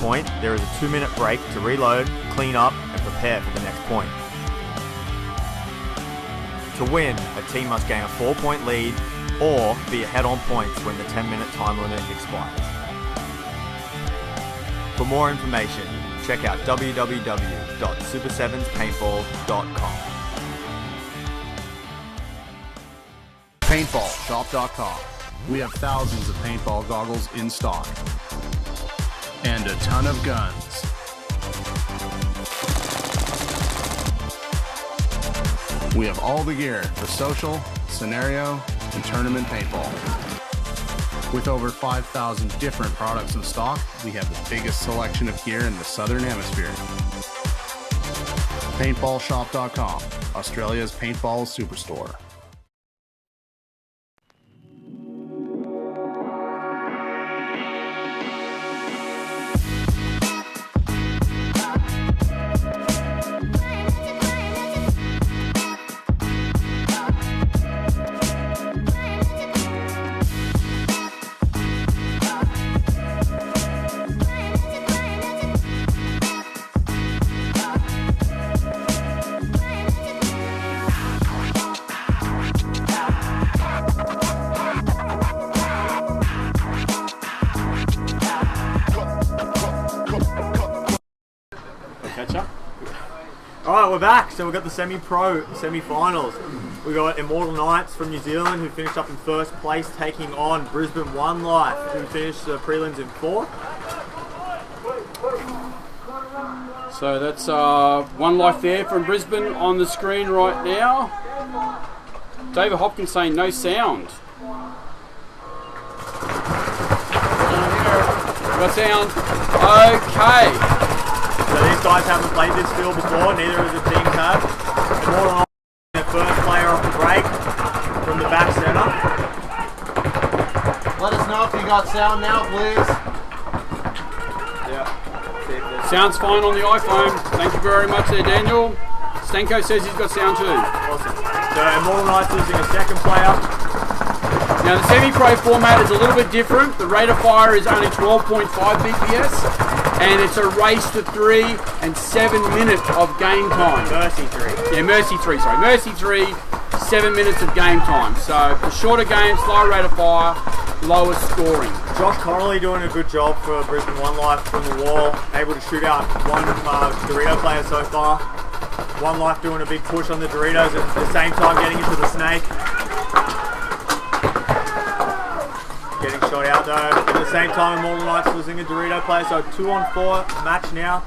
point, there is a 2-minute break to reload, clean up, and prepare for the next point. To win, a team must gain a 4-point lead or be ahead on points when the 10-minute time limit expires. For more information, check out www.super7paintball.com. Paintballshop.com. We have thousands of paintball goggles in stock. And a ton of guns. We have all the gear for social, scenario, and tournament paintball. With over 5,000 different products in stock, we have the biggest selection of gear in the Southern Hemisphere. Paintballshop.com, Australia's paintball superstore. Alright, we're back. So we've got the semi-pro semi-finals. We've got Immortal Knights from New Zealand who finished up in first place, taking on Brisbane One Life who finished the prelims in fourth. So that's One Life there from Brisbane on the screen right now. David Hopkins saying no sound. Got sound. Okay. So these guys haven't played this field before, neither of the teams have. Immortal Knights, their first player off the break from the back centre. Let us know if you got sound now, please. Yeah. Sounds fine on the iPhone. Thank you very much there, Daniel. Stanko says he's got sound too. Awesome. So Immortal Knights losing a second player. Now the semi-pro format is a little bit different. The rate of fire is only 12.5 BPS. And it's a race to 3 and 7 minutes of game time. Mercy 3. Yeah, Mercy 3, sorry. Mercy 3, 7 minutes of game time. So the shorter games, slower rate of fire, lower scoring. Josh Connolly doing a good job for Brisbane One Life from the wall. Able to shoot out one Dorito player so far. One Life doing a big push on the Doritos at the same time getting into the snake. Getting shot out though. At the same time, Immortal Knights losing a Dorito player, so 2-on-4 match now.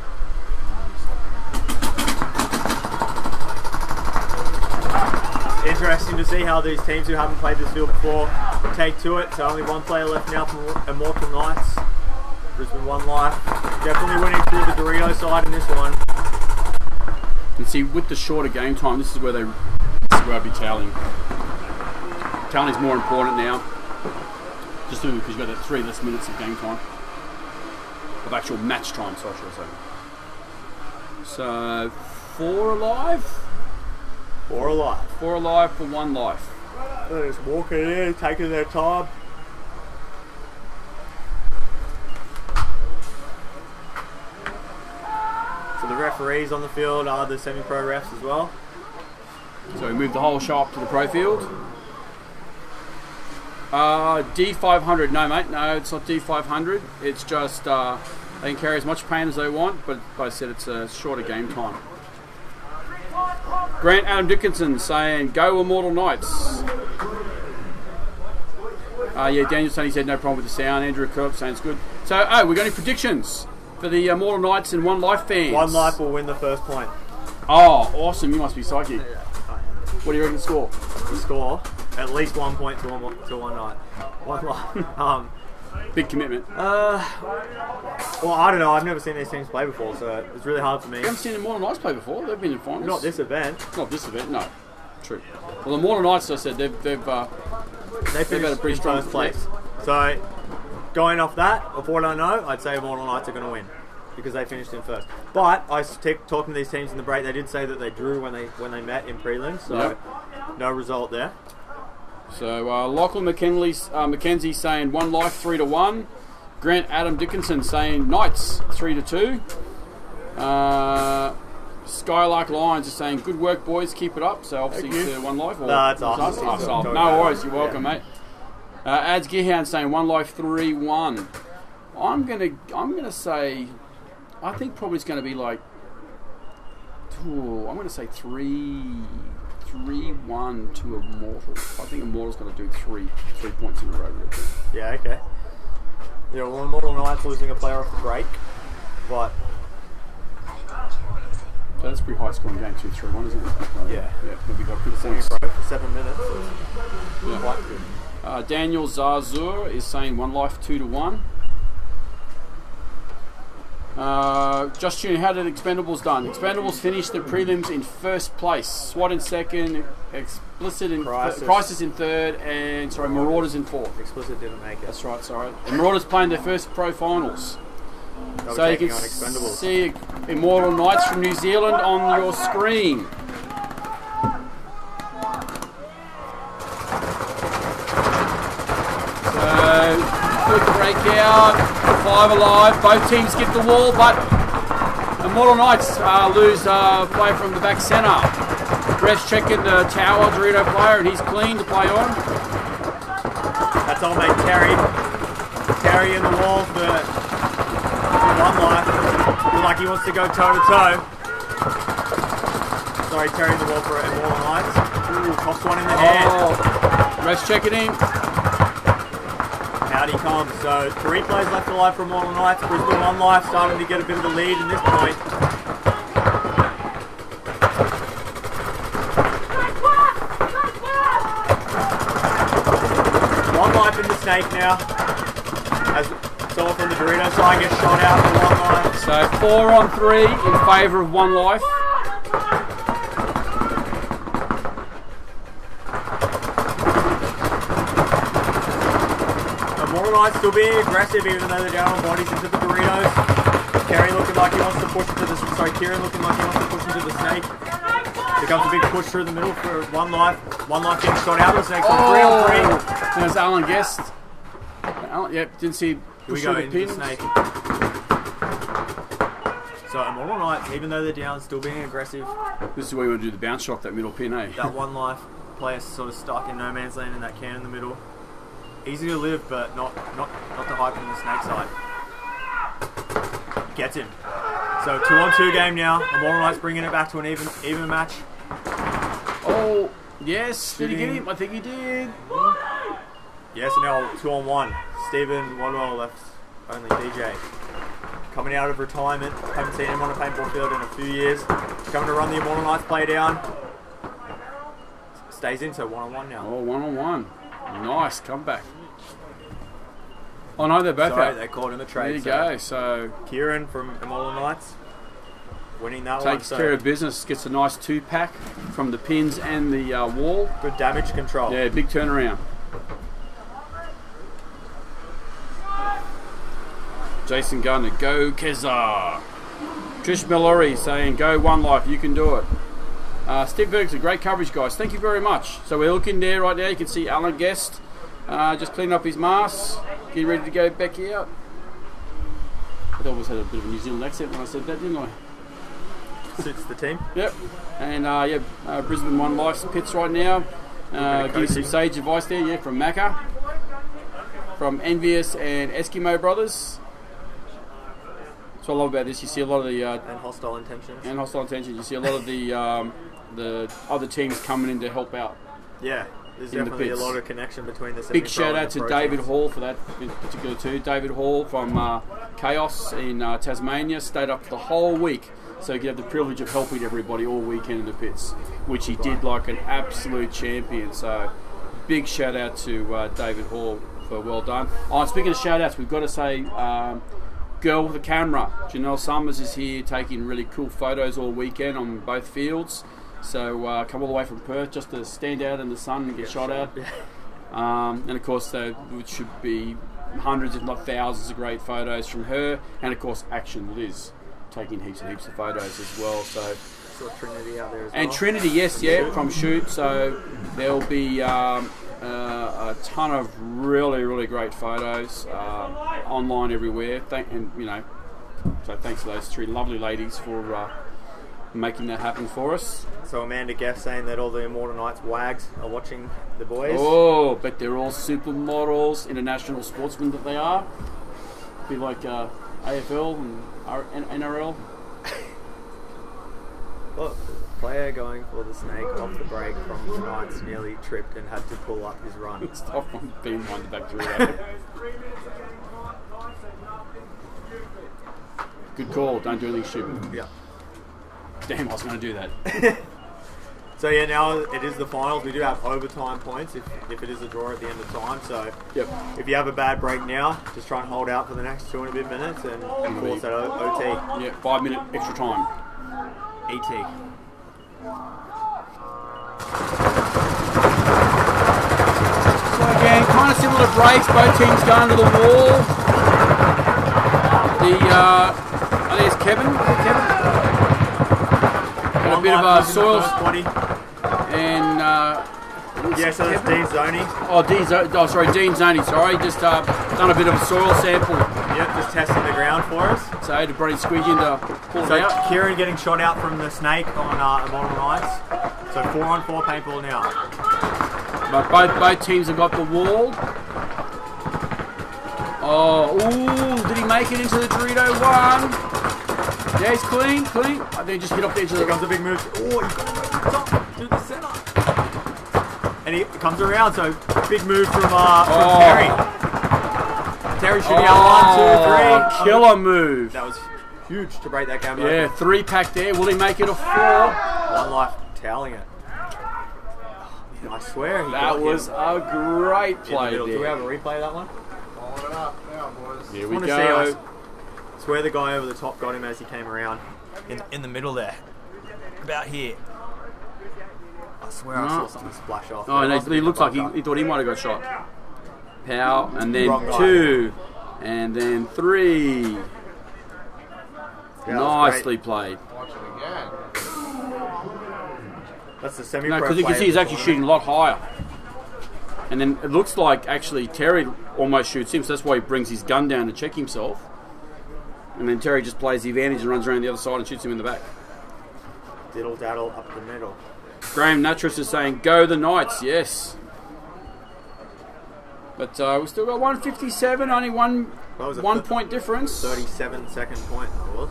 It's interesting to see how these teams who haven't played this field before take to it. So only one player left now from Immortal Knights. Brisbane One Life. Definitely winning through the Dorito side in this one. You see, with the shorter game time, this is where I'd be tailing. Tailing is more important now. Just doing because you've got that 3 less minutes of game time. Of actual match time, so I should say. So, 4 alive? 4 alive. 4 alive for One Life. They're just walking in, taking their time. So the referees on the field are the semi-pro refs as well. So we moved the whole show up to the pro field. D500, no mate, no, it's not D500. It's just they can carry as much paint as they want, but like I said, it's a shorter game time. Grant Adam Dickinson saying, go Immortal Knights. Yeah, Daniel saying he said no problem with the sound. Andrew Kirk saying it's good. So, we got any predictions for the Immortal Knights and One Life fans? One Life will win the first point. Oh, awesome, you must be psychic. What do you reckon the score? The score? At least 1 point to One Night. One Life. Big commitment. Well, I don't know. I've never seen these teams play before, so it's really hard for me. You haven't seen the Immortal Knights play before? They've been in finals. Not this event. Not this event, no. True. Well, the Immortal Knights, as I said, they've had a pretty strong place. So, going off that, of what I know, I'd say Immortal Knights are going to win because they finished in first. But I was talking to these teams in the break. They did say that they drew when they met in prelims, so no result there. So Lachlan McKenzie saying One Life 3-1. Grant Adam Dickinson saying Knights 3-2. Skylark Lions is saying good work, boys. Keep it up. So obviously it's One Life. Or No, it's us. No worries. You're welcome, mate. Ads Gearhound saying One Life 3-1. I'm gonna say, I think probably it's going to be like, I'm going to say 3-1 to Immortal. I think Immortal's going to do 3 points in a row. Real quick. Yeah, okay. Yeah, well, Immortal Knights losing a player off the break, but so that's a pretty high scoring game, 2-3-1, isn't it? yeah, We got good semi points. pro for 7 minutes. Yeah. Quite good. Daniel Zazur is saying One Life 2-1. Just tuning, how did Expendables done? Expendables finished the prelims in first place. SWAT in second, Explicit in Crisis in third, and Marauders in fourth. Explicit didn't make it. That's right, sorry. The Marauders playing their first pro finals. So you can see Immortal Knights from New Zealand on your screen. So, good breakout. 5 alive. Both teams get the wall, but Immortal Knights lose play from the back centre. Ref's checking the tower, Dorito player, and he's clean to play on. That's all mate Terry. Terry in the wall for One Life. Looks like he wants to go toe to toe. Sorry, Terry in the wall for Immortal Knights. Ooh, tossed one in the hand. Ref's checking in. Out he comes. So 3 plays left alive for Immortal Knights. Brisbane One Life starting to get a bit of a lead in this point. One Life in the snake now. As someone from the Dorito side gets shot out for One Life. So 4 on 3 in favour of One Life. Still being aggressive even though they're down on bodies into the Doritos. Kerry looking like he wants to push into the... Sorry, Kieran looking like he wants to push into the snake. Becomes a big push through the middle for One Life. One Life getting shot out of the snake. So 3 on 3. There's Alan Guest. Yep, didn't see... Here we go into the snake. So Immortal Knights, even though they're down, still being aggressive. This is where you want to do the bounce shot, that middle pin, eh? That One Life player sort of stuck in no man's land in that can in the middle. Easy to live, but not the hype in the snake side. Gets him. So 2 on 2 game now. Immortal Knights bringing it back to an even match. Oh, yes. Did he get him? I think he did. Yes, and now 2 on 1. Stephen Wadwell left only DJ. Coming out of retirement. Haven't seen him on a paintball field in a few years. Coming to run the Immortal Knights play down. Stays in, so 1 on 1 now. Oh, 1 on 1. Nice comeback. Oh no, they're both out. They called in the trade. There you go. So Kieran from Immortal Knights winning that takes one. care of business. Gets a nice 2-pack from the pins and the wall. Good damage control. Yeah, big turnaround. Jason Gardner, go Keza. Trish Mallory saying, go One Life, you can do it. Steve Ferguson, great coverage, guys. Thank you very much. So we're looking there right now. You can see Alan Guest just cleaning up his mask, getting ready to go back out. I always had a bit of a New Zealand accent when I said that, didn't I? Suits the team. Yep. And Brisbane One Life's pits right now. Give you some sage advice there, yeah, from Macca, from Envious and Eskimo Brothers. That's what I love about this. You see a lot of the and hostile intentions. You see a lot of the other teams coming in to help out. Yeah, there's definitely a lot of connection between the big shout out to David Hall for that in particular too. David Hall from Chaos in Tasmania stayed up the whole week, so he could have the privilege of helping everybody all weekend in the pits, which he did like an absolute champion. So big shout out to David Hall for well done. Oh, and speaking of shout outs, we've got to say girl with the camera, Janelle Summers, is here taking really cool photos all weekend on both fields. So come all the way from Perth just to stand out in the sun and get shot at. And of course there should be hundreds if not thousands of great photos from her, and of course Action Liz taking heaps and heaps of photos as well. So saw Trinity out there as well. And Trinity, yes, yeah, from Shoot. So there'll be a ton of really, really great photos. online everywhere. So thanks to those 3 lovely ladies for making that happen for us. So Amanda Geff saying that all the Immortal Knights wags are watching the boys. Oh, but they're all supermodels, international sportsmen that they are. Be like AFL and NRL. Look, player going for the snake off the break from the Knights nearly tripped and had to pull up his run. Stop on being winded back through that. Good call. Don't do anything stupid. Yeah. Damn, I was going to do that. So yeah, now it is the finals. We do have overtime points if it is a draw at the end of time. So Yep. if you have a bad break now, just try and hold out for the next 2 and a bit minutes and force that OT. Yeah, 5-minute extra time. ET. So again, kind of similar to breaks. Both teams going to the wall. I think it's Kevin. Got a bit of a soil and yeah, so there's Dean Zoney. sorry, Dean Zoney. Sorry, just done a bit of a soil sample. Yep, just testing the ground for us. So I had to bring Squeegee in to pull it So out. Kieran getting shot out from the snake on Immortal Knights. So 4-on-4 paintball now. But both teams have got the wall. Oh, ooh, did he make it into the Dorito one? Yeah, he's clean. Then just hit off the edge of the Here comes a big move. Oh, he's got to go top to the centre. And he comes around, so big move from Terry. Terry shooting out 1, 2, 3. Killer move. That was huge to break that game. Yeah, open. 3 pack there. Will he make it a 4? 1 life toweling it. I swear he That got was him a great in the play middle. there. Do we have a replay of that one? Following it up now, boys. Here I we want go. to see I swear the guy over the top got him as he came around. In the middle there. About here. I swear I saw something splash off. Oh, It no, must have he been looks the like bunker. he thought he might have got shot. Pow, and then Wrong guy. 2, and then 3. Yeah, that was Nicely great. played. Watch it again. That's the semi-pro No, because you can player see he's of the actually shooting a lot higher. And then it looks like actually Terry almost shoots him, so that's why he brings his gun down to check himself. And then Terry just plays the advantage and runs around the other side and shoots him in the back. Diddle daddle up the middle. Graham Natras is saying, go the Knights, yes. But we've still got 157, only one was it, 1 point difference. 37-second point, it was.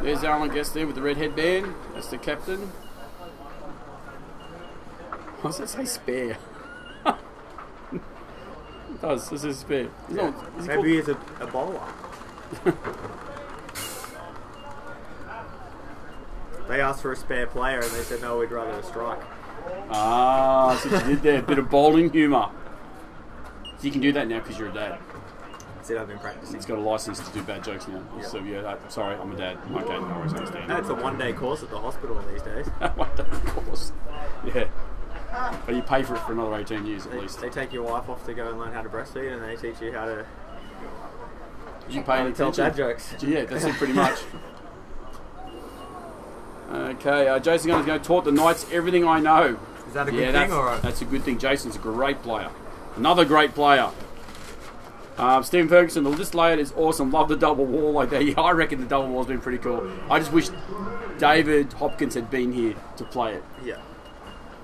There's Alan Guest there with the red headband. That's the captain. Why does that say spare? It does. This is spare. Maybe he's a bowler. They asked for a spare player and they said, no, we'd rather a strike. Ah, so you did there. A bit of bowling humour. So you can do that now because you're a dad. That's it, I've been practicing. He's got a license to do bad jokes now. Yeah. So yeah, sorry, I'm a dad. Okay, no worries, I understand. No, it's a one-day course at the hospital these days. One day, of course. Yeah. But you pay for it for another 18 years at least. They take your wife off to go and learn how to breastfeed and they teach you how to You pay any tell attention? dad jokes. Yeah, that's it pretty much. Okay, Jason Gunn's going to taught the Knights everything I know. Is that a good thing or that's a good thing. Jason's a great player. Another great player. Stephen Ferguson, the list layout is awesome. Love the double wall like that. Yeah, I reckon the double wall's been pretty cool. I just wish David Hopkins had been here to play it. Yeah.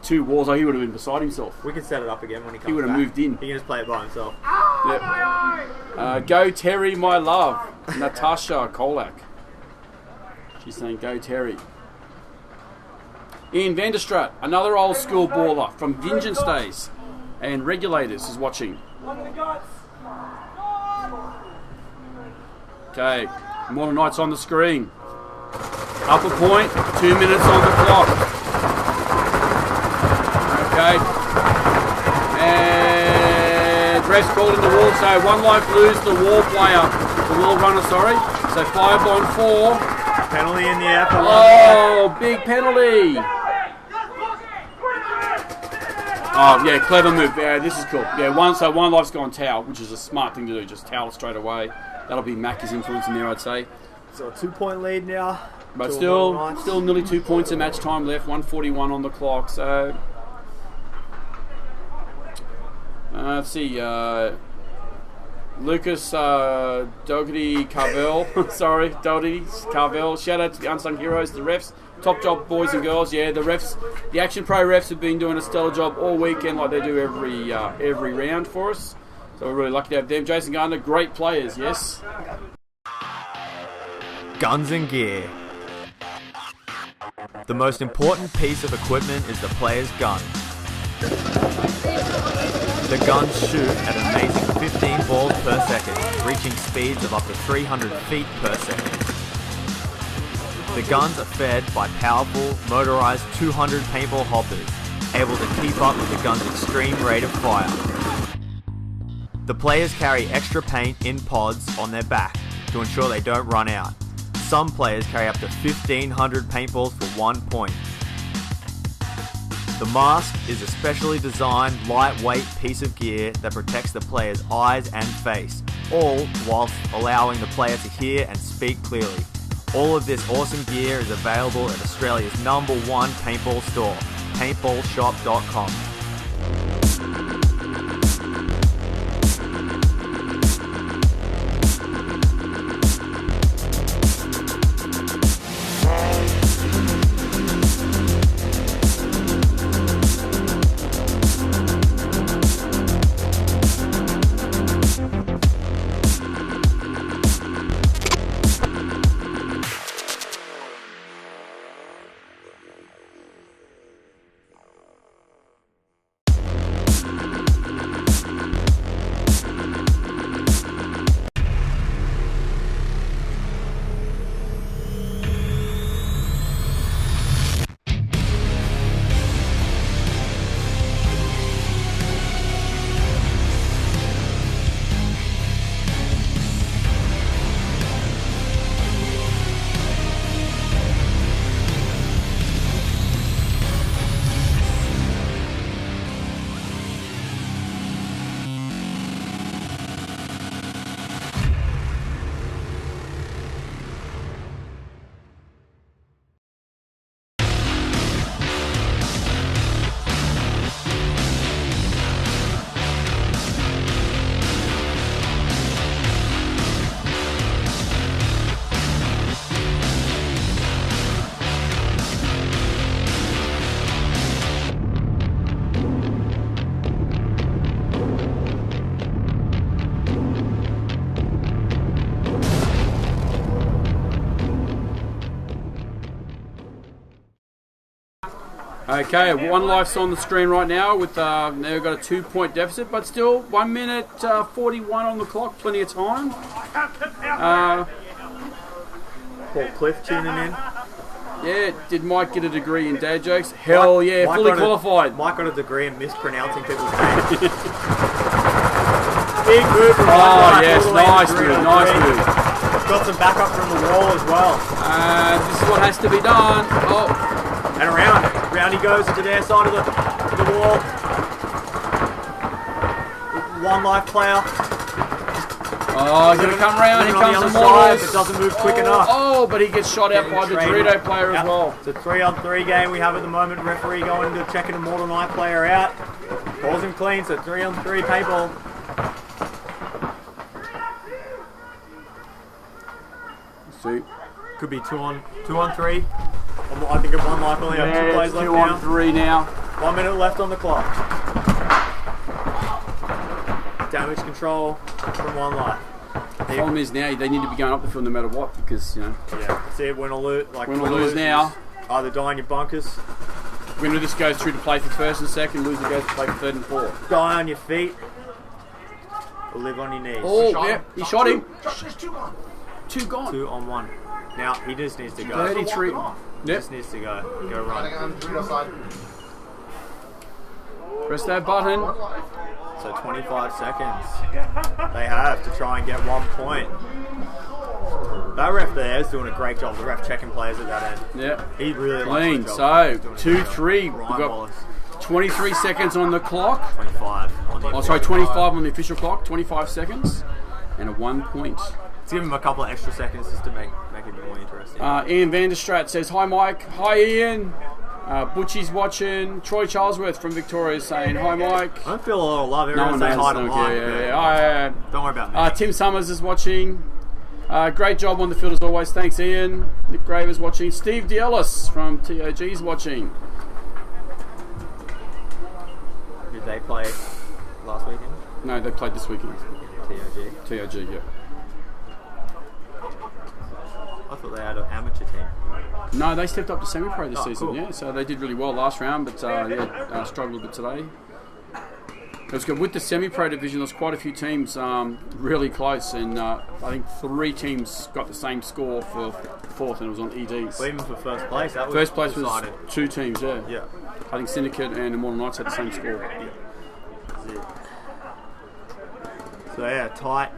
2 walls, he would have been beside himself. We can set it up again when he comes He would have back. moved in. He can just play it by himself. Yep. Go Terry, my love. Natasha Kolak. She's saying go Terry. Ian Vanderstraat, another old school baller from Vengeance Days and Regulators is watching. Okay, Immortal Knights on the screen. Upper point, 2 minutes on the clock. Okay. And ref's called in the wall, so 1 life lose the wall player, the wall runner, sorry. So 5 on 4. Penalty in the air for 1 life. Oh, big penalty. Oh, yeah, clever move. Yeah, this is cool. Yeah, 1 life's gone towel, which is a smart thing to do. Just towel it straight away. That'll be Mackie's influence in there, I'd say. So a 2-point lead now. But to still Immortal Knights. nearly 2 points of match time left. 1:41 on the clock. So Let's see. Lucas Doherty Carvel. Sorry, Doherty Carvel. Shout out to the unsung heroes, the refs. Top job, boys and girls. Yeah, the refs, the Action Pro refs have been doing a stellar job all weekend, like they do every round for us. So we're really lucky to have them. Jason Gardner, great players. Yes. Guns and gear. The most important piece of equipment is the player's gun. The guns shoot at an amazing 15 balls per second, reaching speeds of up to 300 feet per second. The guns are fed by powerful, motorized 200 paintball hoppers, able to keep up with the gun's extreme rate of fire. The players carry extra paint in pods on their back to ensure they don't run out. Some players carry up to 1,500 paintballs for 1 point. The mask is a specially designed, lightweight piece of gear that protects the player's eyes and face, all whilst allowing the player to hear and speak clearly. All of this awesome gear is available at Australia's #1 paintball store, paintballshop.com. Okay, one life's on the screen right now with now we've got a 2-point deficit, but still 1 minute 41 on the clock, plenty of time. Paul Cliff tuning in. Yeah, did Mike get a degree in dad jokes? Hell yeah, Mike fully qualified. Mike got a degree in mispronouncing people's names. Big move from Oh yes, nice move, nice move. Got some backup from the wall as well. This is what has to be done. Oh. And around he goes to their side of the wall. One life player. Oh, he's going to come around. Here comes the side. It doesn't move quick enough. Oh, but he gets shot out by the Dorito player as well. It's a 3-on-3 game we have at the moment. Referee going to checking a Mortal Knight player out. Balls him clean, so 3-on-3 paintball. See. Could be 2-on-3. I think of one life only have 2 plays left now. 2-on-3 now. 1 minute left on the clock. Damage control from 1 life. The problem is now they need to be going up the field no matter what because, you know. Yeah, see, win or lose. Win or lose now. Either die in your bunkers. Winner just goes through to play for first and second, loser goes to play for third and fourth. Die on your feet. Or live on your knees. Oh, yeah, he shot him. There's 2 gone. 2 gone. 2 on 1. Now, he just needs to go. 33. He just needs to go run. Press that button. So 25 seconds. They have to try and get 1 point. That ref there is doing a great job. The ref checking players at that end. Yeah. He really clean. likes So 2-3. We've got 23 seconds on the clock. 25 on the 25 on the official clock. 25 seconds. And a 1 point. Let's give him a couple of extra seconds just to make it a bit more interesting. Ian Vanderstraat says, "Hi Mike." Hi Ian. Butchie's watching. Troy Charlesworth from Victoria is saying, hi, Mike. I don't feel a lot of love. No Everyone's one saying hi knows. to Okay, Mike. yeah. Don't worry about me. Tim Summers is watching. Great job on the field as always. Thanks, Ian. Nick Grave is watching. Steve DeEllis from TOG is watching. Did they play last weekend? No, they played this weekend. TOG. TOG, yeah. I thought they had an amateur team. No, they stepped up to semi-pro this season, cool. yeah. So they did really well last round, but struggled a bit today. It was good. With the semi-pro division, there's quite a few teams really close, and I think 3 teams got the same score for 4th, and it was on EDs. Well, even for first place, that was First place was decided. 2 teams, yeah. Yeah. I think Syndicate and Immortal Knights had the same score. That's it. So yeah, tight.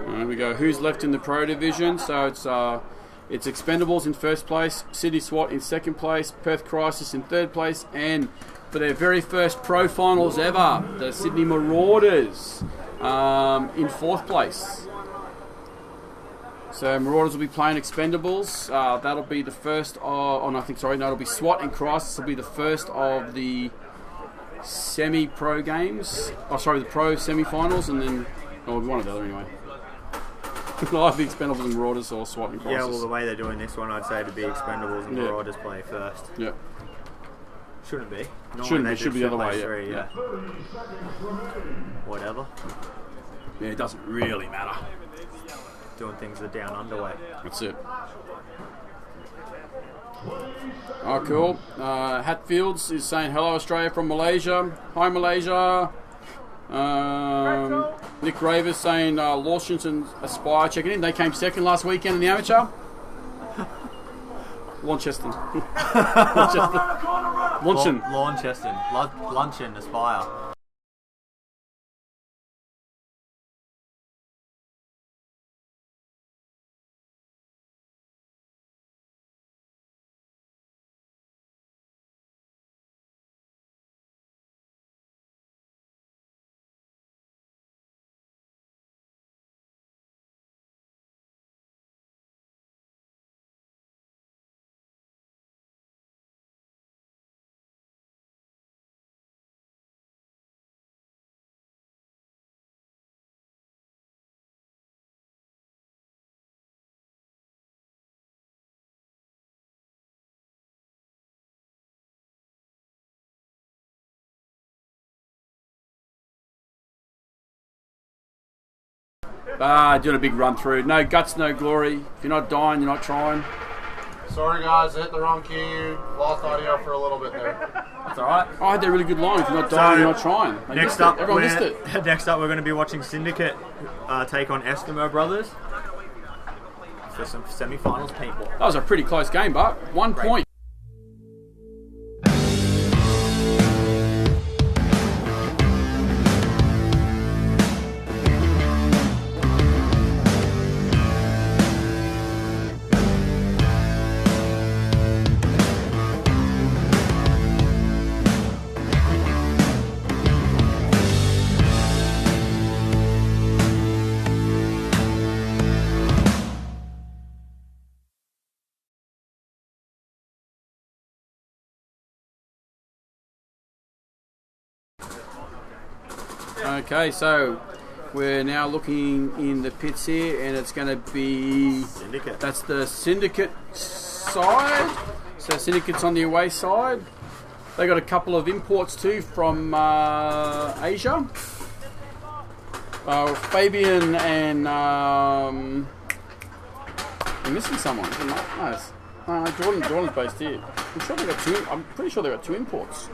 There we go. Who's left in the pro division? So it's Expendables in first place, Sydney SWAT in second place, Perth Crisis in third place, and for their very first pro finals ever, the Sydney Marauders in fourth place. So Marauders will be playing Expendables. That'll be the first of... it'll be SWAT and Crisis will be the first of the semi-pro games. The pro semi-finals, and then... Oh, one or the other anyway. I think Expendables and Marauders or SWAT and Crisis. Yeah, well, the way they're doing this one, I'd say to be Expendables and Marauders play first. Yeah. Shouldn't be. Shouldn't be. Should be the other way. Three, yeah. Whatever. Yeah, it doesn't really matter. Doing things the down underway. That's it. Oh, cool. Hatfields is saying hello, Australia from Malaysia. Hi, Malaysia. Nick Raver saying Lawson and Aspire checking in. They came second last weekend in the amateur. Launceston. Launceston. Luncheon, Aspire. Doing a big run through. No guts, no glory. If you're not dying, you're not trying. Sorry guys, I hit the wrong key. Lost audio for a little bit there. That's alright. I had that really good line. If you're not dying, you're not trying. Everyone missed it. Next up, we're going to be watching Syndicate take on Eskimo Brothers for some semi-finals paintball. That was a pretty close game, but 1 point. Okay, so we're now looking in the pits here, and it's going to be Syndicate. That's the Syndicate side. So Syndicate's on the away side. They got a couple of imports too from Asia. Fabian and I'm missing someone. No, Jordan's based here. I'm pretty sure they got 2 imports.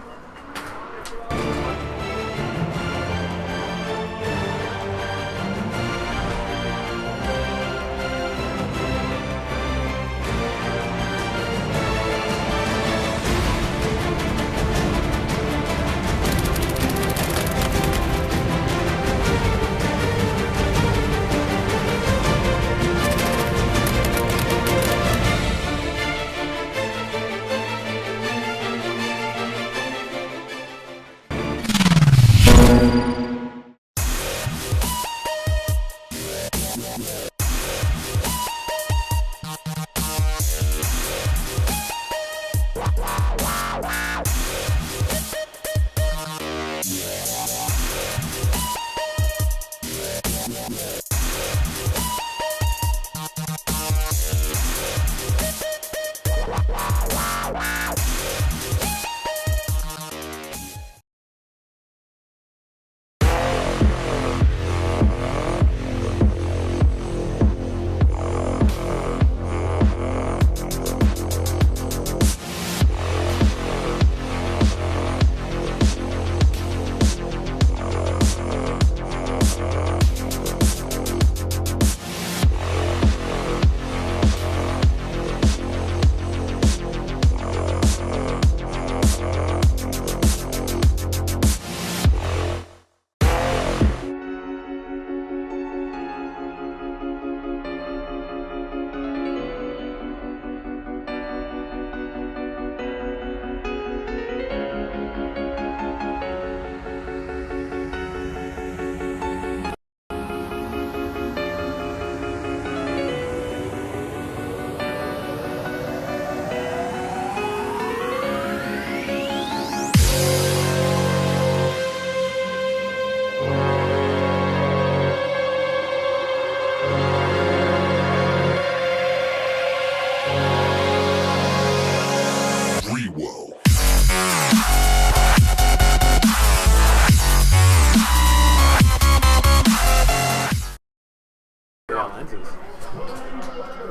get our lenses.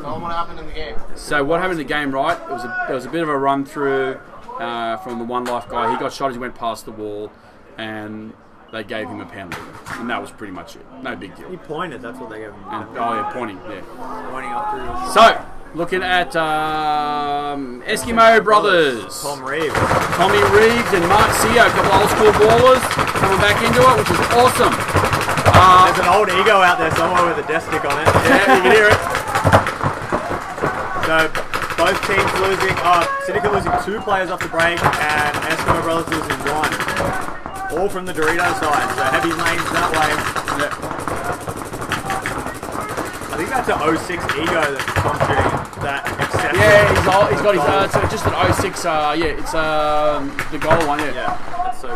Tell them what happened in the game. So what happened in the game, right? There was a bit of a run through from the One Life guy. He got shot as he went past the wall, and they gave him a penalty, and that was pretty much it. No big deal. He pointed. That's what they gave him. And, oh yeah, pointing. Yeah. Pointing up through. So looking at Eskimo Brothers. Tommy Reeves and Mark Seo, a couple of old school ballers coming back into it, which is awesome. There's an old ego out there somewhere with a death stick on it. Yeah, you can hear it. So both teams losing. Syndicate losing 2 players off the break, and Eskimo Brothers losing 1. All from the Dorito side. So heavy lanes that way. Yeah. I think that's an 06 ego that Tom's shooting. That excessive. Yeah, he's got his it's just an 06. It's the goal one. Yeah. Yeah, that's so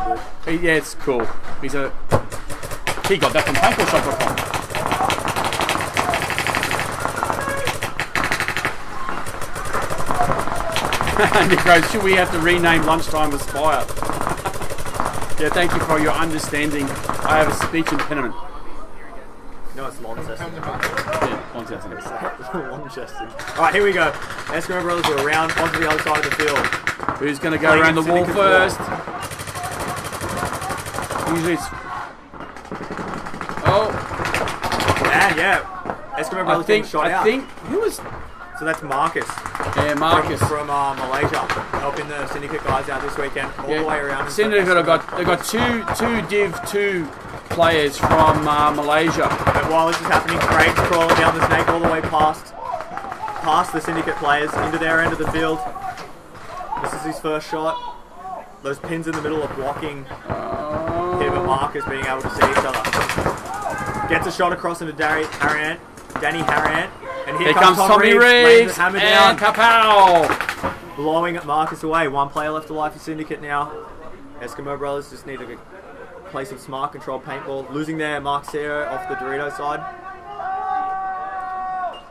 good. Yeah, it's cool. He got that from paintballshop.com. Nick Rose, should we have to rename Lunchtime Aspire? Yeah, thank you for your understanding. I have a speech impediment. No, it's Launceston. Yeah, Launceston. Launceston. Alright, here we go. Eskimo Brothers are around onto the other side of the field. Who's going to go around the wall first? Usually it's... Oh. Yeah. Eskimo Brothers being shot out. I think... Who was... So that's Marcus. Yeah, Marcus. From Malaysia. Helping the Syndicate guys out this weekend. All the way around. Syndicate have got two Div 2 players from Malaysia. And while this is happening, Craig's crawling down the snake all the way past the Syndicate players into their end of the field. This is his first shot. Those pins in the middle are blocking him and Marcus being able to see each other. Gets a shot across into Danny Harran. And here comes Tommy Reeves. Hammer down. Kapow! Blowing Marcus away. 1 player left alive for Syndicate now. Eskimo Brothers just need to play some smart control paintball. Losing their Mark Sierra off the Dorito side.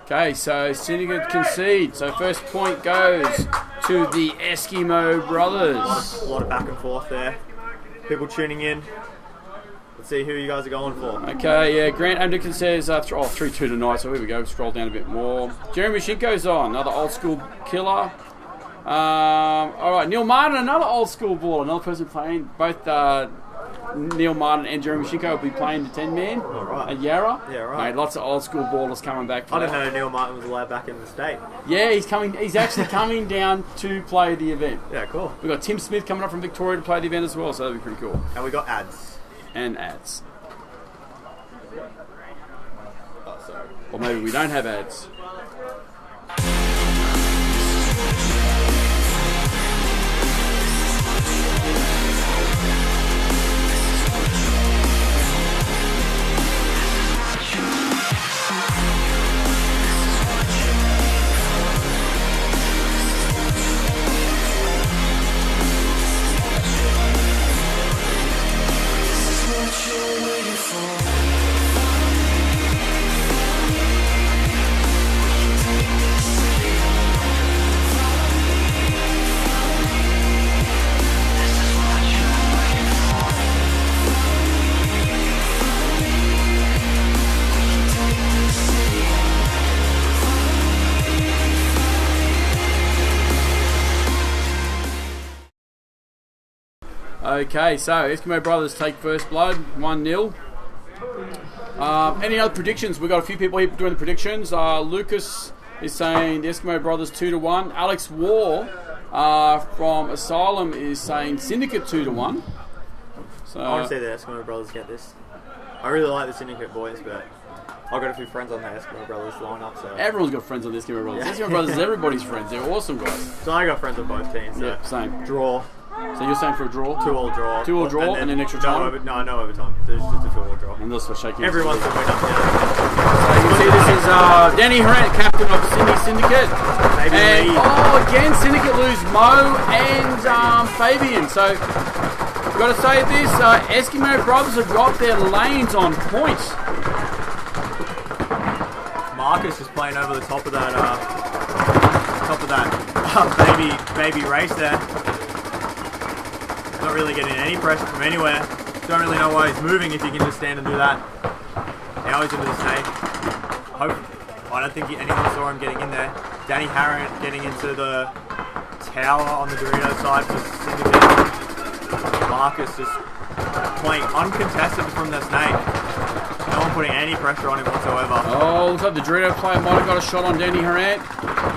Okay, so Syndicate concede. So first point goes to the Eskimo Brothers. A lot of back and forth there. People tuning in. Let's see who you guys are going for. Okay, yeah, Grant Anderson says 3-2 tonight, so here we go, scroll down a bit more. Jeremy Shinko's on, another old school killer. Alright, Neil Martin, another old school baller, another person playing. Both Neil Martin and Jeremy Shinko will be playing the 10-man at Yarra. Yeah, right. Mate, lots of old school ballers coming back. I didn't know Neil Martin was allowed back in the state. Yeah, he's actually coming down to play the event. Yeah, cool. We've got Tim Smith coming up from Victoria to play the event as well, so that'll be pretty cool. And we got ads. And ads. Oh, sorry. Or maybe we don't have ads. Okay, so Eskimo Brothers take first blood, 1-0. Any other predictions? We've got a few people here doing the predictions. Lucas is saying the Eskimo Brothers 2-1. Alex War from Asylum is saying Syndicate 2-1. So I want to see the Eskimo Brothers get this. I really like the Syndicate boys, but I've got a few friends on the Eskimo Brothers lineup, so... Everyone's got friends on the Eskimo Brothers. Yeah. Eskimo Brothers is everybody's friends. They're awesome guys. So I got friends on both teams, so... Yeah, same. Draw. So you're saying for a draw? 2-all draw. 2-all draw and then extra time? No overtime. There's just a 2-all draw. And that's for shaking. Everyone's the winner. So you can see this is Danny Harant, captain of Sydney Syndicate. And again, Syndicate lose Mo and Fabian. So we've got to say this, Eskimo Brothers have got their lanes on point. Marcus is playing over the top of that baby race there. Not really getting any pressure from anywhere. Don't really know why he's moving if you can just stand and do that. Now he's into the snake. I don't think anyone saw him getting in there. Danny Harrant getting into the tower on the Dorito side for Syndicate. Marcus just playing uncontested from the snake. No one putting any pressure on him whatsoever. Oh, looks like the Dorito player might have got a shot on Danny Harrant.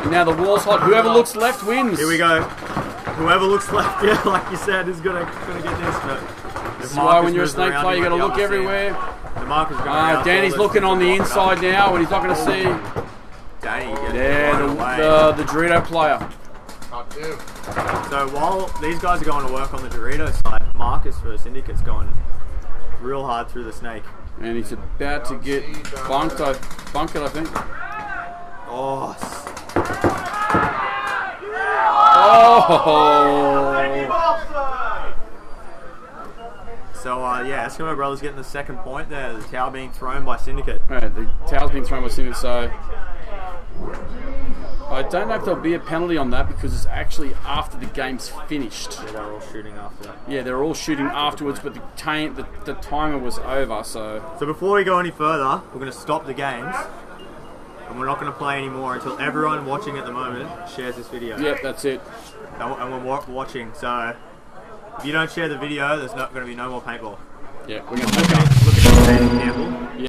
And now the wall's hot. Whoever looks left wins. Here we go. Whoever looks left, yeah, like you said, is gonna get this. But this is why when you're a snake player, you got to look everywhere. Danny's looking on the inside now, and he's not going to see. Danny, the Dorito player. Not two. So while these guys are going to work on the Dorito side, Marcus for the Syndicate's going real hard through the snake. And he's about to get bunked, I think. Oh. So, yeah, Eskimo Brothers getting the second point there. The towel being thrown by Syndicate. Right, the towel's being thrown by Syndicate, so I don't know if there'll be a penalty on that because it's actually after the game's finished. Yeah, they're all shooting after. Yeah, they're all shooting afterwards, but the timer was over, so... So before we go any further, we're going to stop the games. And we're not going to play anymore until everyone watching at the moment shares this video. Yep, that's it. And we're watching, so if you don't share the video, there's not going to be no more paintball. Yeah, we're going to look at the example. Yeah.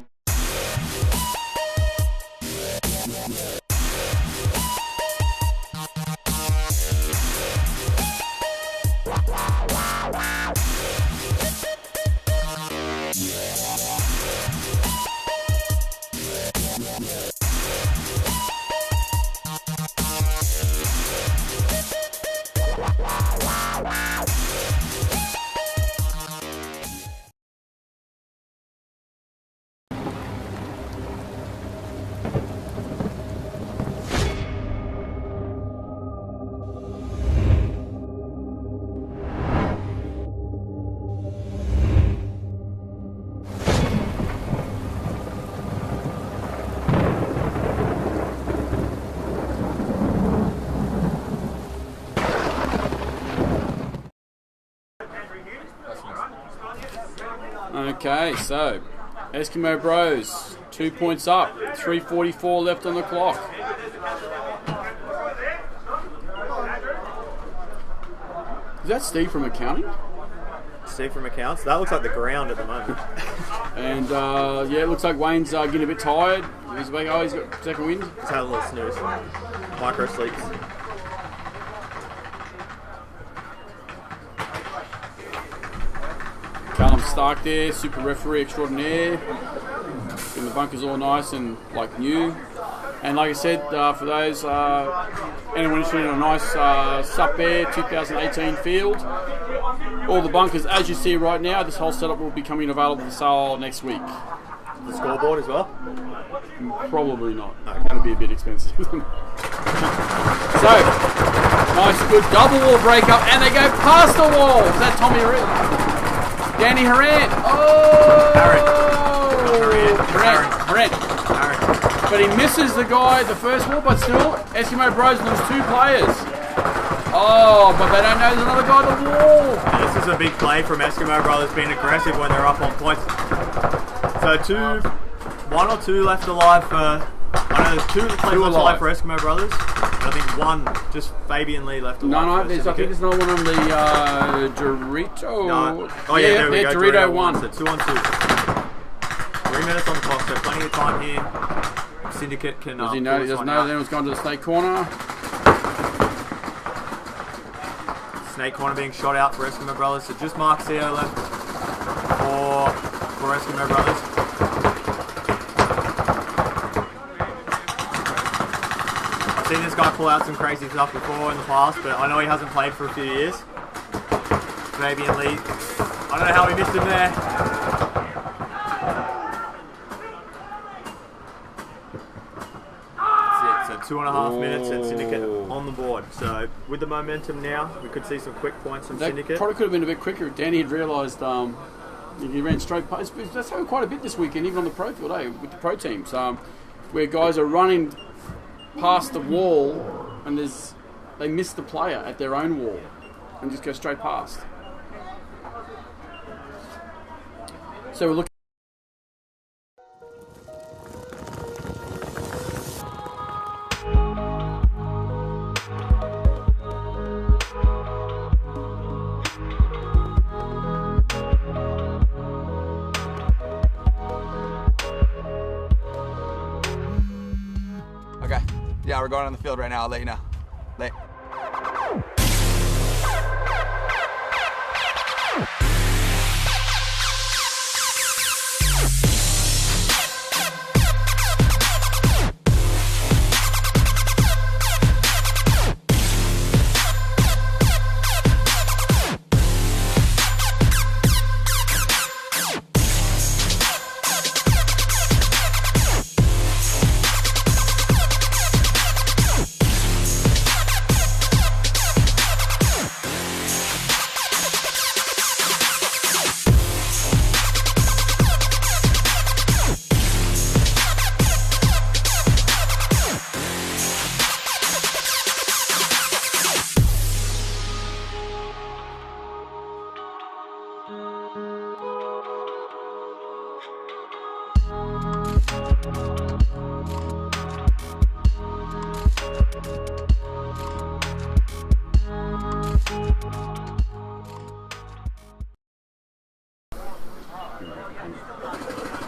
Okay, so Eskimo Bros, 2 points up, 3:44 left on the clock. Is that Steve from accounting? Steve from accounts? That looks like the ground at the moment. And yeah, it looks like Wayne's getting a bit tired. He's got second wind. He's had a little snooze. Micro sleeps. Callum Stark there, super referee extraordinaire. And the bunker's all nice and like new. And like I said, for those anyone interested in a nice SUP Air 2018 field, all the bunkers as you see right now, this whole setup will be coming available for sale next week. The scoreboard as well? Probably not. Okay. That'll be a bit expensive. So, nice good double wall breakup, and they go past the wall. Is that Tommy Reed? Danny Harrant. Oh! Harrant. But he misses the guy at the first wall, but still, Eskimo Bros lose 2 players. Oh, but they don't know there's another guy at the wall. And this is a big play from Eskimo Brothers being aggressive when they're up on points. So 1 or 2 left alive for... I know there's 2 players left alive for Eskimo Brothers. I think 1, just Fabian Lee left alive. No, I think there's another one on the Dorito. No. Oh yeah, there we go. Dorito 1. So 2 on 2. 3 minutes on the clock, so plenty of time here. Syndicate can... Does he know? He doesn't know anyone's gone to the snake corner. Snake corner being shot out for Eskimo Brothers. So just Mark Seo left for Eskimo Brothers. I've seen this guy pull out some crazy stuff before in the past, but I know he hasn't played for a few years. Fabian Lee. I don't know how we missed him there. That's it. So 2.5 minutes and Syndicate on the board. So with the momentum now, we could see some quick points from Syndicate. Probably could have been a bit quicker if Danny had realised he ran straight past. That's happened quite a bit this weekend, even on the pro field, with the pro teams, where guys are running past the wall and they miss the player at their own wall and just go straight past. So we're looking. Yeah, we're going on the field right now. I'll let you know. Late.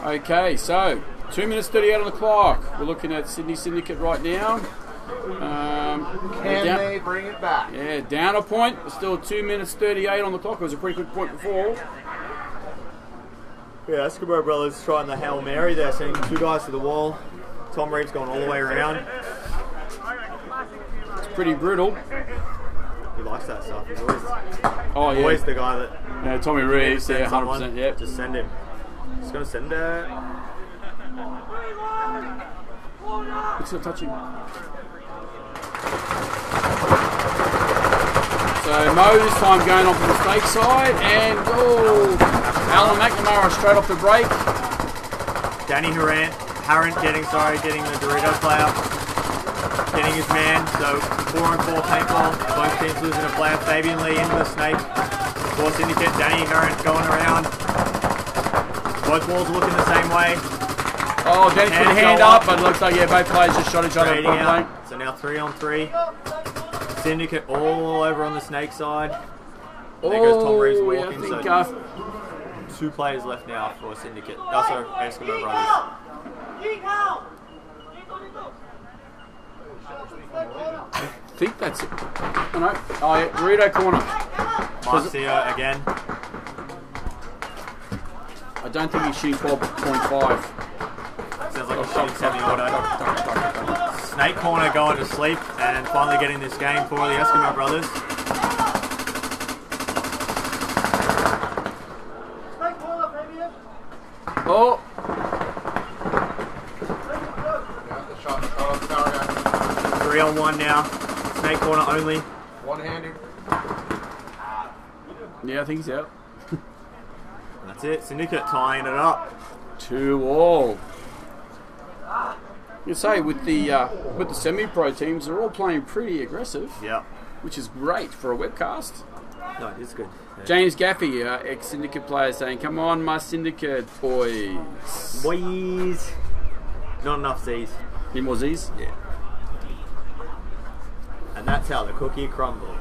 Okay, so 2 minutes 38 on the clock. We're looking at Sydney Syndicate right now. Can they bring it back? Yeah, down a point. Still 2 minutes 38 on the clock. It was a pretty quick point before. Yeah, Eskimo Brothers trying the Hail Mary there, sending 2 guys to the wall. Tom Reeves going all the way around. It's pretty brutal. He likes that stuff. He's always, always the guy that... Yeah, Tommy Reeves, send 100%. someone, Yep. Just send him. Just going to send it. It's still touching. So Mo this time going off to the stake side, and Alan McNamara straight off the break. Danny Harrant getting the Dorito player, getting his man. So 4-on-4 paintball. Both teams losing a player. Fabian Lee into the snake. For Syndicate, Danny Harrant going around. Both walls are looking the same way. Oh, Dennis put a hand up, but it looks like both players just shot each other at point blank. So now 3-on-3. Syndicate all over on the snake side. There goes Tom Reeves walking. I so 2 players left now for Syndicate. Also, Eskimo Brothers. I think that's it. Oh, no. Oh, yeah, Dorito corner. Marcia again. I don't think he's shooting 12.5. Sounds like he's shooting semi-auto. Snake corner going to sleep and finally getting this game for the Eskimo Brothers. Oh! 3-on-1 now. Snake corner only. One-handed. Yeah, I think he's out. That's it. Syndicate tying it up. 2-all. You say with the semi-pro teams, they're all playing pretty aggressive. Yep. Which is great for a webcast. No, it is good. Yeah. James Gaffey, ex-Syndicate player, saying, "Come on, my Syndicate boys." Boys. Not enough Z's. Need more Z's? Yeah. And that's how the cookie crumbles.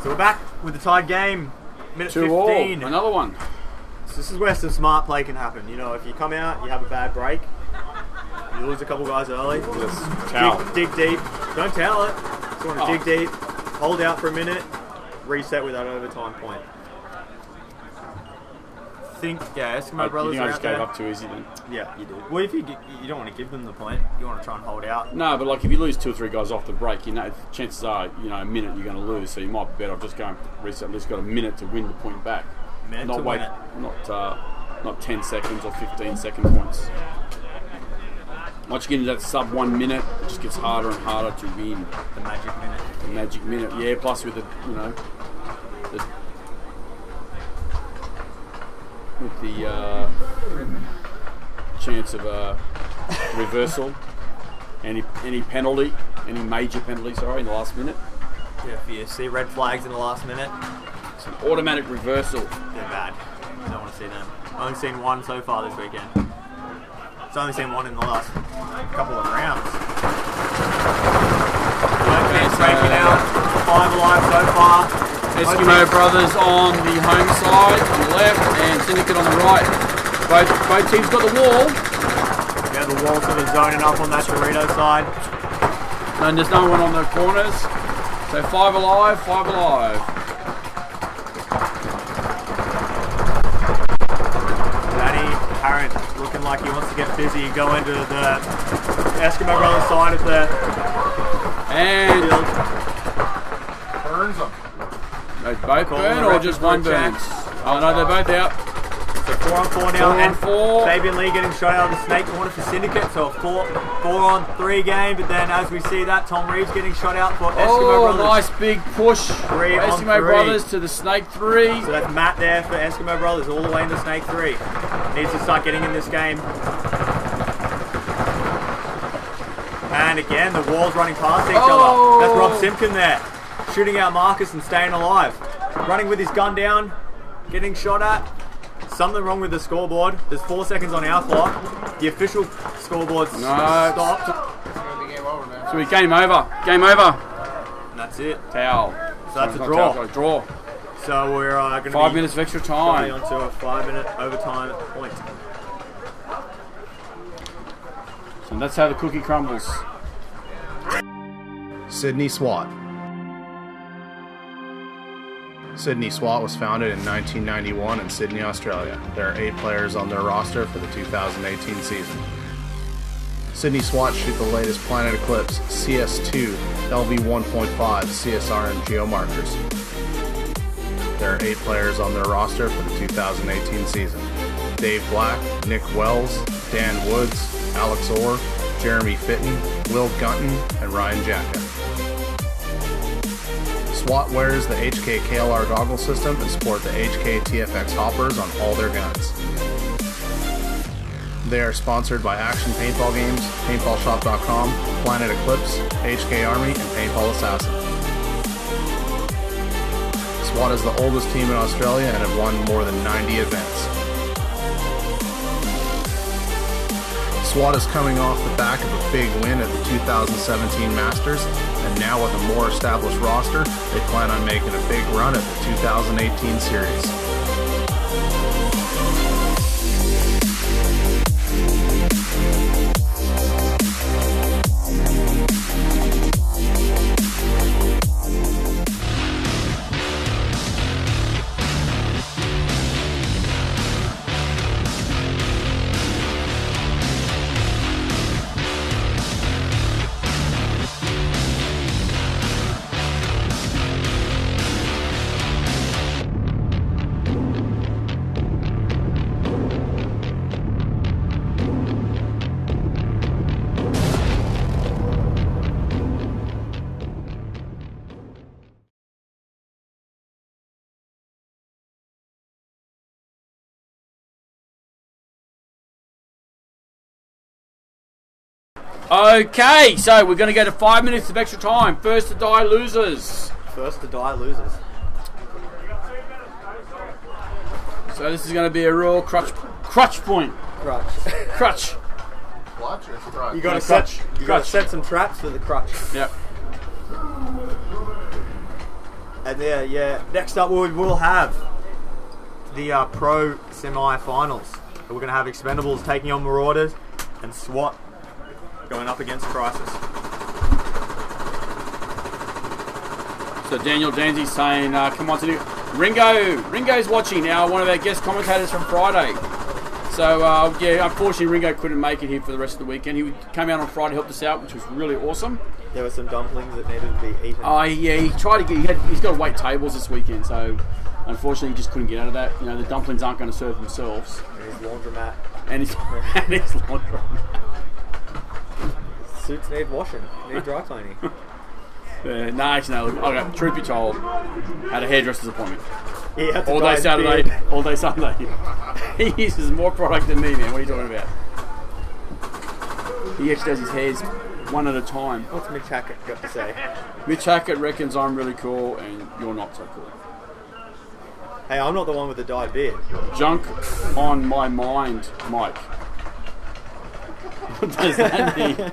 So we're back with the tied game. Minute 15. 2-all. Another one. So this is where some smart play can happen. You know, if you come out, you have a bad break, you lose a couple guys early. Just towel. Dig deep. Don't towel it. Just want to dig deep, hold out for a minute, reset with that overtime point. think, Eskimo You Brothers think are I out just there? gave up too easy then? Yeah, you did. Well, if you don't want to give them the point, you want to try and hold out. No, but like if you lose 2 or 3 guys off the break, chances are, a minute you're going to lose. So you might be better off just going reset. At least got a minute to win the point back. Minute to win it. Not 10 seconds or 15 second points. Once you get into that sub 1 minute, it just gets harder and harder to win. The magic minute. The magic minute, yeah. Plus with the chance of a reversal, any penalty, any major penalty, in the last minute. Yeah, if you see red flags in the last minute, It's an automatic reversal. they're bad. You don't want to see them. I've only seen one so far this weekend. I've only seen one in the last couple of rounds. Workman's breaking out. 5 alive so far. Eskimo Brothers on the home side, on the left, and Syndicate on the right. Both teams got the wall. Yeah, the wall sort of zoning up on that Dorito side. And there's no one on the corners. So 5 alive, 5 alive. Danny Parent looking like he wants to get busy, go into the Eskimo Brothers side of the And field. Burns them. they both Call burn the or ref just for one a check. burns? Oh no, they're both out. So 4 on 4 now, 4 on and 4. Fabian Lee getting shot out of the snake corner for Syndicate, so a 4 on 3 game, but then as we see that, Tom Reeves getting shot out for Eskimo Oh, Brothers. nice big push. 3 on Eskimo 3. Brothers to the Snake 3. So that's Matt there for Eskimo Brothers, all the way into Snake 3. Needs to start getting in this game. And again, the walls running past each Oh. other. That's Rob Simpkin there, shooting out Marcus and staying alive. Running with his gun down, getting shot at. Something wrong with the scoreboard. There's 4 seconds on our clock. The official scoreboard's stopped. It's going to be game over, man. So we game over. Game over. And that's it. Towel. So that's a Not draw. towel, sorry, draw. So we're going to 5 be minutes of extra going time. onto a 5-minute overtime point. So that's how the cookie crumbles. Sydney SWAT. Sydney SWAT was founded in 1991 in Sydney, Australia. There are 8 players on their roster for the 2018 season. Sydney SWAT shoot the latest Planet Eclipse, CS2, LV1.5, CSR, and geomarkers. There are 8 players on their roster for the 2018 season. Dave Black, Nick Wells, Dan Woods, Alex Orr, Jeremy Fitton, Will Gunton, and Ryan Jacka. SWAT wears the HK KLR goggle system and sport the HK TFX hoppers on all their guns. They are sponsored by Action Paintball Games, PaintballShop.com, Planet Eclipse, HK Army, and Paintball Assassin. SWAT is the oldest team in Australia and have won more than 90 events. SWAT is coming off the back of a big win at the 2017 Masters, and now with a more established roster, they plan on making a big run at the 2018 series. Okay, so we're going to go to 5 minutes of extra time. First to die losers. First to die loses. So this is going to be a real crutch point. Crutch. Crutch. Clutch or strut? You got to Crutch. set. You got to set some traps for the crutch. Yep. And yeah. Next up, we'll have the pro semi-finals. We're going to have Expendables taking on Marauders, and SWAT going up against Crisis. So Daniel Danzy's saying, come on to do Ringo's watching now, one of our guest commentators from Friday. So, yeah, unfortunately Ringo couldn't make it here for the rest of the weekend. He came out on Friday, helped us out, which was really awesome. There were some dumplings that needed to be eaten. Oh, yeah, he tried to get, he's got to wait tables this weekend, so unfortunately he just couldn't get out of that. You know, the dumplings aren't going to serve themselves. And his laundromat. And his laundromat. Suits need washing, need dry cleaning. No, actually, no. Okay, truth be told, had a hairdresser's appointment. He had to All dye day his Saturday, beard. all day Sunday. He uses more product than me, man. What are you talking about? He actually does his hairs one at a time. What's Mitch Hackett got to say? Mitch Hackett reckons I'm really cool and you're not so cool. Hey, I'm not the one with the dyed beard. Junk on my mind, Mike. What does that mean?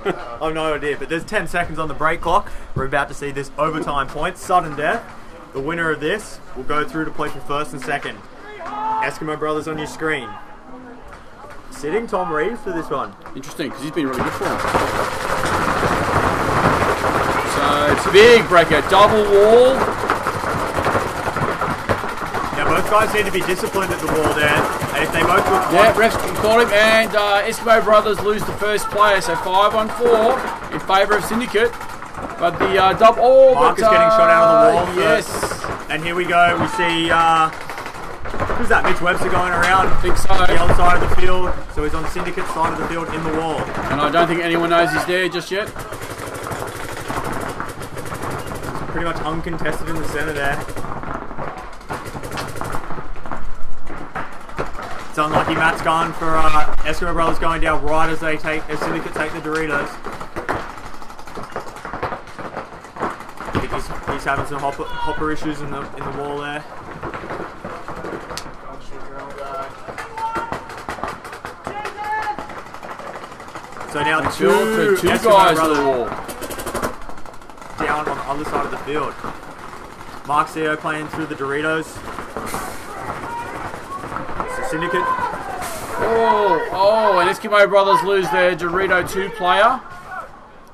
I've no idea, but there's 10 seconds on the break clock. We're about to see this overtime point, sudden death. The winner of this will go through to play for first and second. Eskimo Brothers on your screen. Sitting Tom Reeves for this one. Interesting, because he's been really good for him. So it's a big breakout, double wall. Now both guys need to be disciplined at the wall there. And if they both look Refs caught him, and Eskimo Brothers lose the first player, so 5-on-4 in favour of Syndicate. But the double... Oh, Mark is getting shot out of the wall. Yes. And here we go. We see... who's that? Mitch Webster going around. I think so. The other side of the field. So he's on Syndicate side of the field in the wall. And I don't think anyone knows he's there just yet. Pretty much uncontested in the centre there. It's unlucky Matt's gone for Eskimo Brothers going down right as Syndicate take the Doritos. I think he's having some hopper issues in the wall there. So now two Eskimo guys on the wall. Down on the other side of the field. Mark Seo playing through the Doritos. Syndicate. Oh, and Eskimo Brothers lose their Dorito 2 player.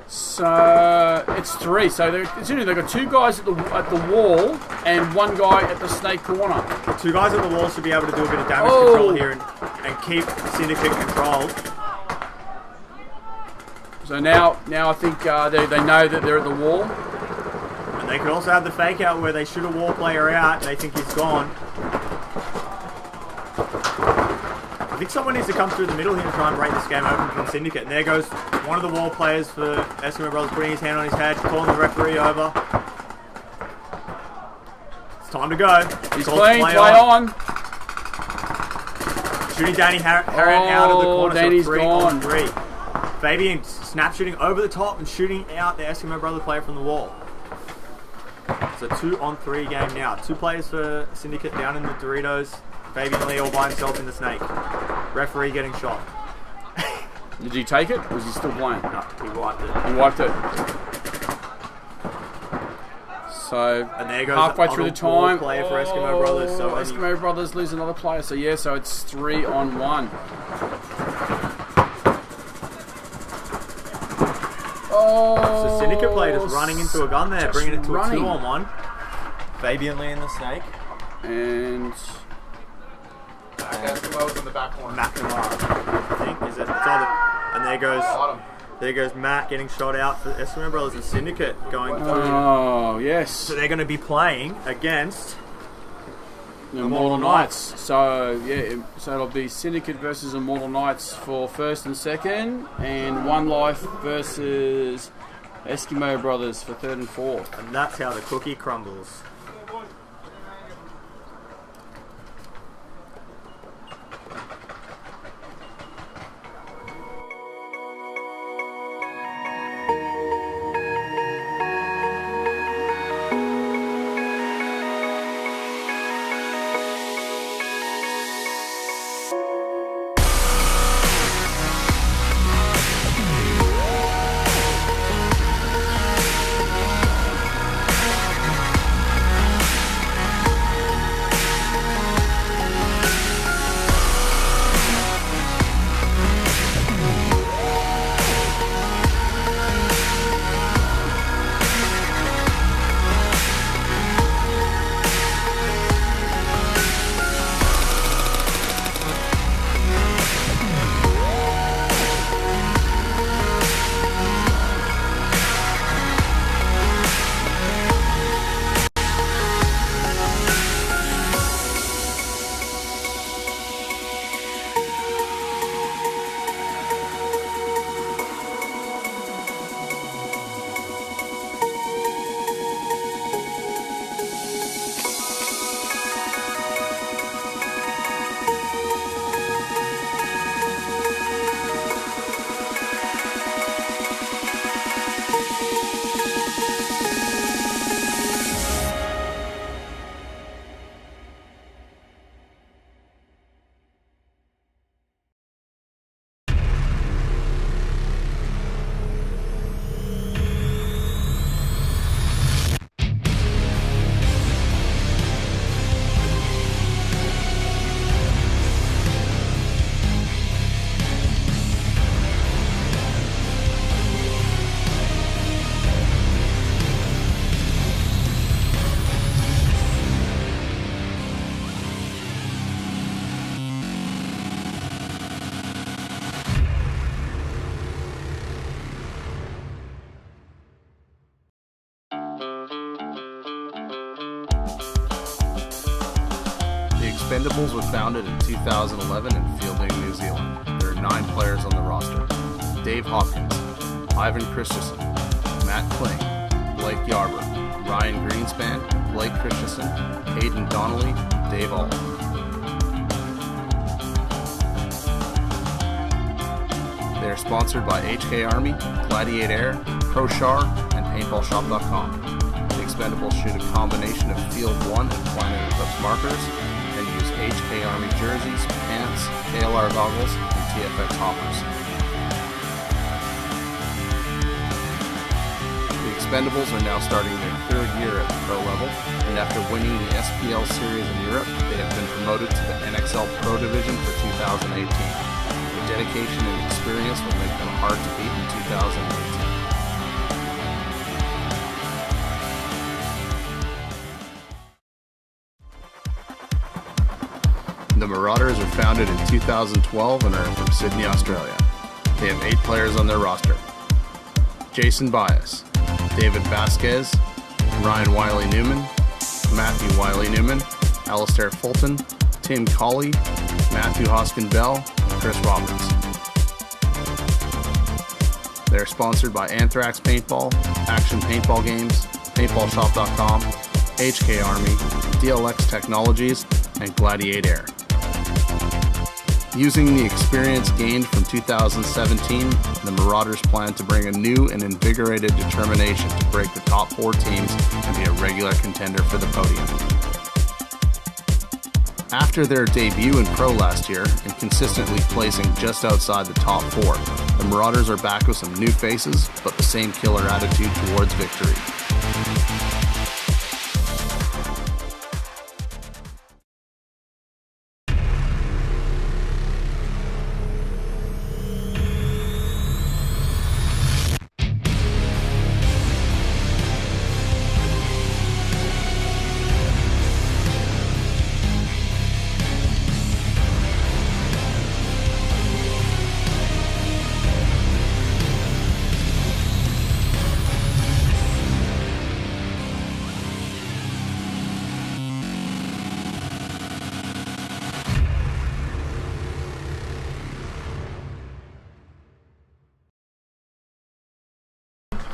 So it's 3. So they've got 2 guys at the wall and 1 guy at the snake corner. The 2 guys at the wall should be able to do a bit of damage control here and keep Syndicate controlled. So now I think they know that they're at the wall. And they could also have the fake out where they shoot a wall player out and they think he's gone. I think someone needs to come through the middle here and try and break this game open from Syndicate. And there goes one of the wall players for Eskimo Brothers putting his hand on his head, calling the referee over. It's time to go. He's playing, play on. Shooting Danny Harron out of the corner. Danny's so 3 gone. on 3. Fabian snap shooting over the top and shooting out the Eskimo Brothers player from the wall. It's a 2-on-3 game now. 2 players for Syndicate down in the Doritos. Fabian Lee all by himself in the snake. Referee getting shot. Did he take it? Or was he still playing? No, he wiped it. He wiped it. So And there goes halfway through the time. Player for Eskimo Brothers. So Eskimo Brothers lose another player. So yeah, so it's 3-on-1. Oh, so Syndicate player just running into a gun there, bringing it to a 2-on-1. Fabian Lee in the snake. And Eskimo's in the back corner. McNamara, I think. And there goes Matt getting shot out for Eskimo Brothers and Syndicate going through. Oh, yes. So they're going to be playing against Immortal Knights. So yeah, so it'll be Syndicate versus Immortal Knights for first and second, and One Life versus Eskimo Brothers for third and fourth. And that's how the cookie crumbles. Expendables was founded in 2011 in Fielding, New Zealand. There are 9 players on the roster. Dave Hopkins, Ivan Christensen, Matt Kling, Blake Yarber, Ryan Greenspan, Blake Christensen, Hayden Donnelly, Dave All. They are sponsored by HK Army, Gladiator Air, ProShar, and PaintballShop.com. The Expendables shoot a combination of Field 1 and Planet Eclipse markers and use HK Army jerseys, pants, KLR goggles, and TFX hoppers. The Expendables are now starting their 3rd year at the pro level, and after winning the SPL series in Europe, they have been promoted to the NXL Pro Division for 2018. Their dedication and experience will make them hard to beat in 2018. The Marauders were founded in 2012 and are from Sydney, Australia. They have 8 players on their roster. Jason Bias, David Vasquez, Ryan Wiley-Newman, Matthew Wiley-Newman, Alistair Fulton, Tim Colley, Matthew Hoskin-Bell, and Chris Roberts. They are sponsored by Anthrax Paintball, Action Paintball Games, PaintballShop.com, HK Army, DLX Technologies, and Gladiator Air. Using the experience gained from 2017, the Marauders plan to bring a new and invigorated determination to break the top 4 teams and be a regular contender for the podium. After their debut in Pro last year and consistently placing just outside the top 4, the Marauders are back with some new faces, but the same killer attitude towards victory.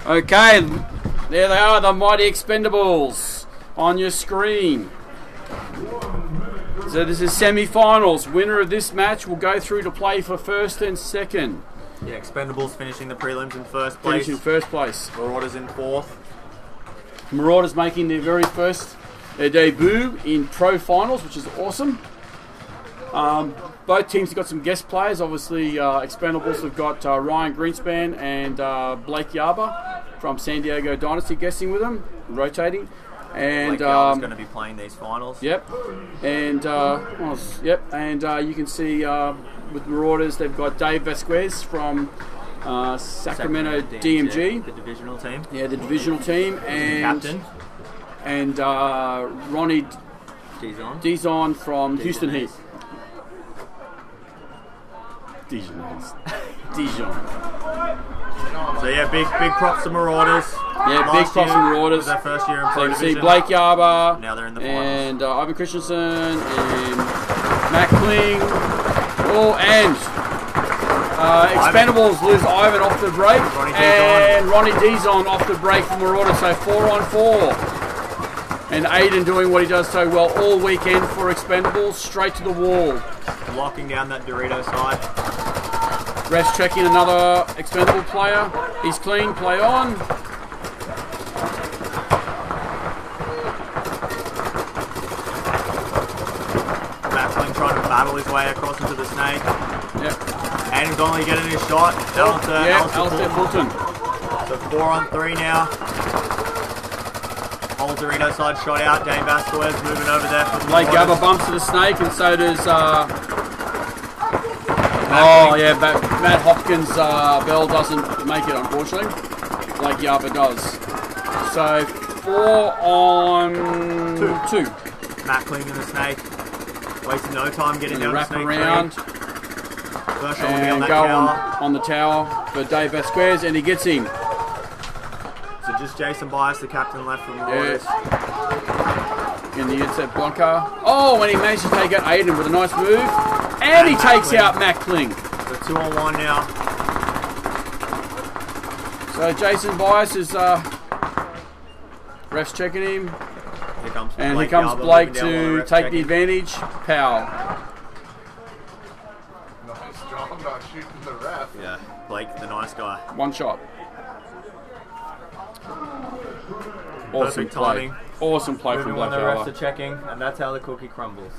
Okay, there they are, the mighty Expendables on your screen. So this is semi-finals. Winner of this match will go through to play for 1st and 2nd. Yeah, Expendables finishing the prelims in 1st place. Finishing 1st place. Marauders in 4th. Marauders making their very first debut in pro finals, which is awesome. Both teams have got some guest players. Obviously, Expendables have got Ryan Greenspan and Blake Yarber from San Diego Dynasty guesting with them, rotating. And Blake Yarber's going to be playing these finals. Yep. And you can see with Marauders, they've got Dave Vasquez from Sacramento DMG, the divisional team. Yeah, the divisional team, and captain. And Ronnie Dizon from Houston Heat. Dijon. So yeah, big props to Marauders. Yeah, big props to Marauders. Their first year in So Pro you can see Division. Blake Yarber. Now they're in the finals. And Ivan Christensen and Matt Kling. Oh, and Expendables lose Ivan off the break. And Ronnie Dizon off the break for Marauders. So 4-on-4. And Aiden doing what he does so well all weekend for Expendables. Straight to the wall. Locking down that Dorito side. Ref's checking another Expendable player. He's clean, play on. Backling trying to battle his way across into the snake. Yep. And Donnelly getting his shot. Alistair Fulton. So 4-on-3 now. Whole Dorito side shot out. Dave Vasquez moving over there. For Blake Yarber bumps to the snake, and so does Matt Hopkins' bell doesn't make it, unfortunately. Blake Yarber does. So 4-on-2. Matt Kling in the snake. Wasting no time getting down wrap the snake. around. First shot will be on And that go tower. on the tower for Dave Vasquez, and he gets him. So just Jason Bias, the captain, left from the Marauders. in the inside bunker. Oh, and he managed to take out Aiden with a nice move. And he takes out Matt Kling. The 2-on-1 now. So Jason Bias is ref's checking him. Here comes Blake to take the advantage. Powell. Nice job not shooting the ref. Yeah, Blake, the nice guy. One shot. Awesome Perfect play. timing. Awesome play from Moving when Black the refs Yellow. are checking, and that's how the cookie crumbles.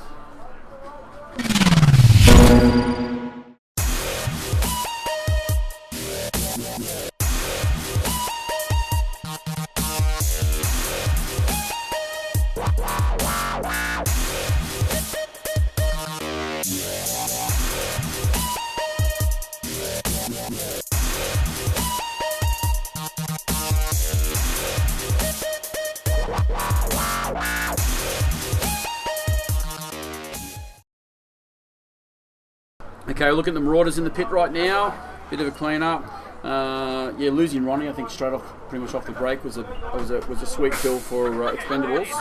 Okay, look at the Marauders in the pit right now. Bit of a clean up. Yeah, losing Ronnie, I think straight off, pretty much off the break, was a sweet kill for Expendables.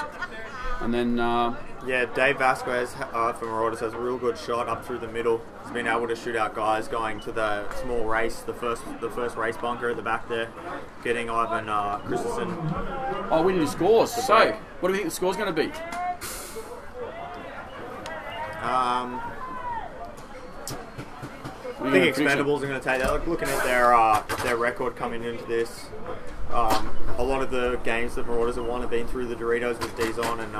And then yeah, Dave Vasquez from Marauders has a real good shot up through the middle. He's been able to shoot out guys going to the small race, the first race bunker at the back there, getting Ivan Christensen. Oh, we need scores. So, what do we think the score's going to be? I think Expendables are going to take that. Like, looking at their record coming into this, a lot of the games that Marauders have won have been through the Doritos with Dizon and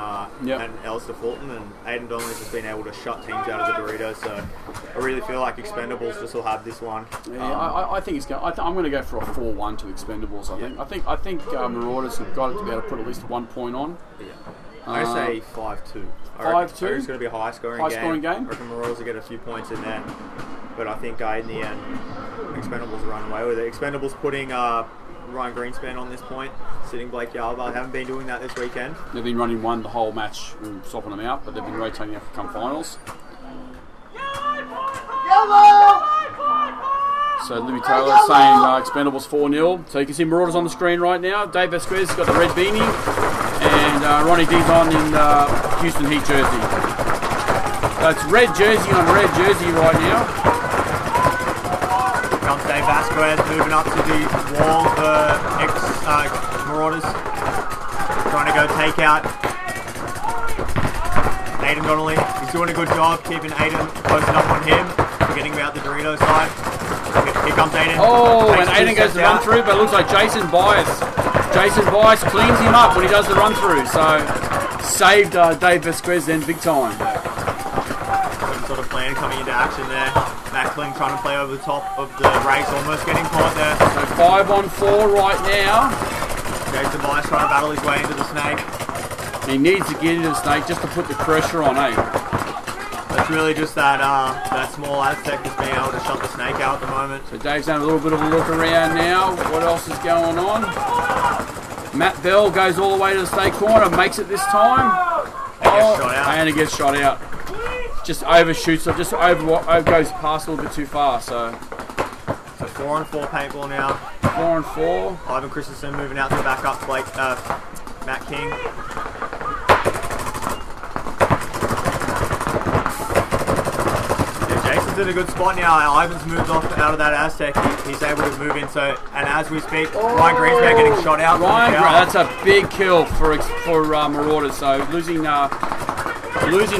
Alistair Fulton, and Aiden Donnelly's just been able to shut teams out of the Doritos. So I really feel like Expendables just will have this one. Yeah, I think it's going. I'm going to go for a 4-1 to Expendables. I think Marauders have got it to be able to put at least 1 point on. Yeah. I'm going to say 5-2. 5-2? It's going to be a high-scoring game. I reckon Marauders will get a few points in there. But I think in the end, Expendables run away with it. Expendables putting Ryan Greenspan on this point, sitting Blake Yalba. Haven't been doing that this weekend. They've been running one the whole match and swapping them out, but they've been rotating out for come finals. So Libby Taylor saying Expendables 4-0. So you can see Marauders on the screen right now. Dave Vasquez has got the red beanie, and Ronnie Dizon in the Houston Heat jersey. So it's red jersey on red jersey right now. Comes Dave Vasquez moving up to the wall for Marauders. Trying to go take out Aiden Donnelly. He's doing a good job keeping Aiden posted up on him, getting him out the Dorito side. Here comes Aiden. Oh, and Aiden goes to run through, but it looks like Jason Bias cleans him up when he does the run through. So saved Dave Vasquez then big time. Sort of plan coming into action there. Matt Kling trying to play over the top of the race, almost getting caught there. So 5-on-4 right now. Jason Bias trying to battle his way into the snake. He needs to get into the snake just to put the pressure on, eh? It's really just that small Aztec that's being able to shut the snake out at the moment. So Dave's having a little bit of a look around now. What else is going on? Matt Bell goes all the way to the snake corner, makes it this time. And he gets shot out. Just overshoots, so just goes past a little bit too far. So 4-on-4 paintball now. 4-on-4. Ivan Christensen moving out to back up Matt King. Yeah, Jason's in a good spot now. Ivan's moved off out of that Aztec. He's able to move in. So, and as we speak, Ryan Greenspan getting shot out. That's a big kill for Marauders. So losing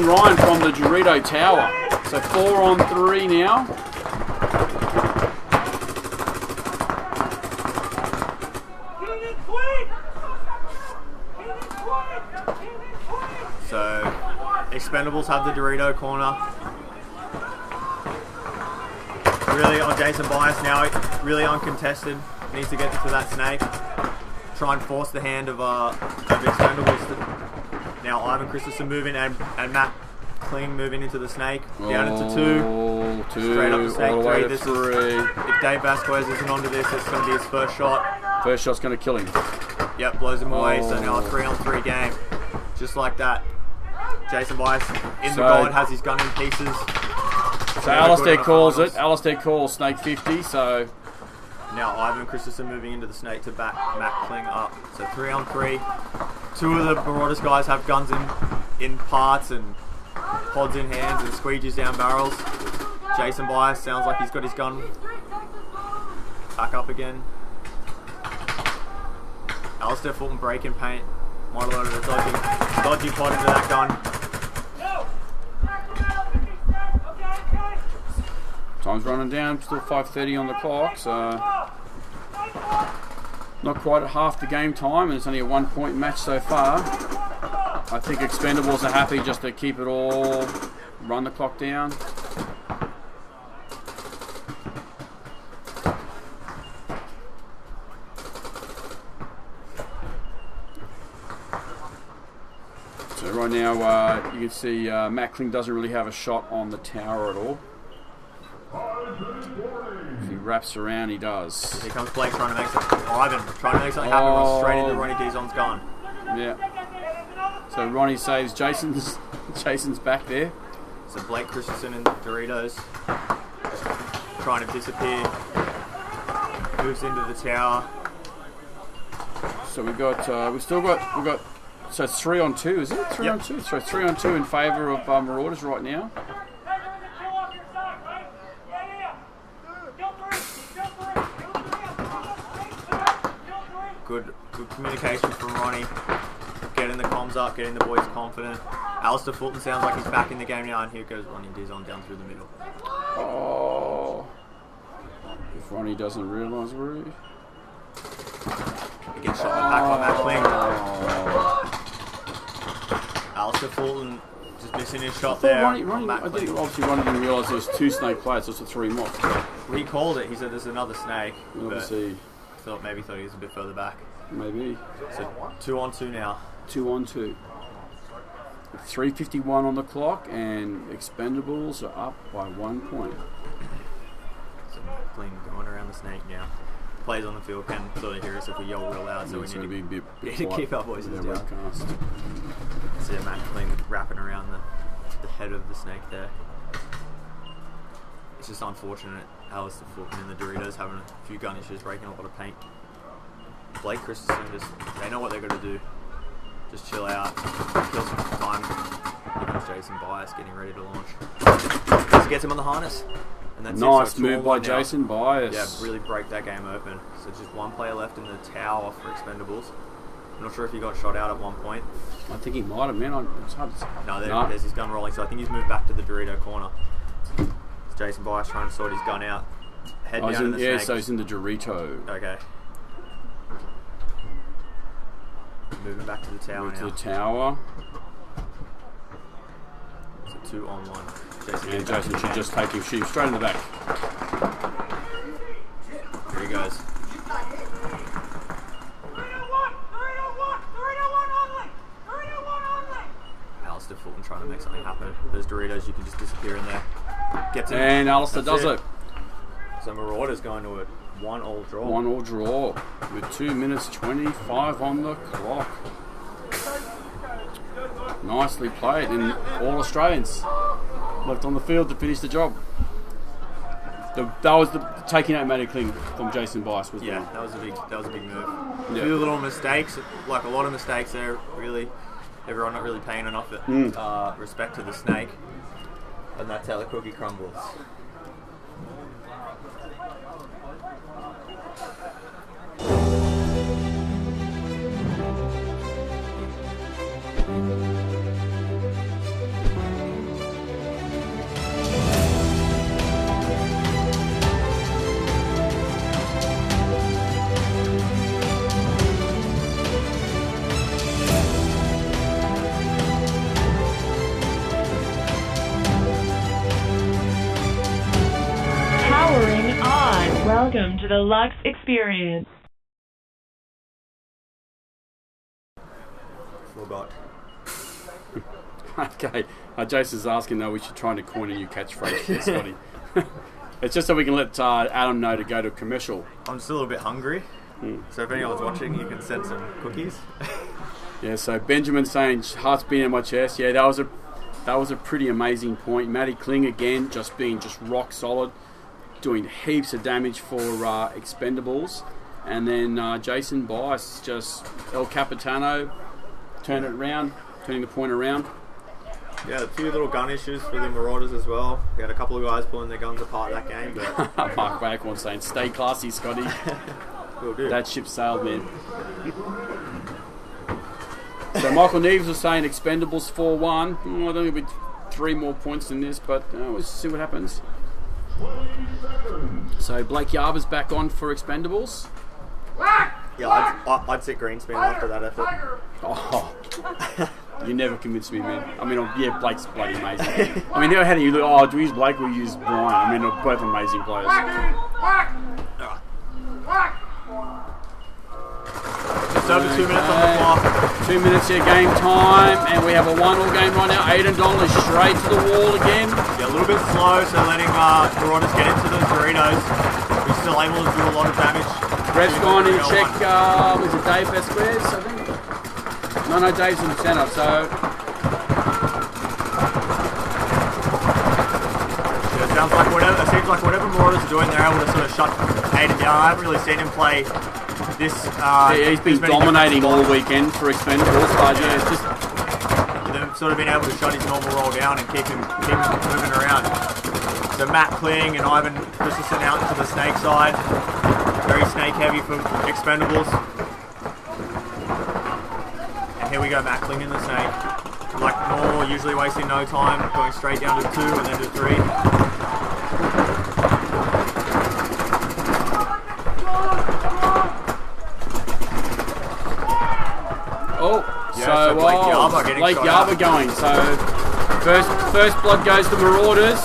Ryan from the Dorito Tower. So 4-on-3 now. So Expendables have the Dorito corner. Really on Jason Bias now, really uncontested. Needs to get to that snake. Try and force the hand of Expendables. Now Ivan Christensen moving and Matt Kling moving into the snake. Down into 2. Straight up to snake all the way 3. to 3. If Dave Vasquez isn't onto this, it's going to be his first shot. First shot's going to kill him. Yep, blows him away. So now a 3-on-3 game. Just like that. Jason Bias in the goal and has his gun in pieces. So Alistair calls it. Alistair calls snake 50. So now Ivan Christensen moving into the snake to back Matt Kling up. So 3-on-3. Two of the Marauders guys have guns in parts and pods in hands and squeegees down barrels. Jason Bias sounds like he's got his gun back up again. Alistair Fulton breaking paint. Might have loaded a dodgy pod into that gun. Time's running down, still 5:30 on the clock, so not quite at half the game time, and it's only a 1 point match so far. I think Expendables are happy just to keep it all, run the clock down. So right now you can see Matt Kling doesn't really have a shot on the tower at all. If he wraps around, he does. Here comes Blake trying to make something. Ivan trying to make something happen. Runs straight into Ronnie Dizon's gun. Yeah. So Ronnie saves Jason's. Jason's back there. So Blake Christensen and Doritos trying to disappear. Moves into the tower. So we got. We got. So it's 3 on 2, is it? 3 on 2. So 3 on 2 in favour of Marauders right now. Good communication from Ronnie. Getting the comms up, getting the boys confident. Alistair Fulton sounds like he's back in the game now, and here goes Ronnie Dizon down through the middle. Oh. If Ronnie doesn't realise where he... He gets shot in the back by Matt Kling. Alistair Fulton just missing his shot there. I think obviously Ronnie didn't realise there was 2 snake players, so it's a 3 mock. Well, he called it. He said there's another snake. Obviously... Maybe thought he was a bit further back. Maybe. So 2 on 2 now. 2 on 2. 3:51 on the clock, and Expendables are up by 1 point. So Kling going around the snake now. Players on the field can sort of hear us if we yell real loud, so we need to keep our voices down. Webcast. See Matt Kling wrapping around the head of the snake there. It's just unfortunate. Alistair Fulton and the Doritos having a few gun issues, breaking a lot of paint. Blake Christensen they know what they're going to do. Just chill out, kill some time. Here comes Jason Bias getting ready to launch. Just gets him on the harness. And that's nice it. So move by now. Jason Bias. Yeah, really break that game open. So just one player left in the tower for Expendables. I'm not sure if he got shot out at one point. I think he might have, man. It's hard to say. No, there's his gun rolling, so I think he's moved back to the Dorito corner. Jason Bias trying to sort his gun out. Head down in the snake. So he's in the Dorito. Okay. Moving back to the tower now. To the tower. So 2 on 1. Jason should just take him straight in the back. Here he goes. Alistair Fulton trying to make something happen. There's Doritos, you can just disappear in there. Gets him. And Alistair does it. So Marauders going to a 1-all draw. 1-all draw with 2 minutes 25 on the clock. Nicely played, and all Australians left on the field to finish the job. That was the taking out Matty Kling from Jason Bias, wasn't it? Yeah, that was a big move. Yeah. A few little mistakes, like a lot of mistakes there. Really, everyone not really paying enough respect to the snake, and that's how the cookie crumbles. Welcome to the Lux Experience. Forgot. Okay, Jason's asking though we should try to coin a new catchphrase for Scotty. It's just so we can let Adam know to go to a commercial. I'm still a bit hungry, so if anyone's watching, you can send some cookies. Yeah, so Benjamin's saying heart's beating in my chest. Yeah, that was a pretty amazing point. Matty Kling again, just being rock solid, doing heaps of damage for Expendables, and then Jason Bias, just El Capitano, turn it around, turning the point around. Yeah, a few little gun issues for the Marauders as well. We had a couple of guys pulling their guns apart that game, but Mark Waghorn saying, "Stay classy, Scotty." we'll do. That ship sailed, man. So Michael Neves was saying Expendables 4-1. I don't think it'll be 3 more points than this, but we'll see what happens. So Blake Yarber's back on for Expendables. Yeah, I'd sit Greenspan after that effort. Oh, you never convinced me, man. I mean, yeah, Blake's bloody amazing. I mean, how do you look? Oh, do we use Blake or use Brian? I mean, they're both amazing players. Just over 2 minutes on the clock. 2 minutes here, game time, and we have a 1-all game right now. Aiden Donnelly straight to the wall again. Yeah, a little bit slow, so letting Marauders get into those Doritos. We're still able to do a lot of damage. Ref's gone in check, was it Dave Vasquez, I think? No, Dave's in the centre, so... Yeah, it seems like whatever Marauders are doing, they're able to sort of shut Aiden down. I haven't really seen him play this... he's been dominating all weekend for Expendables, but yeah, it's just... They've sort of been able to shut his normal roll down and keep him moving around. So Matt Kling and Ivan Christensen out to the snake side. Very snake heavy for Expendables. And here we go, Matt Kling in the snake. Like normal, usually wasting no time, going straight down to 2 and then to 3. Oh, Yeah, so Blake Yarber going. So first blood goes to Marauders.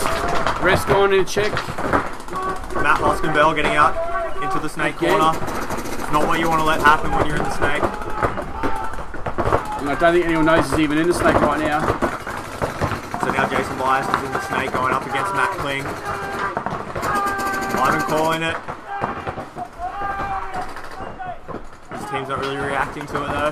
Ref's going in check. Matt Hoskinbell getting out into the snake corner. It's not what you want to let happen when you're in the snake. And I don't think anyone knows he's even in the snake right now. So now Jason Bias is in the snake going up against Matt Kling. Ivan calling it. His team's not really reacting to it though.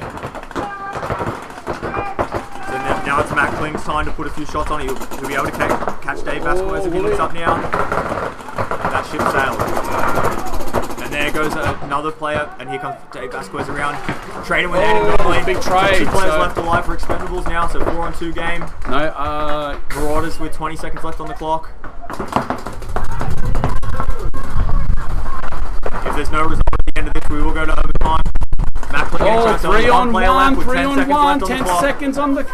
So now it's Matt Kling's time to put a few shots on. He'll be able to catch Dave Vasquez if he looks up now. That ship sailed. And there goes another player, and here comes Dave Vasquez around. Trading with Aiden Donnelly. Big trade. 2 players left alive for Expendables now, so 4-on-2 game. No, Marauders with 20 seconds left on the clock. If there's no result at the end of this, we will go to overtime. Matt Kling getting close. 3 on 1, with 3 10 on seconds 1, left on 10 the clock. seconds on the...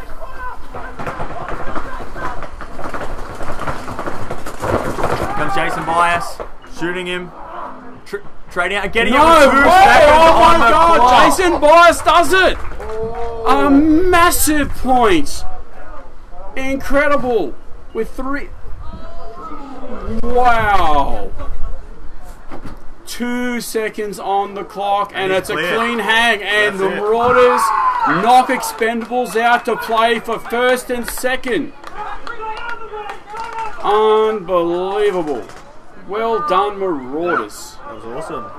Comes Jason Bias, shooting him, trading out, and getting No out way! with 2 seconds Oh on my the God! clock. Jason Bias does it! A massive point! Incredible! With 3... Wow! 2 seconds on the clock, and he's it's clear. a clean hang, and That's the it. Marauders knock Expendables out to play for first and second. Unbelievable. Well done, Marauders. That was awesome.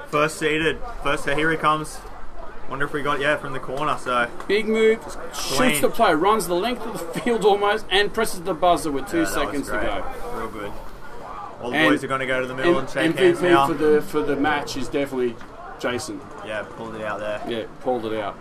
First seeded. Here he comes. Wonder if we got, from the corner, so. Big move, shoots clean. the play, runs the length of the field almost, and presses the buzzer with 2 Yeah, that seconds was to great. go. Real good. All the And boys are going to go to the middle and shake hands MVP now. for the match is definitely Jason. Yeah, pulled it out there. Yeah, pulled it out.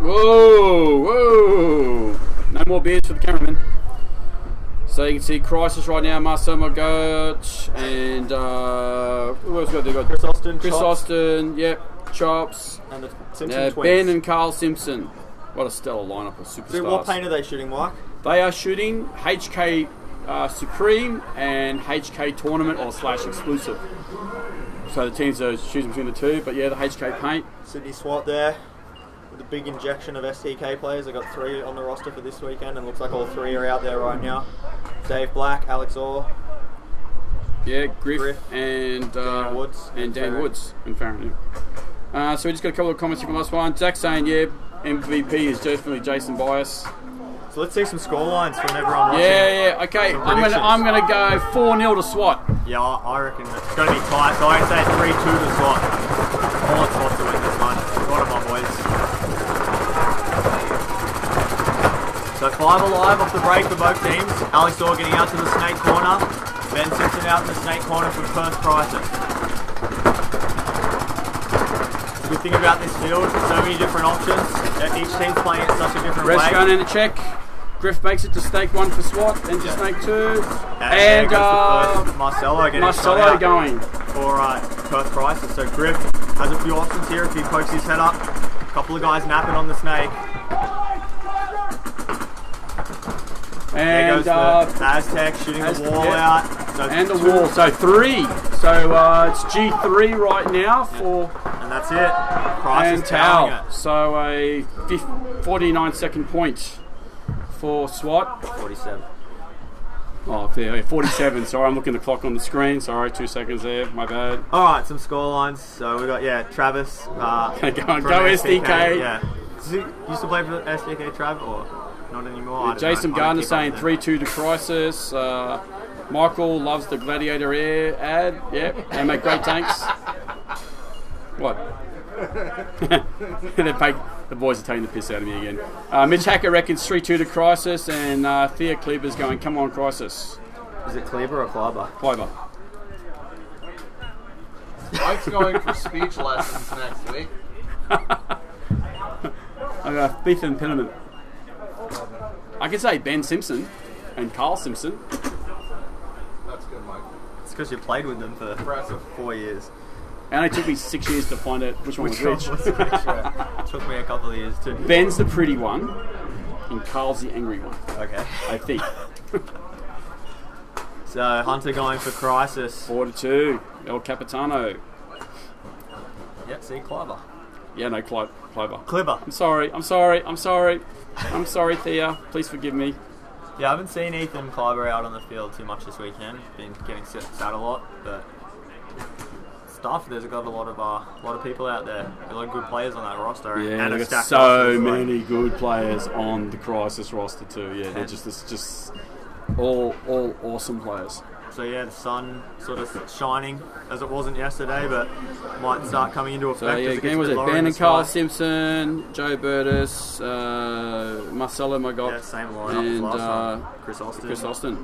Whoa, whoa. No more beers for the cameraman. So you can see Crisis right now, Marcel Margot, and who else got there? Chris Austin. Chris Chops, Austin, yep, Chops. and the Simpson twins. Ben and Carl Simpson. What a stellar lineup of superstars. So what paint are they shooting, Mike? They are shooting HK Supreme and HK Tournament or / exclusive. So the teams are choosing between the two, but yeah, the HK paint. Sydney SWAT there with a big injection of STK players. They got 3 on the roster for this weekend, and looks like all 3 are out there right now. Dave Black, Alex Orr, Yeah, Griff and Dan Woods, and Dan Farron. Woods and Farron. Yeah. So we just got a couple of comments from last one. Jack saying, yeah, MVP is definitely Jason Bias. So let's see some score lines from everyone watching. Yeah. Okay, Some I'm gonna go 4-0 to SWAT. Yeah, I reckon it's going to be tight. So I say 3-2 to SWAT. I want SWAT to win this one. What are my boys? So 5 alive off the break for both teams. Alex Orr getting out to the snake corner. Ben Simpson out in the snake corner for first Crisis. The good thing about this field, so many different options. Each team's playing it such a different Rest way. going in a check. Griff makes it to snake 1 for SWAT, then to snake 2. And there goes the first Marcelo getting shot Marcelo out going. for Perth Crisis. So Griff has a few options here if he pokes his head up. A couple of guys napping on the snake. There And goes the Aztec shooting the wall yeah. out. So And the 2, wall, so 3. So it's G3 right now for and that's it. and Crisis toweling Tau. it. So a 49-second point for SWAT. 47. Oh, yeah, 47. Sorry, I'm looking at the clock on the screen. Sorry, 2 seconds there. My bad. All right, some score lines. So we got Travis. Go on, from go SDK. Yeah. Does he used to play for SDK Trav or not anymore? I don't Jason know. I don't Gardner keep saying up with 3-2 to Crisis. Michael loves the Gladiator Air ad. Yep, they make great tanks. What? The boys are taking the piss out of me again. Mitch Hacker reckons 3-2 to Crisis, and Thea Kleber's going, come on, Crisis. Is it Kleber or Kleber? Kleber. Mike's going for speech lessons next week. I got Beef and Impediment. I could say Ben Simpson and Carl Simpson. That's good, Mike. It's because you played with them for Impressive. 4 years. It only took me 6 years to find out which one was which. Took me a couple of years too. Ben's the pretty one, and Carl's the angry one, Okay. I think. So Hunter going for Crisis. 4-2. El Capitano. Yep, see Kleber. Yeah, no, Kleber. Kleber. I'm sorry, Thea. Please forgive me. Yeah, I haven't seen Ethan Kleber out on the field too much this weekend. Been getting sat a lot, but stuff. There's got a lot of people out there. A lot of good players on that roster. Yeah, and a they've got stacked so roster as well. many good players on the Crisis roster too. Yeah, they're just all awesome players. So yeah, the sun sort of shining as it wasn't yesterday, but might start coming into effect. So yeah, as it gets again a was bit it lower in Ben the and Carl sky. Simpson, Joe Burtis, Marcelo Margot, Yeah, same lineup as and last time. Chris Austin. Chris Austin.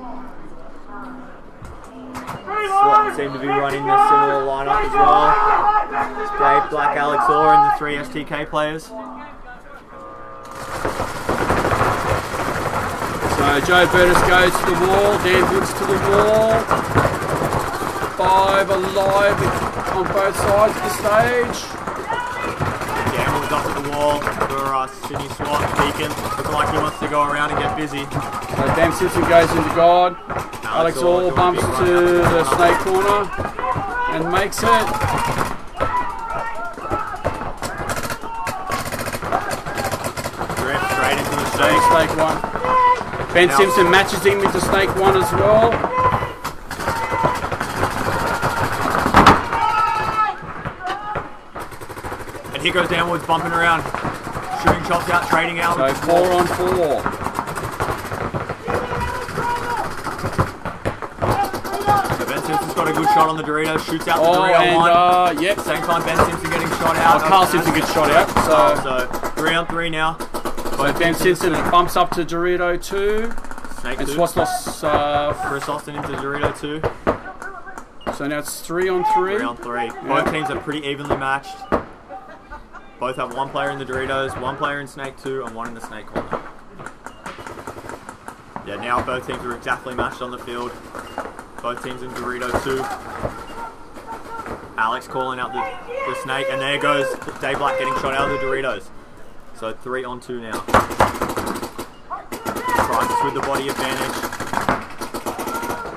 SWAT seem to be running a similar lineup as well. It's Dave Black, Alex Orr, and the 3 STK players. So Joe Burtis goes to the wall, Dan Woods to the wall. 5 alive on both sides of the stage. Gamble's up at the wall for Sydney SWAT. Deacon looking like he wants to go around and get busy. So Ben Simpson goes into guard. Alex Orr doing a bumps big to run out the snake corner and makes it. Drift straight into the So snake. snake 1. Ben Now- Simpson matches him into snake 1 as well. And here goes Downwards bumping around. Shooting shots out, trading out. So 4 on 4. So Ben Simpson's got a good shot on the Dorito. Shoots out the Oh, Dorito one. and yep. Same time Ben Simpson getting shot out. Carl Simpson gets shot out. So 3 on 3 now. So Ben Simpson bumps up to Dorito 2. Snake And 2. SWAT's lost. Chris Austin into Dorito 2. So now it's 3 on 3. 3 on 3. Both teams are pretty evenly matched. Both have one player in the Doritos, one player in Snake 2, and one in the Snake corner. Yeah, now both teams are exactly matched on the field. Both teams in Dorito 2. Alex calling out the Snake, and there goes Dave Black getting shot out of the Doritos. So 3-on-2 now. Crisis with the body advantage.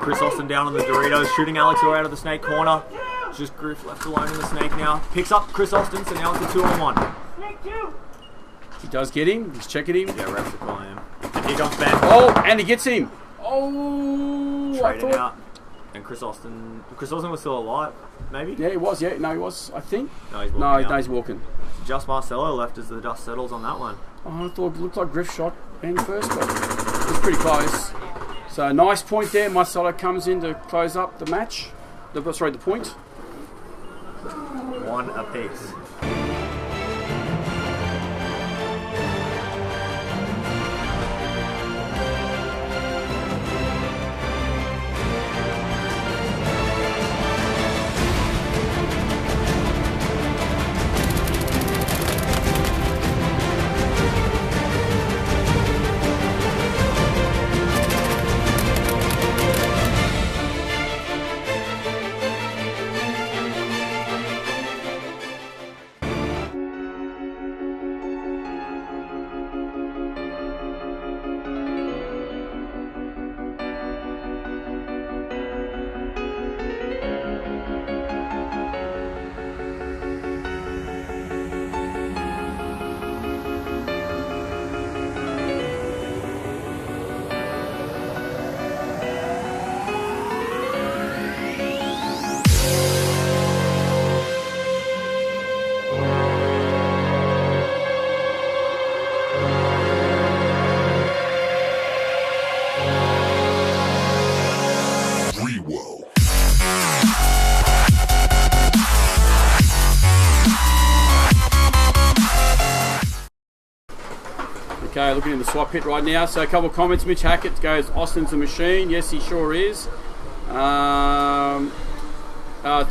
Chris Austin down on the Doritos, shooting Alex out of the Snake corner. Just Griff left alone in the Snake now. Picks up Chris Austin, so now it's a 2-on-1. He does get him. He's checking him. Yeah, refs are calling him. And here comes Ben. Oh, and he gets him. Oh, Trading out. And Chris Austin was still alive, maybe? Yeah, he was. Yeah, no, he was. I think. No, he's walking. No, he's walking. Just Marcelo left as the dust settles on that one. Oh, I thought it looked like Griff shot Ben first, but it was pretty close. So nice point there. Marcelo comes in to close up the match. The point. 1 apiece. Okay, looking in the swap pit right now. So a couple of comments. Mitch Hackett goes, Austin's a machine. Yes, he sure is.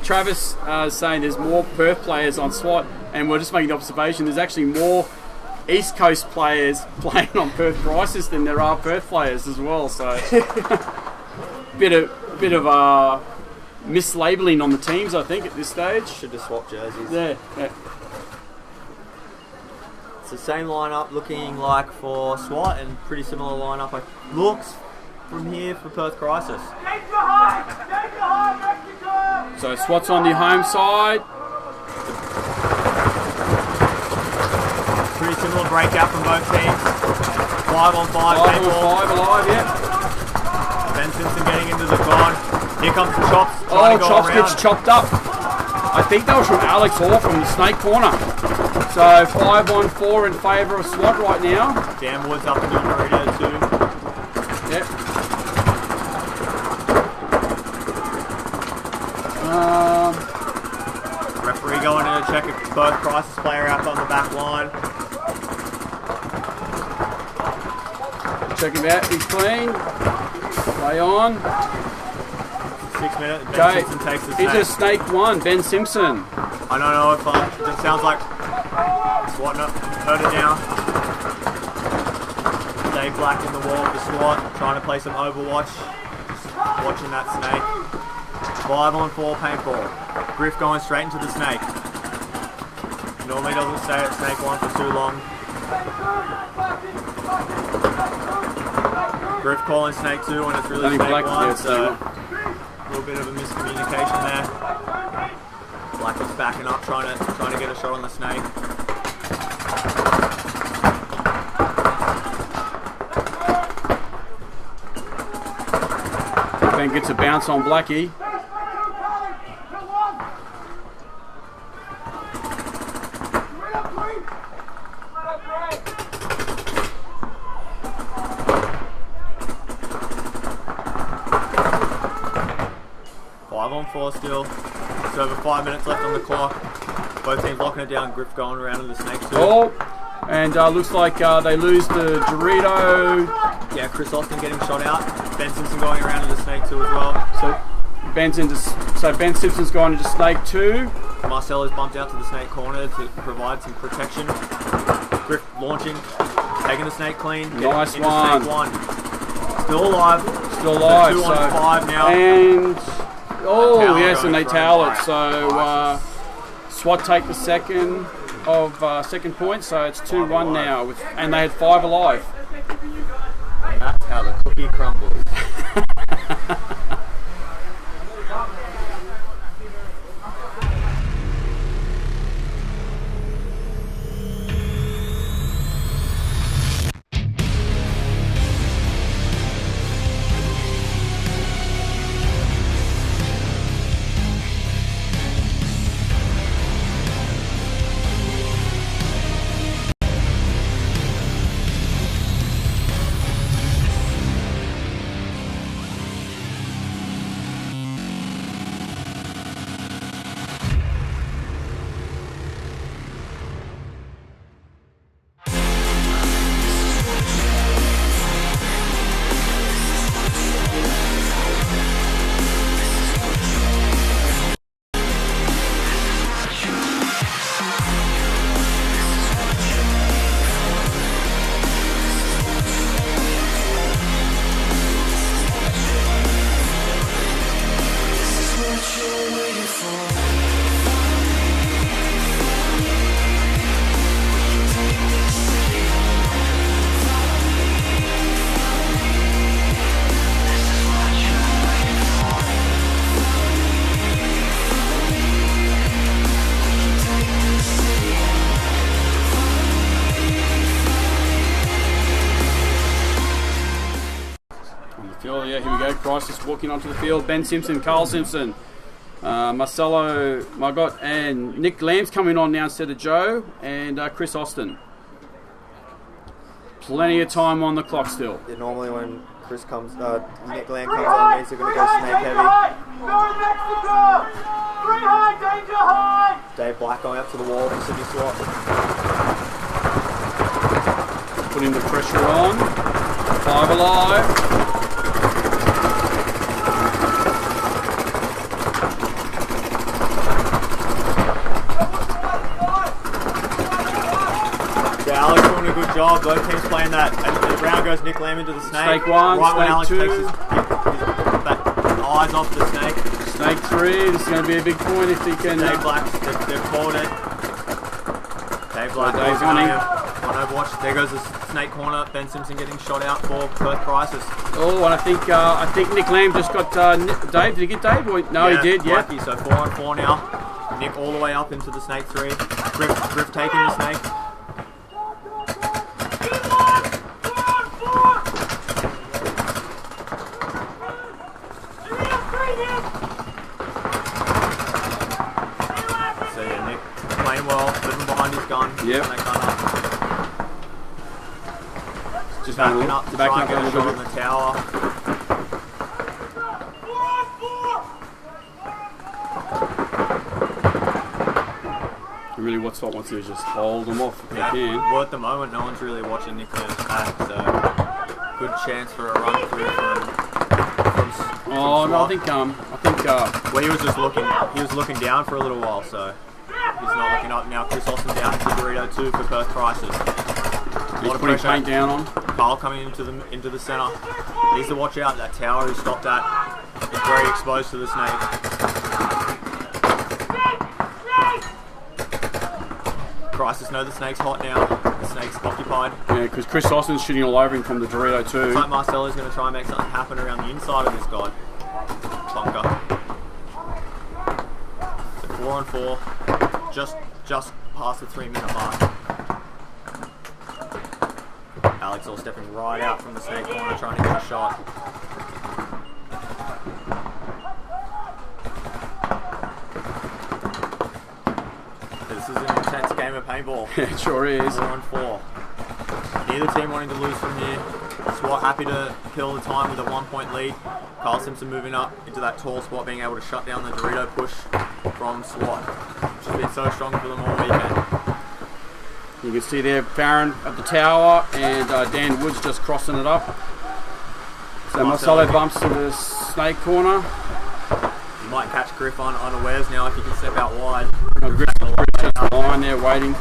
Travis saying there's more Perth players on SWAT, and we're just making the observation there's actually more East Coast players playing on Perth Crisis than there are Perth players as well. So bit of mislabeling on the teams, I think, at this stage. Should have swapped jerseys. Yeah. It's the same lineup looking like for SWAT, and pretty similar lineup looks from here for Perth Crisis. So SWAT's on the home side. Pretty similar breakout from both teams. 5-on-5 5 alive, yeah. Ben Simpson getting into the con. Here comes the Chops. Chops gets chopped up. I think that was from Alex Hall from the Snake corner. So 5-on-4 in favour of SWAT right now. Dan Woods up into the Dorito too. Yep. Referee going in to check a Perth Crisis player out on the back line. Check him out. He's clean. Play on. 6 minutes. Ben Simpson takes the snake. Into Snake 1. Ben Simpson. I don't know if it sounds like SWAT heard it now. Dave Black in the wall for SWAT, trying to play some Overwatch. Just watching that snake. 5-on-4 paintball. Griff going straight into the snake. Normally doesn't stay at snake 1 for too long. Griff calling snake 2 when it's really snake 1, so a little bit of a miscommunication there. Black was backing up, trying to get a shot on the snake. Ben gets a bounce on Blackie. Still. It's over 5 minutes left on the clock. Both teams locking it down. Griff going around in the snake too. Oh, and looks like they lose the Dorito. Yeah, Chris Austin getting shot out. Ben Simpson going around in the snake too as well. So Ben Simpson's going into snake 2. Marcelo's bumped out to the snake corner to provide some protection. Griff launching, taking the snake clean. Nice into one. Snake 1. Still alive. Still alive. So 2 on 5 now. And Towel yes, and they going towel it. right. So SWAT take the second point. So it's 2-1 now, and they had 5 alive. And that's how the cookie crumbles. Yeah, here we go. Crisis walking onto the field. Ben Simpson, Carl Simpson, Marcelo Margot, and Nick Lamb's coming on now instead of Joe, and Chris Austin. Plenty of time on the clock still. Yeah, normally when Nick Lamb comes on, means they're going to go snake heavy. Dave Black going up to the wall for Sydney SWAT. Putting the pressure on. 5 alive. Alex doing a good job. Both teams playing that. And the round goes Nick Lamb into the snake. Snake 1, right when snake Alex 2. takes his eyes off the snake. Snake 3. This is going to be a big point if he can. Dave Black, they've called it. Dave Black, Dave's on him. On Overwatch. There goes the snake corner. Ben Simpson getting shot out for Perth Crisis. Oh, and I think Nick Lamb just got Dave. Did he get Dave? No, he did. Yeah. Lucky. So 4 on 4 now. Nick all the way up into the snake 3. Griff taking the snake. So yeah, Nick playing well, living behind his gun. Yep. That gun up. Just Backing up to try and get a shot little on the tower. Really, what SWAT wants to do is just hold them off if they Yeah. can. Well, at the moment, no one's really watching Nick Lamb's back, so good chance for a run through from Oh no, I think well, he was just looking down for a little while, so he's not looking up now. Chris Austin down into Dorito 2 for Perth Crisis. he's putting paint down on. Carl coming into the center. Needs to watch out. That tower he stopped at is very exposed to the snake. Crisis know the snake's hot now. The snake's occupied. Yeah, because Chris Austin's shooting all over him from the Dorito 2. Looks like Marcelo's going to try and make something happen around the inside of this guy. Bunker. So 4 on 4. Just past the 3-minute mark. Alex all stepping right out from the snake corner trying to get a shot. This is an intense game of paintball. Yeah, it sure is. 4 on 4. Neither team wanting to lose from here. SWAT happy to kill the time with a 1-point lead. Carl Simpson moving up into that tall spot, being able to shut down the Dorito push from SWAT, which has been so strong for them all weekend. You can see there Farron at the tower and Dan Woods just crossing it up. So Marcelo bumps to the snake corner. You might catch Griff on unawares now if you can step out wide. No, Griff's just the line there waiting.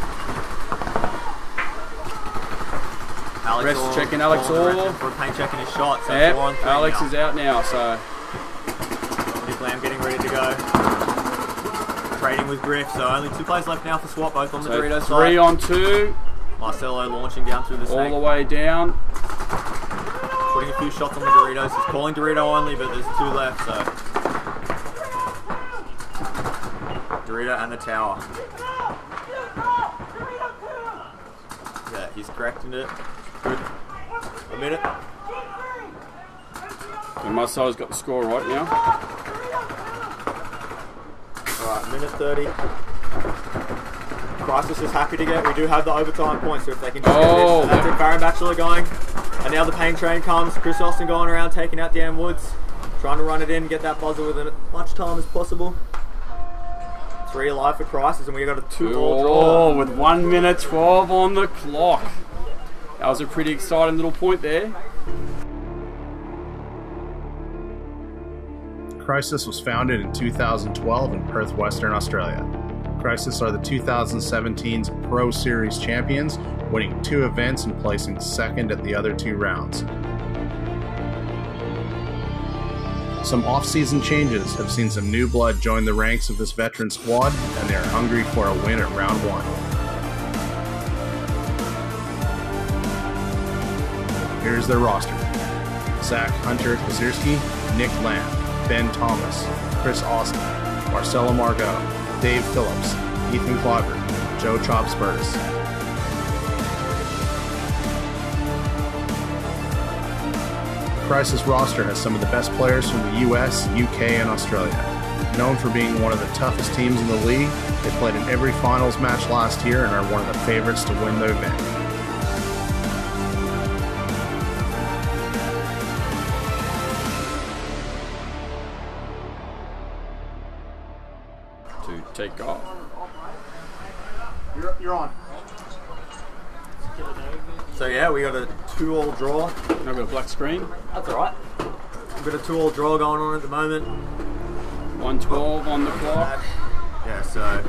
Alex Rest checking Alex Orr. For paint checking his shot. So Yep, 4-on-3 Alex now. is out now, so Nick Lamb getting ready to go. Trading with Griff, so only 2 players left now for swap, both on the Dorito side. 3-on-2. Marcelo launching down through the snake. All the way down. Putting a few shots on the Doritos. He's calling Dorito only, but there's 2 left, so. Dorito and the tower. Yeah, he's correcting it. Good. A minute. And Marcelo's got the score right now. Alright, minute 30. Crisis is happy to get. We do have the overtime point, so if they can just get this. And that's it, Baron Bachelor going. And now the paint train comes. Chris Austin going around, taking out Dan Woods. Trying to run it in, get that buzzer with as much time as possible. 3 alive for Crisis, and we got a 2-all draw. With 1 minute 12 on the clock. That was a pretty exciting little point there. Crisis was founded in 2012 in Perth, Western Australia. Crisis are the 2017's Pro Series champions, winning 2 events and placing second at the other 2 rounds. Some off-season changes have seen some new blood join the ranks of this veteran squad, and they are hungry for a win at round 1. Here's their roster. Zach Hunter Kazierski, Nick Lamb, Ben Thomas, Chris Austin, Marcelo Margot, Dave Phillips, Ethan Clogger, Joe Chop Spurs. The Crisis roster has some of the best players from the US, UK, and Australia. Known for being one of the toughest teams in the league, they played in every finals match last year and are one of the favorites to win the event. To take off. You're on. So yeah, we got a 2-all draw. Now we've got a black screen. That's alright. We've got a 2-all draw going on at the moment. 1:12 on the clock. Yeah, so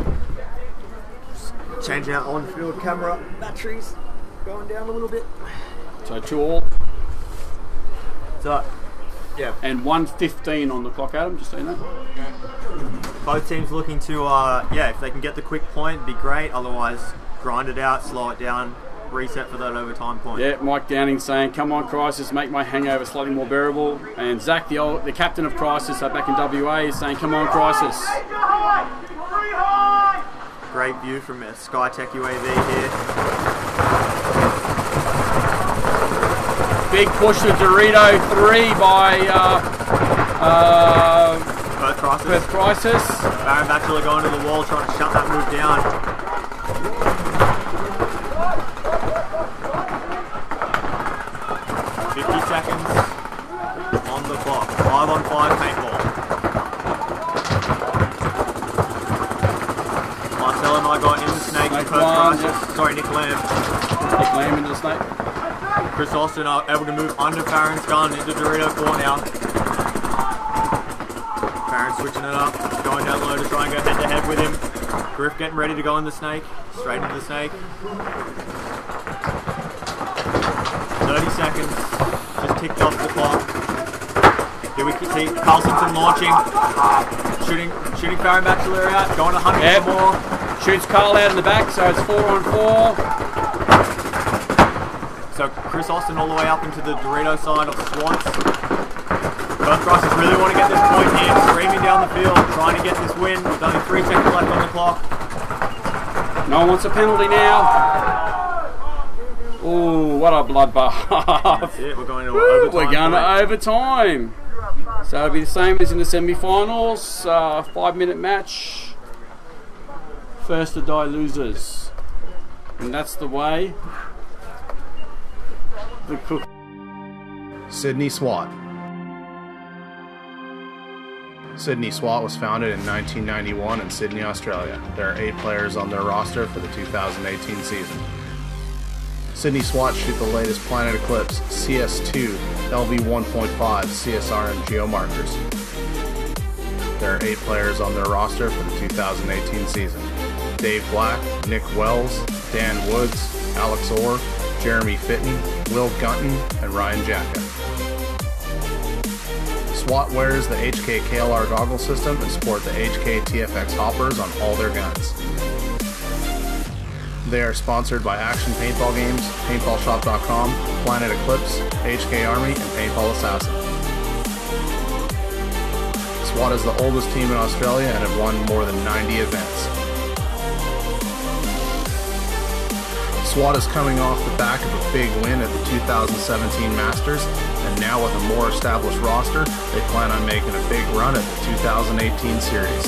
just changing out on-field camera batteries, going down a little bit. So 2-all. So yeah, And 1:15 on the clock, Adam. Just saying that. both teams looking to yeah, if they can get the quick point, it'd be great. Otherwise, grind it out, slow it down, reset for that overtime point. Yeah, Mike Downing saying, "Come on, Crisis, make my hangover slightly more bearable." And Zach, the captain of Crisis, back in WA, is saying, "Come on, Crisis." Great view from SkyTech UAV here. Big push to Dorito 3 by Perth Crisis. Baron Bachelor going to the wall, trying to shut that move down. Seconds on the clock. 5-on-5 paintball. Marcelo and I got in the snake. Snake Perth one, Crisis. yes. Sorry, Nick Lamb. Nick Lamb into the snake. Chris Austin are able to move under Farron's gun into Dorito 4 now. Farron switching it up, going down low to try and go head to head with him. Griff getting ready to go in the snake, straight into the snake. 30 seconds, just ticked off the clock. Here we can see Carlsonson launching, shooting Farron Bachelor out, going to 100 more. Shoots Carl out in the back, so it's 4-on-4. So Chris Austin all the way up into the Dorito side of Swats. Both Crisis really want to get this point here, screaming down the field, trying to get this win. With only 3 seconds left on the clock. No one wants a penalty now. Ooh, what a bloodbath. That's it, we're going to overtime. We're going to overtime. So it'll be the same as in the semi-finals. 5-minute match. First to die losers. And that's the way. The cook. Sydney SWAT. Sydney SWAT was founded in 1991 in Sydney, Australia. There are 8 players on their roster for the 2018 season. Sydney SWAT shoot the latest Planet Eclipse, CS2, LV 1.5, CSR and geomarkers. There are 8 players on their roster for the 2018 season. Dave Black, Nick Wells, Dan Woods, Alex Orr, Jeremy Fitton, Will Gunton, and Ryan Jacka. SWAT wears the HK KLR goggle system and sport the HK TFX hoppers on all their guns. They are sponsored by Action Paintball Games, PaintballShop.com, Planet Eclipse, HK Army, and Paintball Assassin. SWAT is the oldest team in Australia and have won more than 90 events. SWAT is coming off the back of a big win at the 2017 Masters, and now with a more established roster, they plan on making a big run at the 2018 series.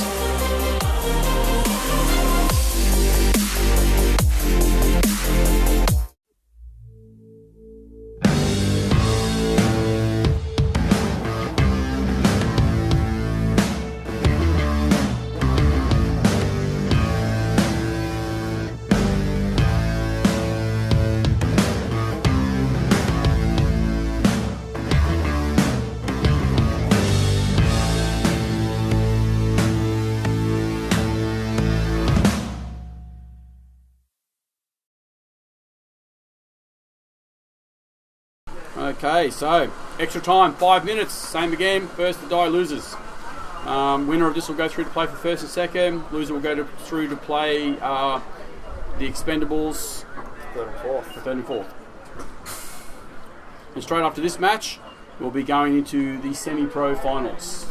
Okay, so extra time, 5 minutes, same again, first to die loses. Winner of this will go through to play for first and second, loser will go through to play the Expendables third and fourth. And straight after this match, we'll be going into the semi-pro finals.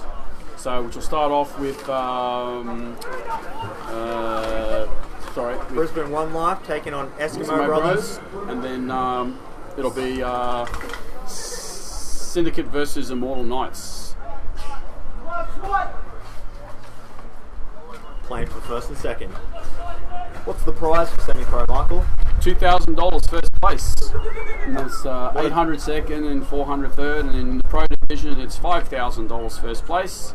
So which will start off with Brisbane One Life taking on Eskimo Brothers. And then it'll be Syndicate versus Immortal Knights. Playing for first and second. What's the prize for semi-pro, Michael? $2,000 first place. And that's 800 second and 400 third. And in the pro division, it's $5,000 first place,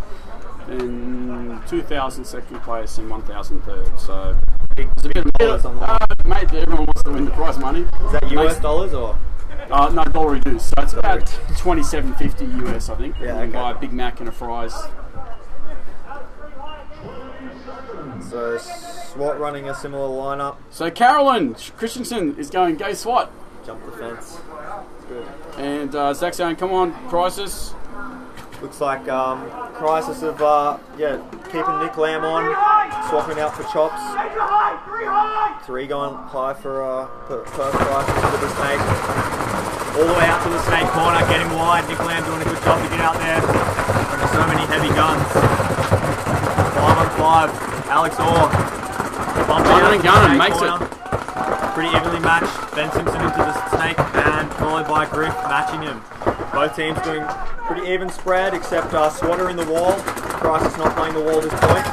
and 2,000 second place, and 1,000 third. So it's a bit of dollars on that. Mate, everyone wants to win the prize money. Is that US dollars or? No, dollar reduced. So it's about $27.50 US, I think. Yeah, You can buy a Big Mac and a fries. So SWAT running a similar lineup. So Carolyn Christensen is going gay SWAT. Jump the fence. Good. And Zach's going, come on, Crisis. Looks like Crisis of keeping Nick Lamb on, swapping out for Chops. 3 going high for Perth Crisis with the snake. All the way out to the snake corner, getting wide. Nick Lamb doing a good job to get out there. There's so many heavy guns. 5-on-5. Alex Orr. Gunning makes corner. it. Pretty evenly matched. Ben Simpson into the snake and followed by Griff matching him. Both teams doing pretty even spread, except Swatter in the wall. Crisis not playing the wall at this point.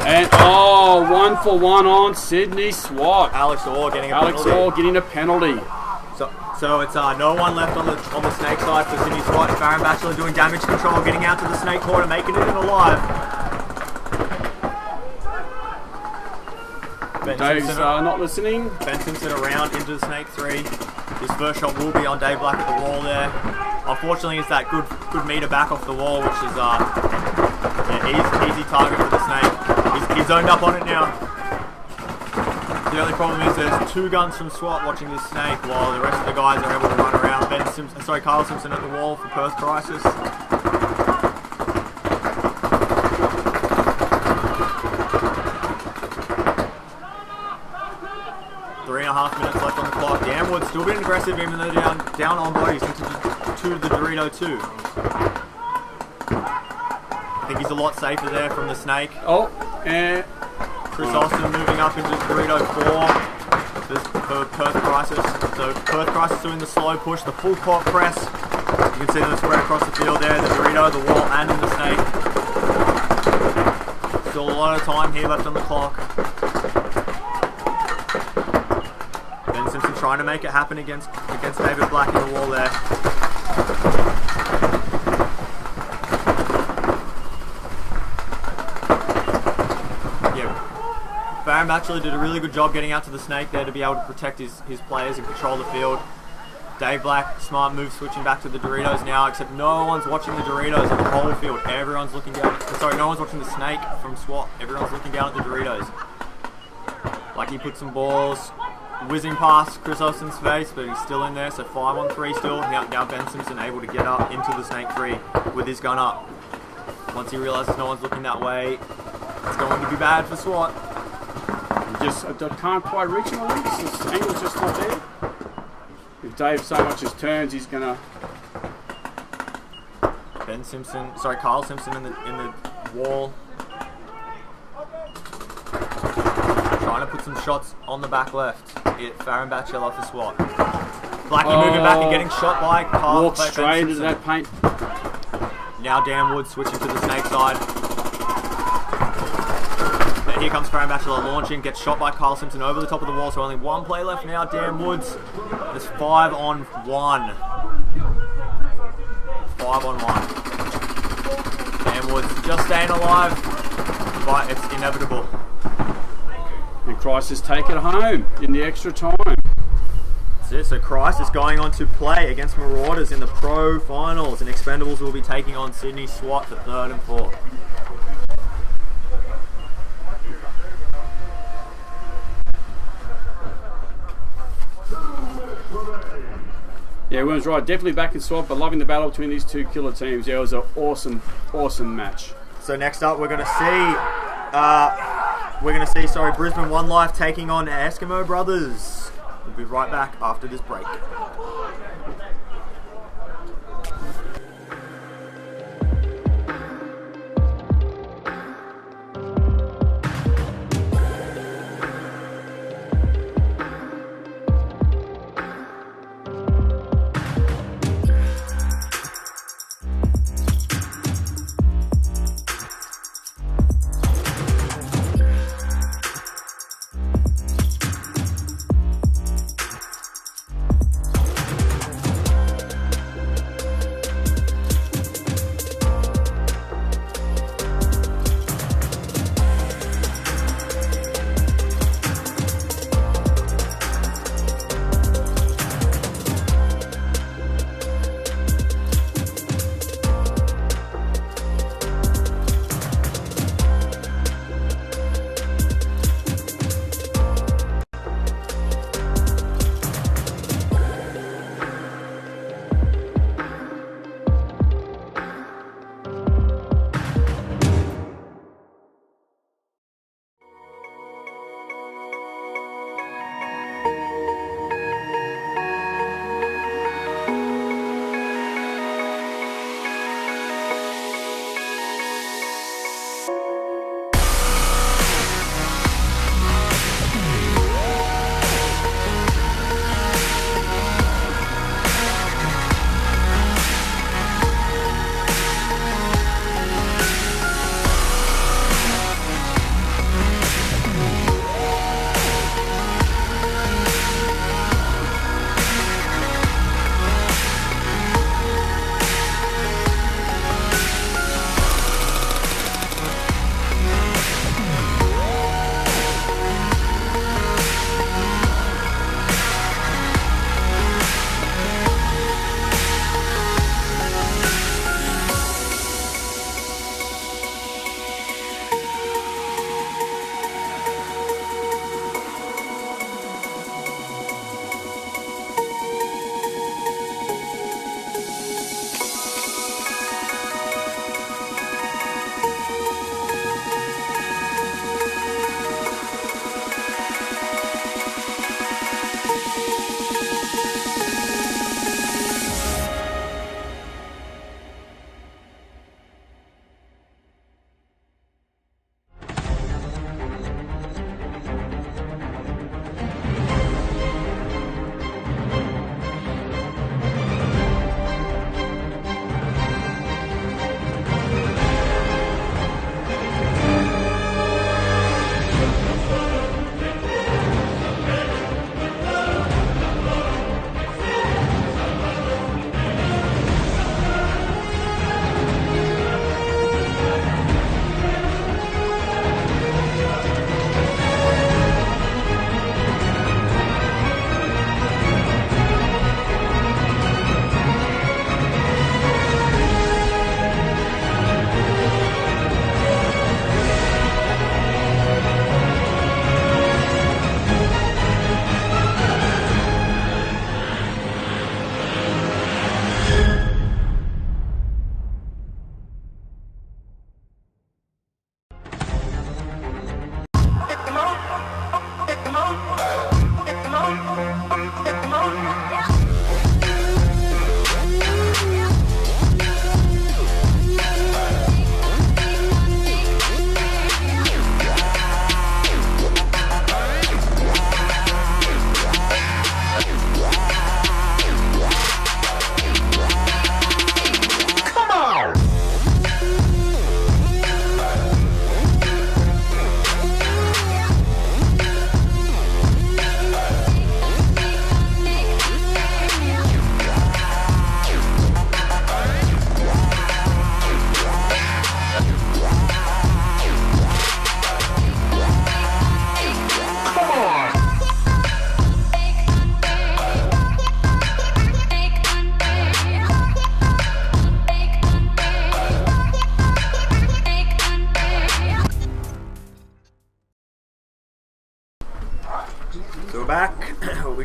And 1-for-1 on Sydney SWAT. Alex Orr getting a penalty. Alex Orr getting a penalty. So it's no one left on the snake side for Sydney SWAT. Baron Batchelor doing damage control, getting out to the snake corner, making it in alive. Dave's not listening. Ben Simpson around into the snake 3. His first shot will be on Dave Black at the wall there. Unfortunately, it's that good meter back off the wall, which is easy target for the snake. He's zoned up on it now. The only problem is there's 2 guns from SWAT watching this snake, while the rest of the guys are able to run around. Kyle Simpson at the wall for Perth Crisis. 3.5 minutes left on the clock. Dan Wood's still being aggressive even though down on bodies to the Dorito 2. I think he's a lot safer there from the snake. And Chris Austin moving up into Dorito 4 for Perth Crisis. So Perth Crisis doing the slow push, the full court press. You can see them spread across the field there, the Dorito, the wall, and in the snake. Still a lot of time here left on the clock. Ben Simpson trying to make it happen against David Black in the wall there. Baron Batchelor did a really good job getting out to the snake there to be able to protect his players and control the field. Dave Black, smart move, switching back to the Doritos now, except no one's watching the Doritos in the whole field. Everyone's looking down. Sorry, no one's watching the snake from SWAT. Everyone's looking down at the Doritos. Like he put some balls whizzing past Chris Austin's face, but he's still in there, so 5-on-3 still. Now Ben Simpson able to get up into the snake 3 with his gun up. Once he realizes no one's looking that way, it's going to be bad for SWAT. I can't quite reach him on this. This angle's just not there. If Dave so much as turns, he's gonna. Kyle Simpson in the wall. Trying to put some shots on the back left. Farron Batchelor for SWAT. Blackie moving back and getting shot by Kyle. Walk straight into that paint. Now Dan Wood switching to the snake side. And here comes Farron Batchelor launching, gets shot by Kyle Simpson over the top of the wall, so only one play left now. Dan Woods. There's 5-on-1. 5-on-1. Dan Woods just staying alive, but it's inevitable. And Crisis take it home in the extra time. That's it. So Crisis going on to play against Marauders in the Pro Finals, and Expendables will be taking on Sydney SWAT for 3rd and 4th. Yeah, Williams right. Definitely back in SWAT, but loving the battle between these two killer teams. Yeah, it was an awesome, awesome match. So next up, we're going to see, Brisbane One Life taking on Eskimo Brothers. We'll be right back after this break.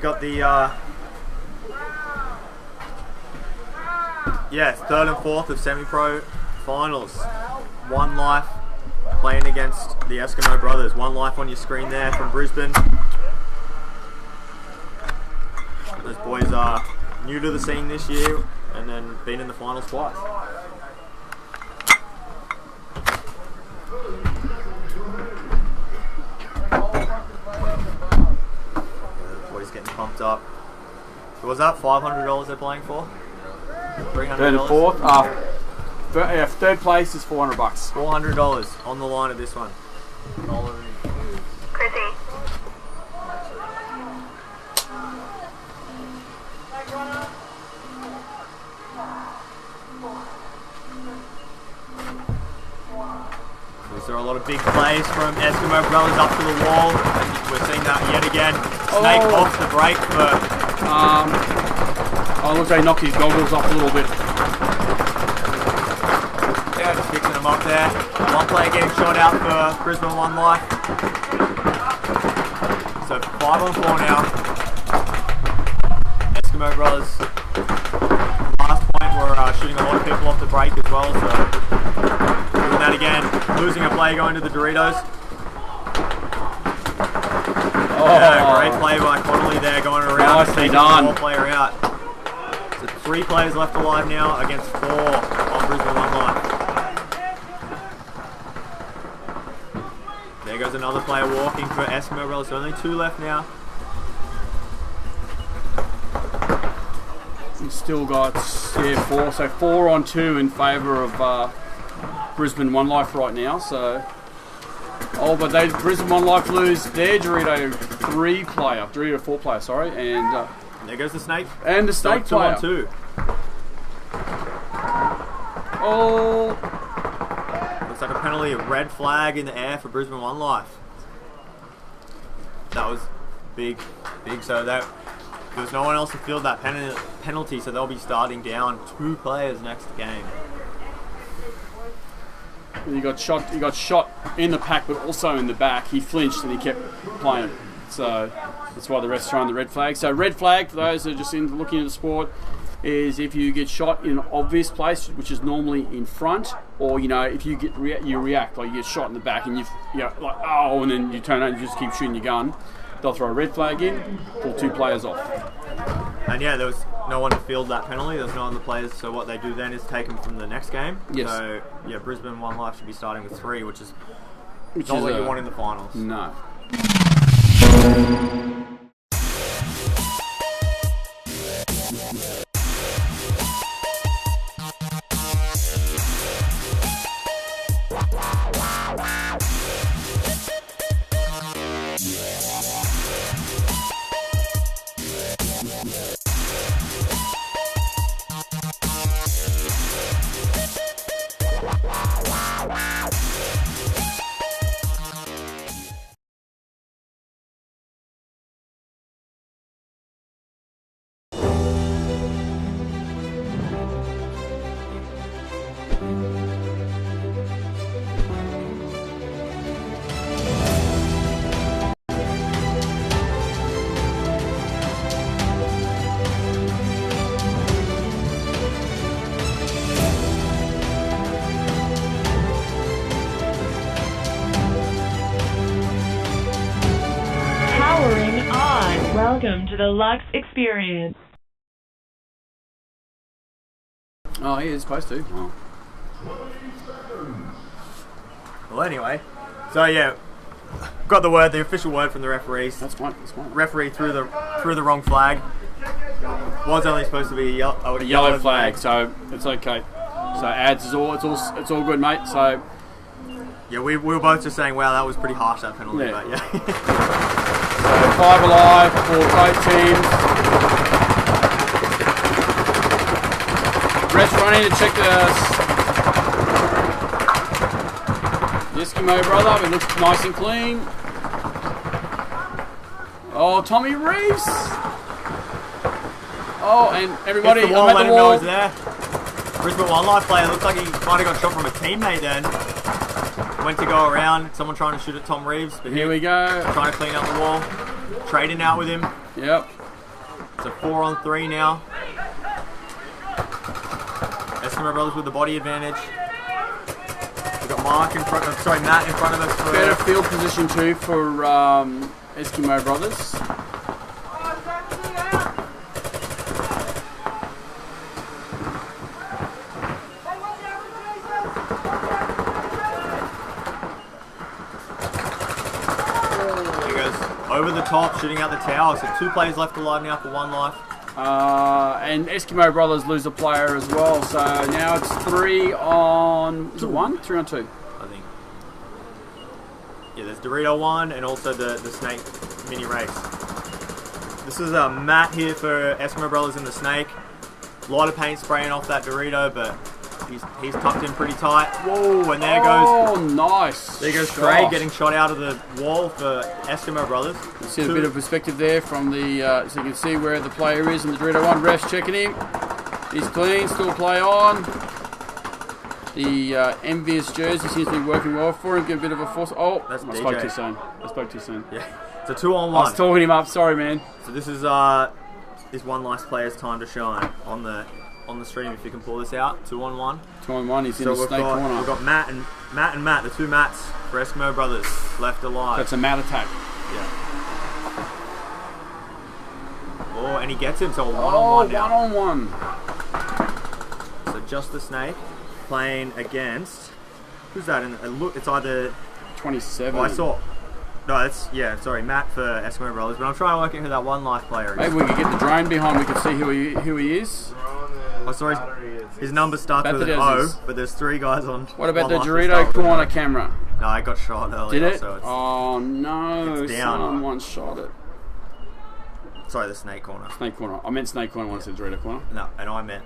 got the third and fourth of semi-pro finals. One Life playing against the Eskimo Brothers. One Life on your screen there from Brisbane. Those boys are new to the scene this year and then been in the finals twice. Boys getting pumped up. So was that $500 they're playing for? $300? Third and fourth. Third place is $400. $400 on the line of this one. Chrissy. There are a lot of big plays from Eskimo Brothers up to the wall, and we're seeing that yet again. Snake off the break for... looks like he knocked his goggles off a little bit. Yeah, just fixing them up there. One player getting shot out for Brisbane One Life. So 5 on 4 now. Eskimo Brothers, last point, were shooting a lot of people off the break as well, so doing that again. Losing a play going to the Doritos. Yeah, great play by Connolly there, going around. Nicely done. One player out. So 3 players left alive now against 4 on Brisbane One Life. There goes another player walking for Eskimo Brothers. So only 2 left now. We've still got 4, so 4 on 2 in favour of Brisbane One Life right now. So, but Brisbane One Life lose their Dorito 4 player, sorry, and there goes the snake. And the snake player. 2 on 2. Oh, looks like a penalty, a red flag in the air for Brisbane One Life. That was big. So there's no one else to field that penalty, so they'll be starting down 2 players next game. he got shot in the pack, but also in the back. He flinched and he kept playing. So that's why the refs throwing the red flag. So red flag for those that are just looking at the sport is if you get shot in an obvious place, which is normally in front, or if you react, like you get shot in the back and and then you turn out and you just keep shooting your gun. They'll throw a red flag in, pull 2 players off. And there was no one to field that penalty. There was no other players. So what they do then is take them from the next game. Yes. So Brisbane One Life should be starting with 3, which is not what you want in the finals. No. Welcome to the Lux Experience. Oh, yeah, it's supposed to. Oh. Well, anyway, so got the official word from the referees. That's fine. Referee threw the wrong flag. Was only supposed to be a yellow flag, so it's okay. So ads is all it's all good, mate. So we were both just saying, wow, that was pretty harsh, that penalty. Yeah. But So 5 alive for both teams. Refs running to check the Eskimo brother. It looks nice and clean. Oh, Tommy Reeves. Oh, and everybody the wall, I'm let at him the know wall. he's there. Brisbane One Life player looks like he might have got shot from a teammate then. Went to go around, someone trying to shoot at Tom Reeves, but Here we go. trying to clean up the wall. Trading out with him. Yep. It's a 4-on-3 now. Eskimo Brothers with the body advantage. We've got Matt in front of us. For Better field position too for Eskimo Brothers. Over the top, shooting out the tower. So 2 players left alive now for 1 life. And Eskimo Brothers lose a player as well. So now it's 3 on... Is it 1? 3 on 2. I think. Yeah, there's Dorito 1 and also the Snake mini race. This is Matt here for Eskimo Brothers and the Snake. A lot of paint spraying off that Dorito, but he's tucked in pretty tight. Whoa, and there goes... Oh, nice. There goes Trey getting shot out of the wall for Eskimo Brothers. You see a bit of perspective there from the... so you can see where the player is in the Dorito 1. Ref's checking him. He's clean, still play on. The envious jersey seems to be working well for him. Give a bit of a force... Oh, that's I DJ. spoke too soon. Yeah, it's a 2-on-1. I was talking him up, sorry man. So this is one last player's time to shine on the stream if you can pull this out. 2-on-1. 2-on-1, he's in the Snake corner. We've got Matt and Matt, the 2 Matts for Eskimo Brothers left alive. That's a Matt attack. Yeah. Oh, and he gets him, so a 1-on-1 now. 1-on-1. So just the Snake playing against... Who's that? Look, it's either... 27. Oh, I saw... No, sorry, Matt for Eskimo Brothers, but I'm trying to work out who that 1 life player is. Maybe we could get the drone behind, we could see who he is. Oh, sorry, his number starts with an O, but there's 3 guys on. What about the Dorito corner camera? No, I got shot earlier. Did it? So Oh no, it's down. someone shot it. Sorry, the Snake corner. Snake corner. I meant Snake corner when I said Dorito corner. No, and I meant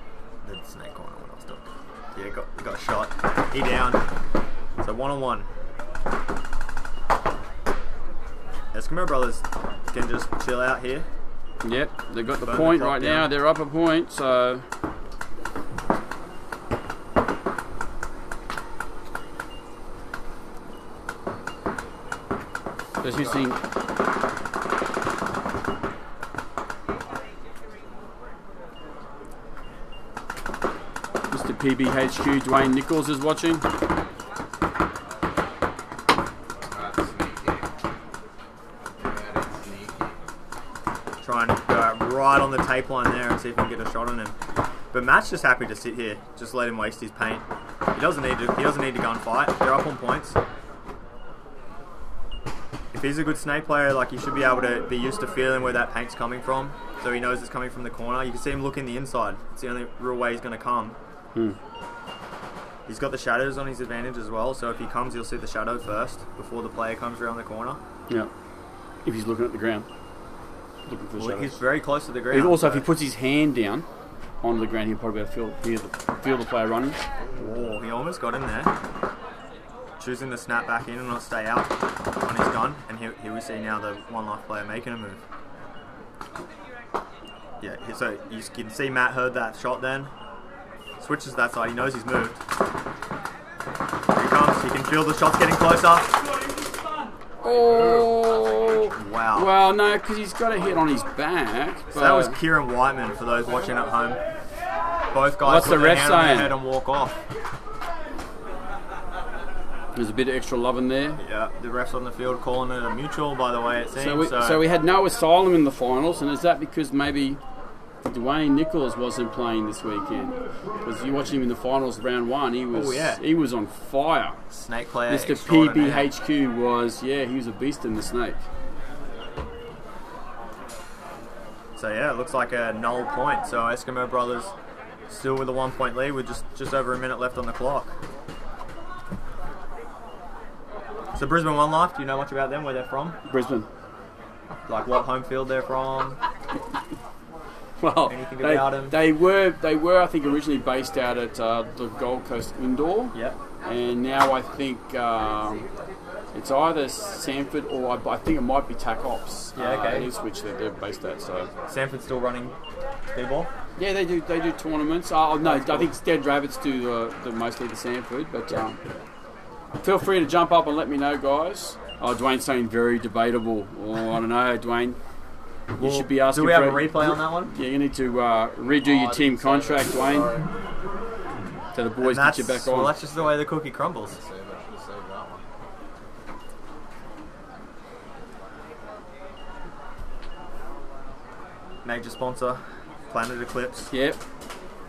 the Snake corner when I was talking. Yeah, got shot. He down. So 1-on-1. Eskimo Brothers can just chill out here. Yep, they've got the Burn point the clock right now. down. They're up a point, so... As you've seen... Mr. PBHQ, Dwayne Nichols is watching. Trying to go right on the tape line there and see if we can get a shot on him. But Matt's just happy to sit here. Just let him waste his paint. He doesn't need to go and fight. They're up on points. If he's a good Snake player, like, he should be able to be used to feeling where that paint's coming from. So he knows it's coming from the corner. You can see him looking the inside. It's the only real way he's going to come. He's got the shadows on his advantage as well. So if he comes, he'll see the shadow first before the player comes around the corner. Yeah. If he's looking at the ground. Looking for the shadows. He's very close to the ground. Also, if he puts his hand down on the ground, he'll probably be able to feel the player running. Oh, he almost got him there. Choosing to snap back in and not stay out on his gun. And here we see now the 1 life player making a move. Yeah, so you can see Matt heard that shot then. Switches to that side, he knows he's moved. Here he comes, he can feel the shots getting closer. Oh! Wow. Well, no, because he's got a hit on his back. So that was Kieran Whiteman for those watching at home. Both guys What's put the their ref hand on their saying? head and walk off. There's a bit of extra love in there. Yeah, the refs on the field calling it a mutual, by the way, it seems. So we had no Asylum in the finals, and is that because maybe Dwayne Nichols wasn't playing this weekend? Because you watching him in the finals round 1, he was on fire. Snake player. Mr. extraordinaire. PBHQ was, he was a beast in the Snake. So yeah, it looks like a null point. So Eskimo Brothers still with a 1 point lead with just over a minute left on the clock. So Brisbane 1 life, do you know much about them, where they're from? Brisbane. Like what home field they're from? Well, Anything about them? they were I think originally based out at the Gold Coast Indoor. Yep. And now I think it's either Sanford or I think it might be TAC Ops. Yeah, okay. Ipswich that they're based at. So Sanford's still running Paintball? yeah, they do tournaments. Oh no, I think Dead Rabbits do mostly the Sanford, but feel free to jump up and let me know, guys. Oh, Dwayne's saying very debatable. Oh, I don't know, Dwayne. You should be asking. Do we have a for replay on that one? Yeah, you need to redo your team contract, Dwayne. So the boys get you back on. Well, that's just the way the cookie crumbles. Save that one. Major sponsor, Planet Eclipse. Yep.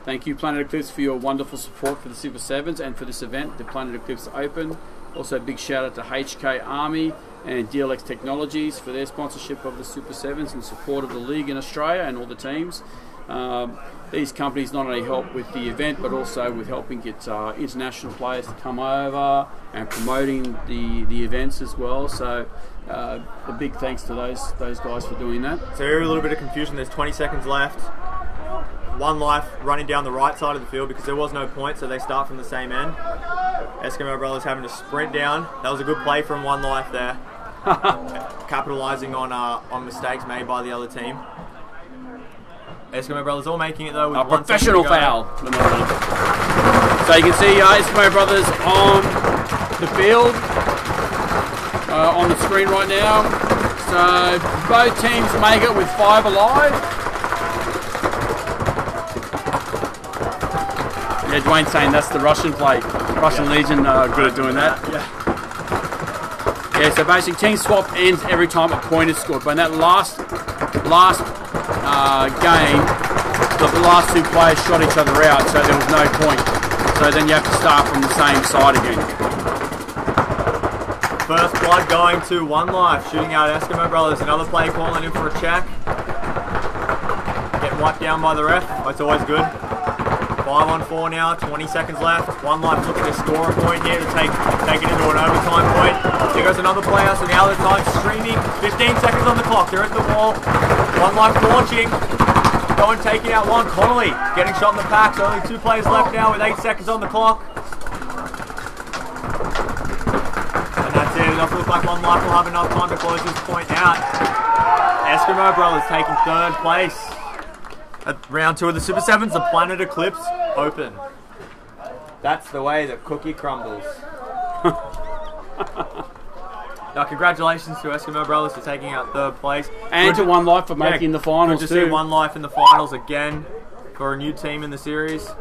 Thank you, Planet Eclipse, for your wonderful support for the Super Sevens and for this event, the Planet Eclipse Open. Also, big shout out to HK Army and DLX Technologies for their sponsorship of the Super Sevens and support of the league in Australia and all the teams. These companies not only help with the event, but also with helping get international players to come over and promoting the events as well. So, a big thanks to those guys for doing that. So here a little bit of confusion. There's 20 seconds left. One life running down the right side of the field because there was no point, so they start from the same end. Eskimo Brothers having to sprint down. That was a good play from One Life there, capitalising on mistakes made by the other team. Eskimo Brothers all making it though with A 1 second professional to go. foul. So you can see Eskimo Brothers on the field, on the screen right now. So both teams make it with 5 alive. Yeah, Dwayne's saying that's the Russian play. Russian Legion good at doing that. Yeah, so basically team swap ends every time a point is scored. But in that last game, the last 2 players shot each other out, so there was no point. So then you have to start from the same side again. First blood going to One Life, shooting out Eskimo Brothers. Another play calling in for a check. Getting wiped down by the ref. That's always good. 5-on-4 now, 20 seconds left. One Life looking to score a point here to take it into an overtime point. Here goes another player, so the other time streaming. 15 seconds on the clock. They're at the wall. One Life launching. Going, taking out one. Connolly getting shot in the pack. So only 2 players left now with 8 seconds on the clock. And that's it. It doesn't look like One Life will have enough time to close this point out. Eskimo Brothers taking 3rd place. At round 2 of the Super Sevens, the Planet Eclipse Open. That's the way that cookie crumbles. Now, congratulations to Eskimo Brothers for taking out 3rd place. And to One Life for making the finals good to too. see One Life in the finals again for a new team in the series.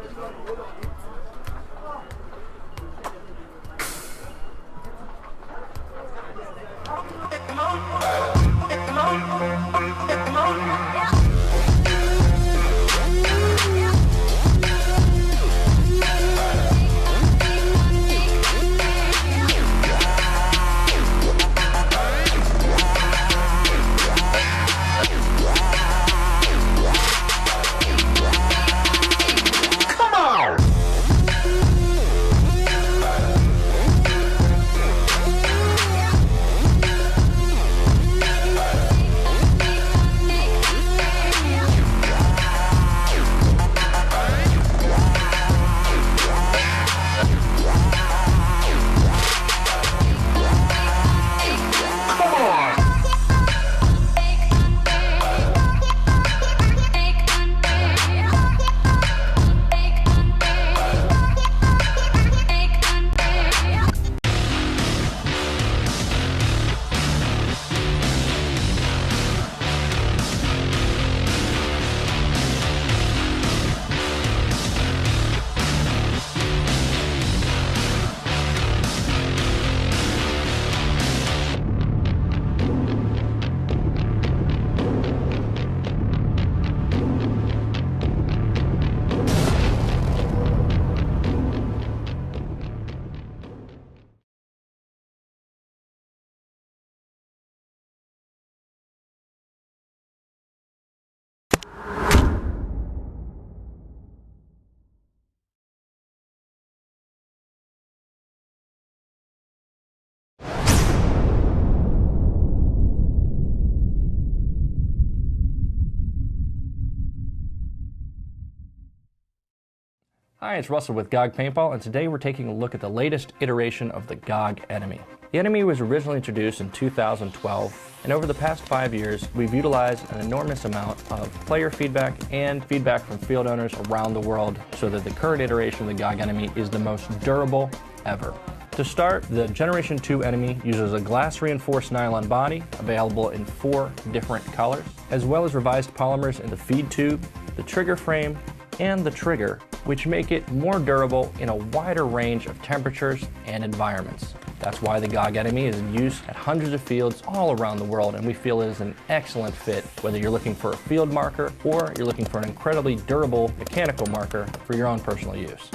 Hi, it's Russell with GOG Paintball, and today we're taking a look at the latest iteration of the GOG Enemy. The Enemy was originally introduced in 2012, and over the past 5 years, we've utilized an enormous amount of player feedback and feedback from field owners around the world so that the current iteration of the GOG Enemy is the most durable ever. To start, the Generation 2 Enemy uses a glass-reinforced nylon body, available in 4 different colors. as well as revised polymers in the feed tube, the trigger frame, and the trigger, which make it more durable in a wider range of temperatures and environments. That's why the GOG Enemy is in use at hundreds of fields all around the world, and we feel it is an excellent fit whether you're looking for a field marker or you're looking for an incredibly durable mechanical marker for your own personal use.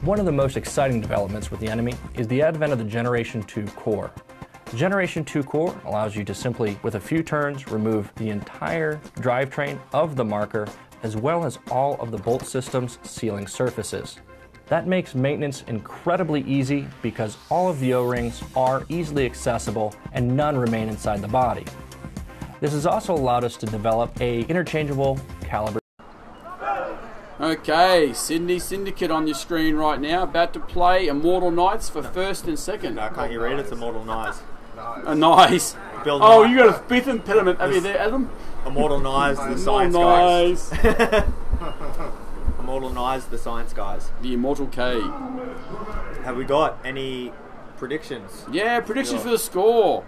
One of the most exciting developments with the Enemy is the advent of the Generation 2 core. The Generation 2 core allows you to simply, with a few turns, remove the entire drivetrain of the marker as well as all of the bolt system's sealing surfaces. That makes maintenance incredibly easy because all of the O-rings are easily accessible and none remain inside the body. This has also allowed us to develop a interchangeable caliber. Okay, Sydney Syndicate on your screen right now, about to play Immortal Knights for first and second. No, can't you read? It's Immortal Knives. Nice. Bill Oh, Nye. you got a fifth impediment. Have you there, Adam? Immortal Knives, the science guys. Immortal Knives, the science guys. The Immortal K. Have we got any predictions? Yeah, predictions for the score.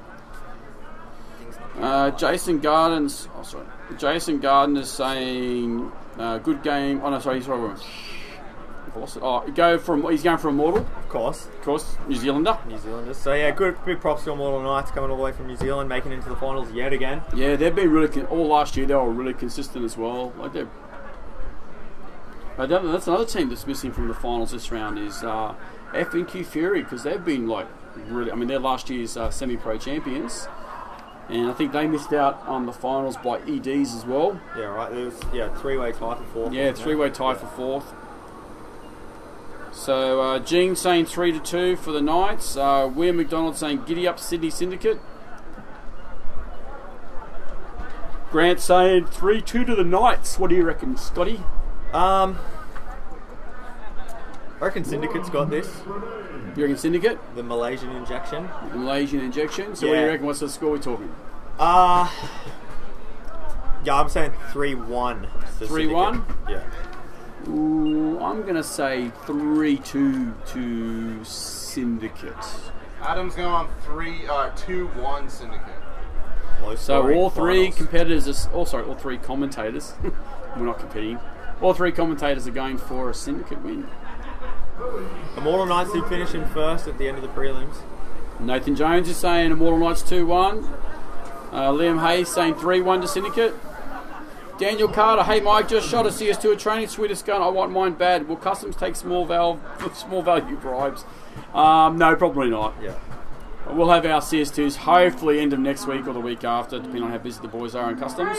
Jason Garden's. Oh, sorry. Jason Garden is saying good game. Oh no, sorry. Oh, he's going for Immortal. Of course, New Zealander. New Zealanders. So yeah, good big props to Immortal Knights coming all the way from New Zealand, making it into the finals yet again. Yeah, they've been really all last year. They were really consistent as well. Like that's another team that's missing from the finals this round is F&Q Fury, because they've been like really. I mean, they're last year's semi-pro champions. And I think they missed out on the finals by EDs as well. Yeah, right. There was three-way tie for fourth. Yeah, three-way tie for fourth. So Gene saying 3-2 for the Knights. William McDonald saying giddy up Sydney Syndicate. Grant saying 3-2 to the Knights. What do you reckon, Scotty? I reckon Syndicate's got this. You reckon Syndicate? The Malaysian injection. The Malaysian injection. So what do you reckon? What's the score we're talking? Yeah, I'm saying 3-1. 3-1? Yeah. Ooh, I'm going to say 3-2 to Syndicate. Adam's going 2-1 Syndicate. So all three competitors, all three commentators, we're not competing, all three commentators are going for a Syndicate win. Immortal Knights did finish in first at the end of the prelims. Nathan Jones is saying Immortal Knights 2-1. Liam Hayes saying 3-1 to Syndicate. Daniel Carter, hey Mike, just shot a CS2 at training, sweetest gun, I want mine bad. Will Customs take small value bribes? No, probably not. Yeah. We'll have our CS2s hopefully end of next week or the week after, depending on how busy the boys are in Customs.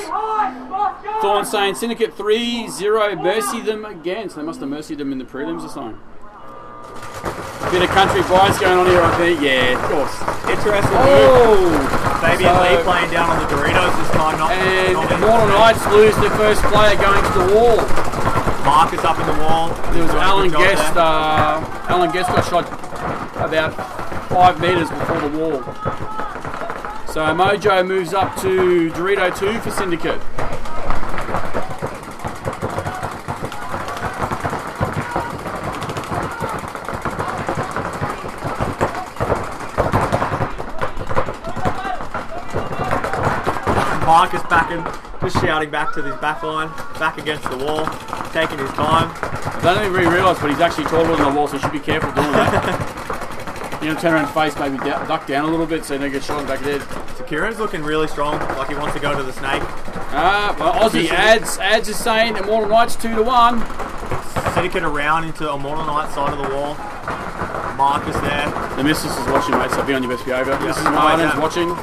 Thorn saying Syndicate 3-0, mercy them again. So they must have mercied them in the prelims or something. Bit of country bias going on here, I think. Yeah, of course. Interesting. Fabian Lee playing down on the Doritos this time. And Immortal Knights lose their first player going to the wall. Marcus up in the wall. There was Alan Guest. Alan Guest got shot about 5 metres before the wall. So Mojo moves up to Dorito 2 for Syndicate. Marcus just shouting back to his back line, back against the wall, taking his time. I don't even really realise, but he's actually taller than the wall, so you should be careful doing that. You know, turn around and face, maybe duck down a little bit so you don't get shot in the back of the head. So Kieran's looking really strong, like he wants to go to the snake. Well, Aussie ads is saying Immortal Knights 2-1. Syndicate around into Immortal Knights side of the wall. Marcus there. The missus is watching, mate, so be on your best behaviour. Mrs. Martin's watching.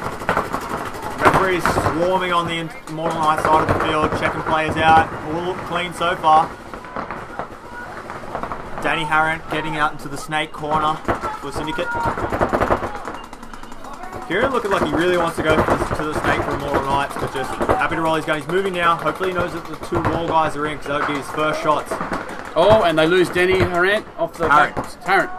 Referee's swarming on the Immortal Knights side of the field, checking players out. All look clean so far. Danny Harrant getting out into the snake corner for Syndicate. Kieran looking like he really wants to go to the snake for Immortal Knights, but just happy to roll his gun. He's moving now. Hopefully he knows that the two wall guys are in, because that would be his first shots. Oh, and they lose Danny Harrant off the Harrant.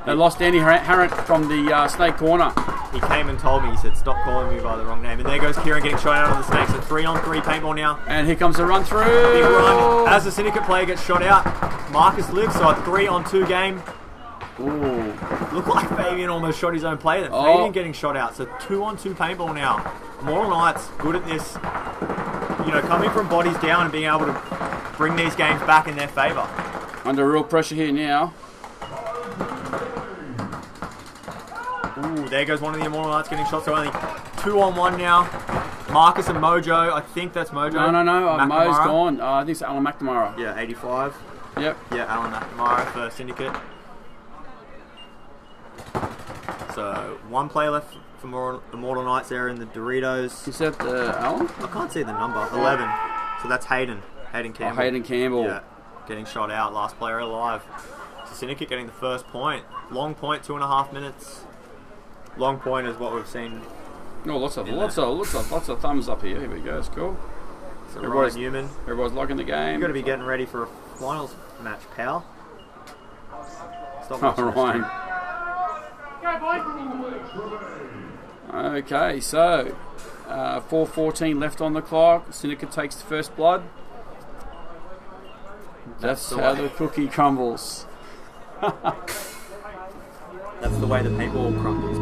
They lost Danny Harrant from the snake corner. He came and told me, he said, stop calling me by the wrong name. And there goes Kieran getting shot out of the snake. So 3-on-3 paintball now. And here comes a run through. Big run. As the Syndicate player gets shot out, Marcus lives. So a 3-on-2 game. Ooh. Looked like Fabian almost shot his own player. Then Oh. Fabian getting shot out. So 2-on-2 paintball now. Immortal Knights good at this. You know, coming from bodies down and being able to bring these games back in their favour. Under real pressure here now. Ooh, there goes one of the Immortal Knights getting shot. So only 2-on-1 now. Marcus and Mojo. I think that's Mojo. No. Mo's McNamara. gone. I think it's Alan McNamara. Yeah, 85. Yep. Yeah, Alan McNamara for Syndicate. So one play left for Immortal Knights there in the Doritos. Is that Alan? I can't see the number. 11. So that's Hayden. Hayden Campbell. Hayden Campbell. Yeah, getting shot out. Last player alive. So Syndicate getting the first point. Long point, 2.5 minutes. Long point is what we've seen. No, lots of thumbs up here. Here we go. It's cool. So Everybody's- Ryan Newman. Everybody's liking the game. You've got to be getting ready for a finals match, pal. Stop Oh, watching the Ryan. Okay, so 4:14 left on the clock. Syndicate takes the first blood. That's the how way. the cookie crumbles. That's the way the paintball crumbles.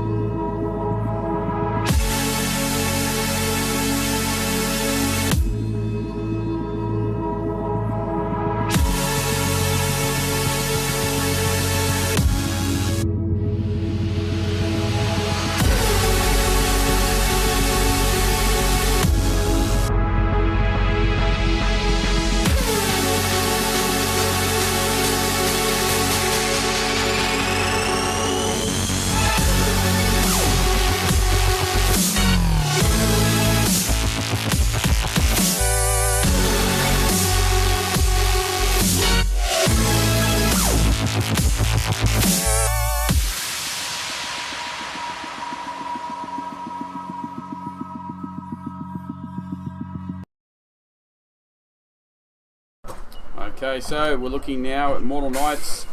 Okay, so we're looking now at Mortal Knights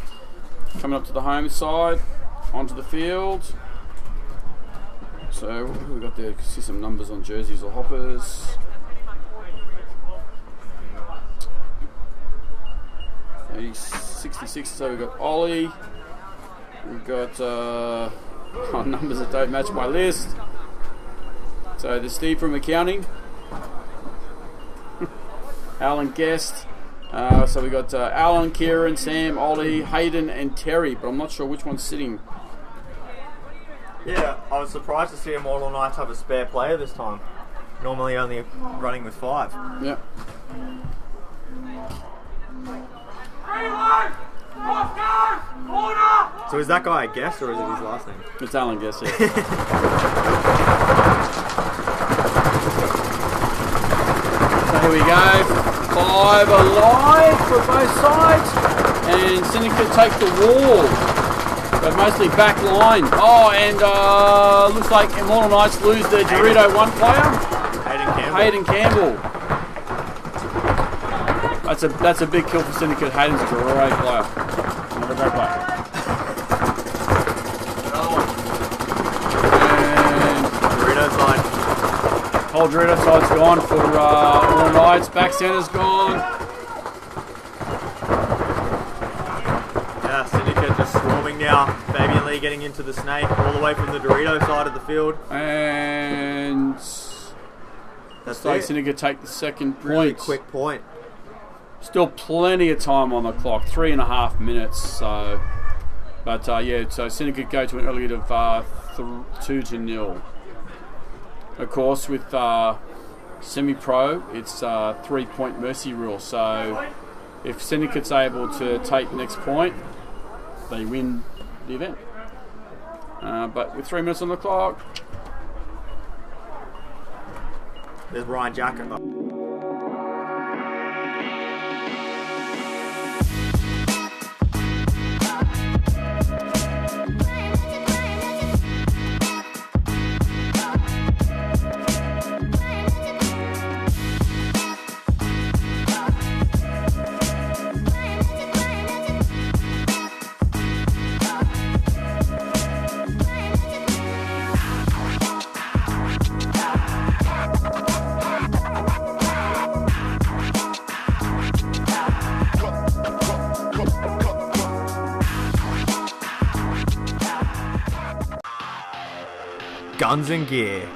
coming up to the home side, onto the field. So what have we got there? See some numbers on jerseys or hoppers. Maybe 66. So we've got Ollie. We've got numbers that don't match my list. So there's Steve from accounting. Alan Guest. So we got Alan, Kieran, Sam, Ollie, Hayden, and Terry, but I'm not sure which one's sitting. Yeah, I was surprised to see Immortal Knights have a spare player this time. Normally only running with 5. Yeah. So is that guy a guest or is it his last name? It's Alan Guest, yeah. So here we go. 5 alive for both sides, and Syndicate take the wall, but mostly back line. Oh, and looks like Immortal Knights lose their Dorito 1 player, Hayden Campbell. That's a big kill for Syndicate. Hayden's a great player. Another great player. And Dorito side. whole Dorito side's gone for Immortal Knights. Back center's gone. Yeah, Syndicate just swarming now. Fabian Lee getting into the snake all the way from the Dorito side of the field. And That's like it. Syndicate take the second point. Really quick point. Still plenty of time on the clock, 3.5 minutes. So, but yeah, so Syndicate go to an early lead of 2-0. Of course, with semi-pro, it's 3-point mercy rule. So, if Syndicate's able to take the next point, they win the event. But with 3 minutes on the clock, There's Ryan Jacket. Guns and gear.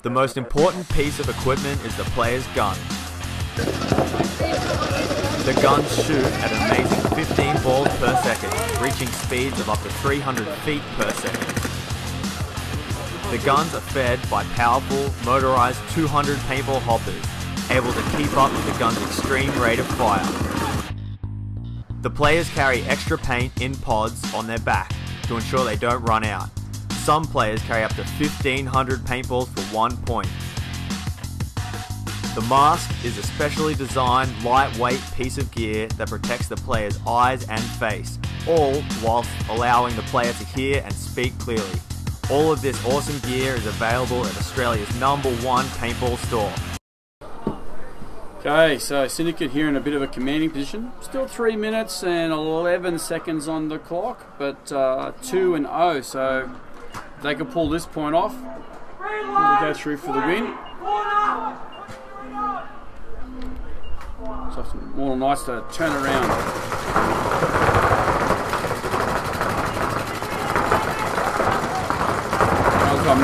The most important piece of equipment is the player's gun. The guns shoot at an amazing 15 balls per second, reaching speeds of up to 300 feet per second. The guns are fed by powerful, motorized 200 paintball hoppers, able to keep up with the gun's extreme rate of fire. The players carry extra paint in pods on their back to ensure they don't run out. Some players carry up to 1,500 paintballs for 1 point. The mask is a specially designed, lightweight piece of gear that protects the player's eyes and face, all whilst allowing the player to hear and speak clearly. All of this awesome gear is available at Australia's #1 paintball store. Okay, so Syndicate here in a bit of a commanding position. Still 3 minutes and 11 seconds on the clock, but 2-0, so they could pull this point off. We'll go through for the win. So more nice to turn around.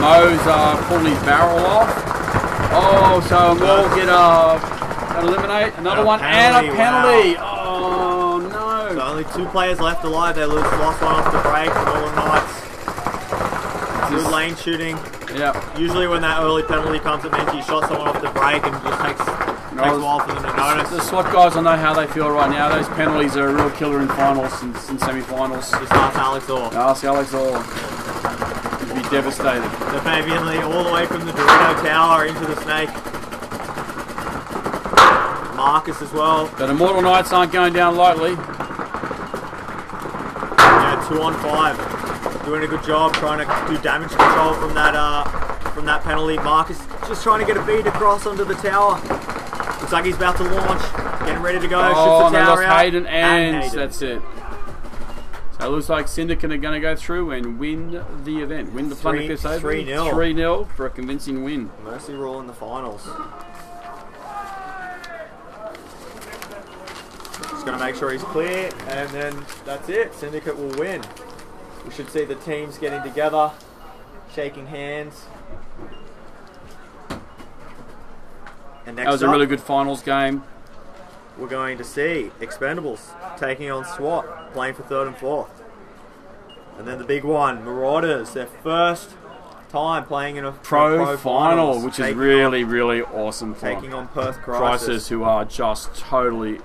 Mo's pulling his barrel off. Oh, so Mo will get eliminate another one penalty, and a penalty. wow. Oh no! So only 2 players left alive. They lost one off the break. Northern Knights. Good lane shooting. Yeah. Usually when that early penalty comes, it means you shot someone off the break and it just takes a while for them to notice. The SWAT guys will know how they feel right now. Those penalties are a real killer in finals and in semi-finals. Just ask Alex Orr. Ask Alex Orr. He'd be devastated. The Fabian Lee all the way from the Dorito Tower into the snake. Marcus as well. But Immortal Knights aren't going down lightly. Yeah, 2 on 5. Doing a good job trying to do damage control from that penalty. Marcus just trying to get a bead across onto the tower. Looks like he's about to launch. Getting ready to go. Oh, Shoots the and they tower lost out. Hayden and Hayden. that's it. So it looks like Syndicate are going to go through and win the event. Win the Planicus over. 3-0. 3-0 for a convincing win. Mercy rule in the finals. Just going to make sure he's clear, and then that's it. Syndicate will win. We should see the teams getting together, shaking hands. And next That was a up, really good finals game. we're going to see Expendables taking on SWAT, playing for 3rd and 4th. And then the big one, Marauders, their first time playing in a Pro final, which is taking really, really awesome on, fun. taking on Perth Crisis, Crisis. who are just totally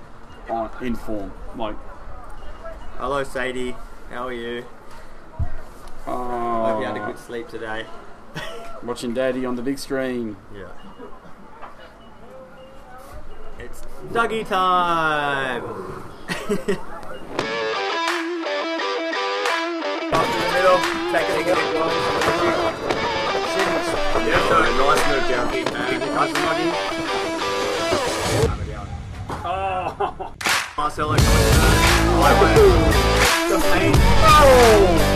in form. Like, Hello Sadie, how are you? Hope you had a good sleep today. watching Daddy on the big screen. Yeah. It's Dougie time! Up to the middle, taking it close. Yeah, so nice move down. Touch the Dougie. Oh! Marcelo coming through. The pain. Oh!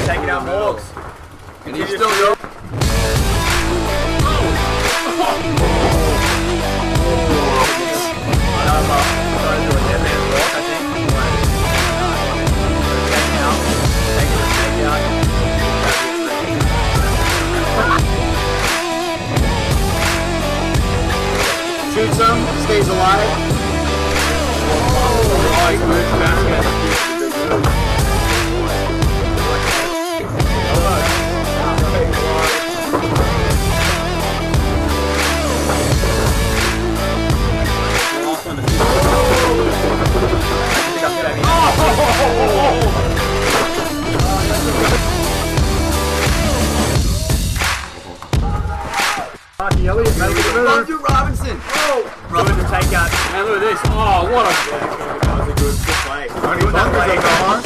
Take it out, Hawks. And he's still going. Shoots him, stays alive. Matthew Robinson. Listen. Oh, Robert to take out. And look at this. Oh, what a... Yeah, that was a good play. Only bunkers are gone.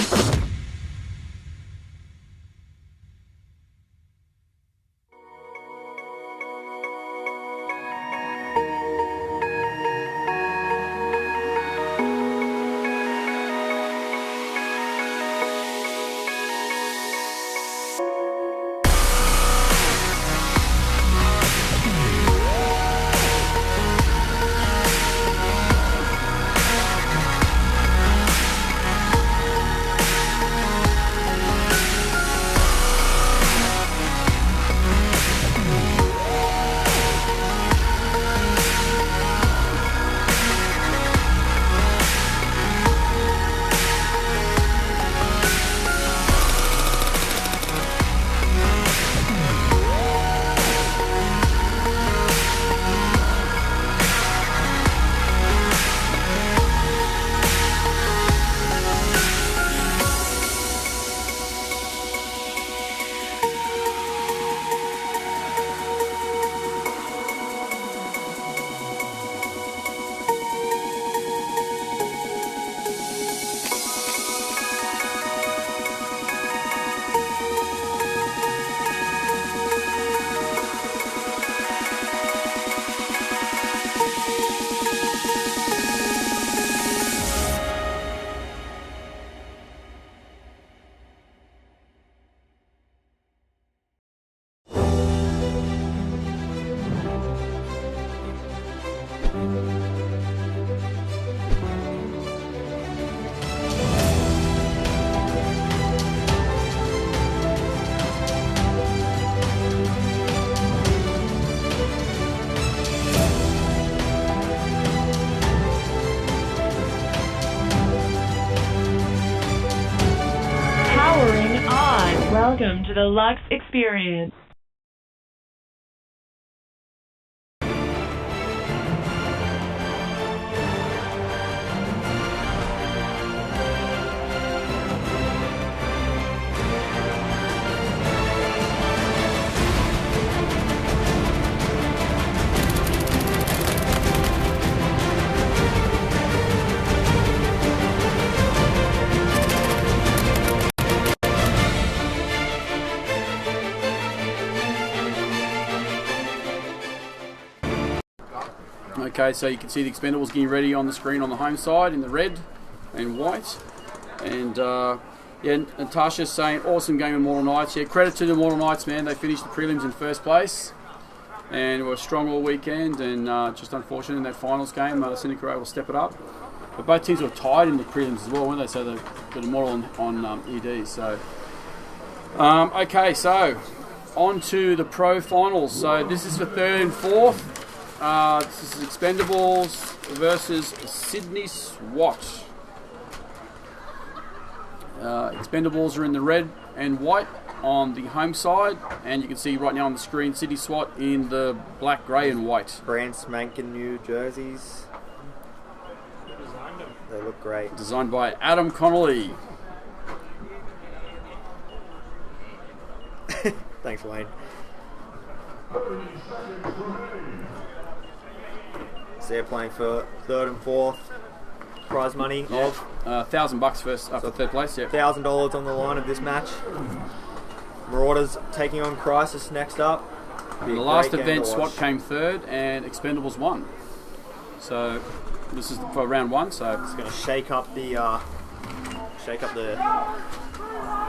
Welcome to the Lux Experience. Okay, so you can see the Expendables getting ready on the screen on the home side in the red and white. And yeah, Natasha's saying awesome game of Mortal Knights. Yeah, credit to the Mortal Knights, man. They finished the prelims in first place and were strong all weekend. And just unfortunate in that finals game, Syndicate were able to step it up. But both teams were tied in the prelims as well, weren't they? So they got a model on ED. So okay, so on to the pro finals. So this is for third and fourth. This is Expendables versus Sydney SWAT. Expendables are in the red and white on the home side, and you can see right now on the screen Sydney SWAT in the black, grey and white. Brand spanking new jerseys. They look great. Designed by Adam Connolly. Thanks, Wayne. So they're playing for third and fourth. Prize money of $1,000 first for third place. Yeah, $1,000 on the line of this match. Marauders taking on Crisis next up. In the last event, SWAT came third and Expendables won. So this is for round one. So it's going to shake up the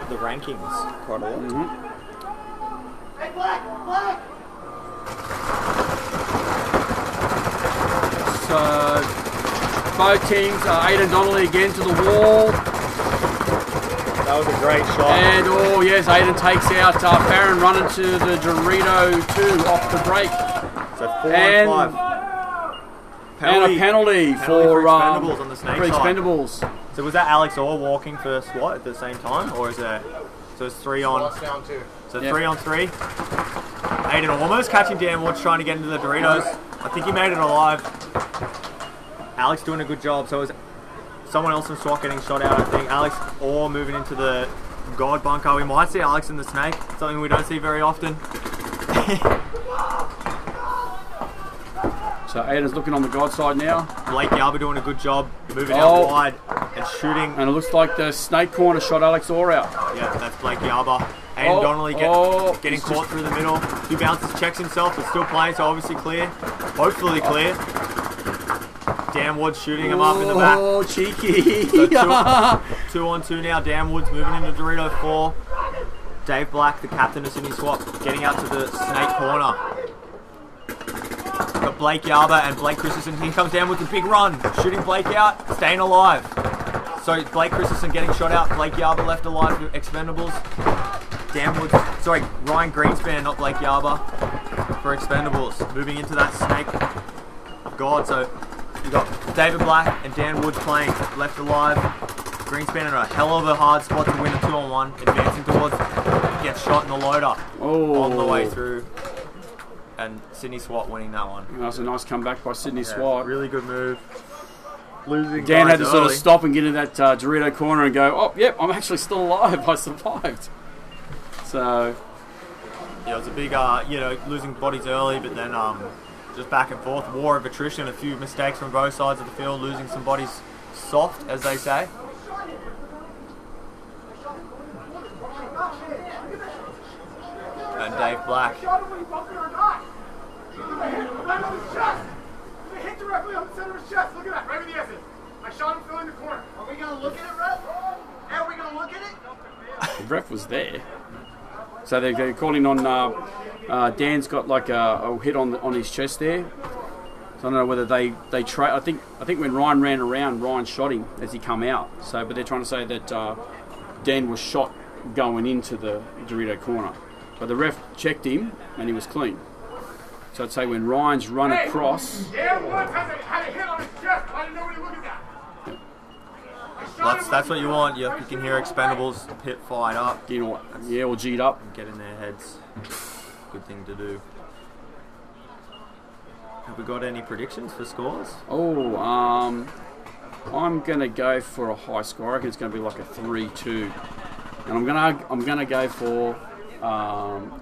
rankings quite a lot. Mm-hmm. Hey, Black! So both teams, Aidan Donnelly again to the wall. That was a great shot. And oh yes, Aidan takes out Farron running to the Dorito 2 off the break. So 4 and 5. And a penalty for Expendables on the snake for side. Expendables. So was that Alex Orr walking for SWAT at the same time, or is there? So it's 3 on. SWAT's down 2. So 3 on 3. Aidan almost catching Dan Woods trying to get into the Doritos. I think he made it alive. Alex doing a good job. So is someone else from SWAT getting shot out, I think. Alex Orr moving into the God bunker. We might see Alex in the snake. Something we don't see very often. So Aiden's looking on the God side now. Blake Yarber doing a good job moving out wide and shooting. And it looks like the snake corner shot Alex Orr out. Yeah, that's Blake Yarber. Aiden Donnelly getting caught through the middle. He bounces, checks himself, but still playing, so obviously clear. Hopefully clear. Dan Woods shooting him up in the back. Oh, cheeky. So 2-on-2 now. Dan Woods moving into Dorito 4. Dave Black, the captain of Sydney Swap, getting out to the snake corner. Got Blake Yarber and Blake Christensen. Here comes Dan Woods, a big run. Shooting Blake out, staying alive. So Blake Christensen getting shot out. Blake Yarber left alive for Expendables. Ryan Greenspan, not Blake Yarber, for Expendables. Moving into that snake of God. So you've got David Black and Dan Woods playing left alive. Greenspan in a hell of a hard spot to win a 2-on-1. Advancing towards, gets shot in the loader on the way through. And Sydney Swat winning that one. That was a nice comeback by Sydney Swat. Really good move. Losing Dan had to early. sort of stop and get in that Dorito corner and go, oh, yep, I'm actually still alive. I survived. So, yeah, it was a big, losing bodies early, but then just back and forth. War of attrition, a few mistakes from both sides of the field, losing some bodies soft, as they say. And Dave Black. Hit directly on the center of his chest. Look at that, right in the essence. I shot him filling the corner. Are we going to look at it, Ref? Are we going to look at it? The ref was there. So they're calling on Dan's got like a hit on his chest there. So I don't know whether they try. I think when Ryan ran around, Ryan shot him as he come out. So, but they're trying to say that Dan was shot going into the Dorito corner. But the ref checked him and he was clean. So I'd say when Ryan's run across. Dan Woods had a hit on his chest. Why didn't nobody look at that? That's what you want. You can hear Expendables hit fired up. You know what? Yeah, all G'd up. Get in their heads. Good thing to do. Have we got any predictions for scores? Oh, I'm gonna go for a high score. I reckon it's gonna be like a 3-2, and I'm gonna go for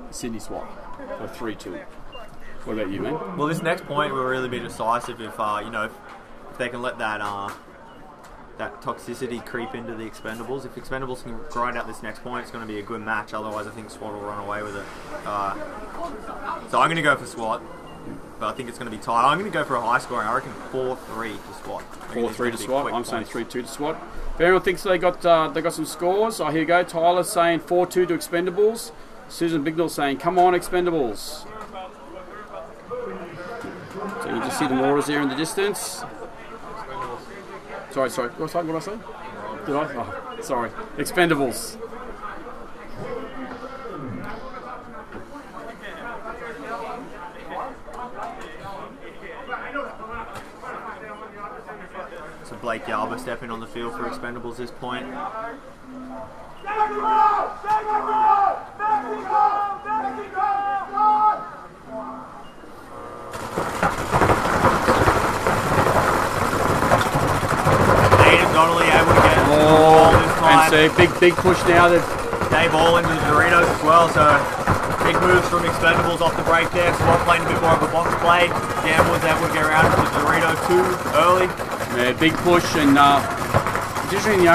Sydney Swat for 3-2. What about you, man? Well, this next point will really be decisive if if they can let that toxicity creep into the Expendables. If Expendables can grind out this next point, it's going to be a good match. Otherwise, I think SWAT will run away with it. So I'm going to go for SWAT, but I think it's going to be tight. I'm going to go for a high scoring. I reckon 4-3 to SWAT. 4-3 to SWAT. I'm saying 3-2 to SWAT. If anyone thinks they got some scores, here you go. Tyler's saying 4-2 to Expendables. Susan Bignell saying, "Come on, Expendables." So you just see the waters there in the distance. Sorry. What did I say? Did I? Oh, sorry. Expendables. So Blake Yarber stepping on the field for Expendables this point. Donnelly able to get all this time. And so big push now. Dave all into the Doritos as well, so big moves from Expendables off the break there. SWAT playing a bit more of a box play. Dan was able to get around to Dorito 2 early. Yeah, big push and additionally,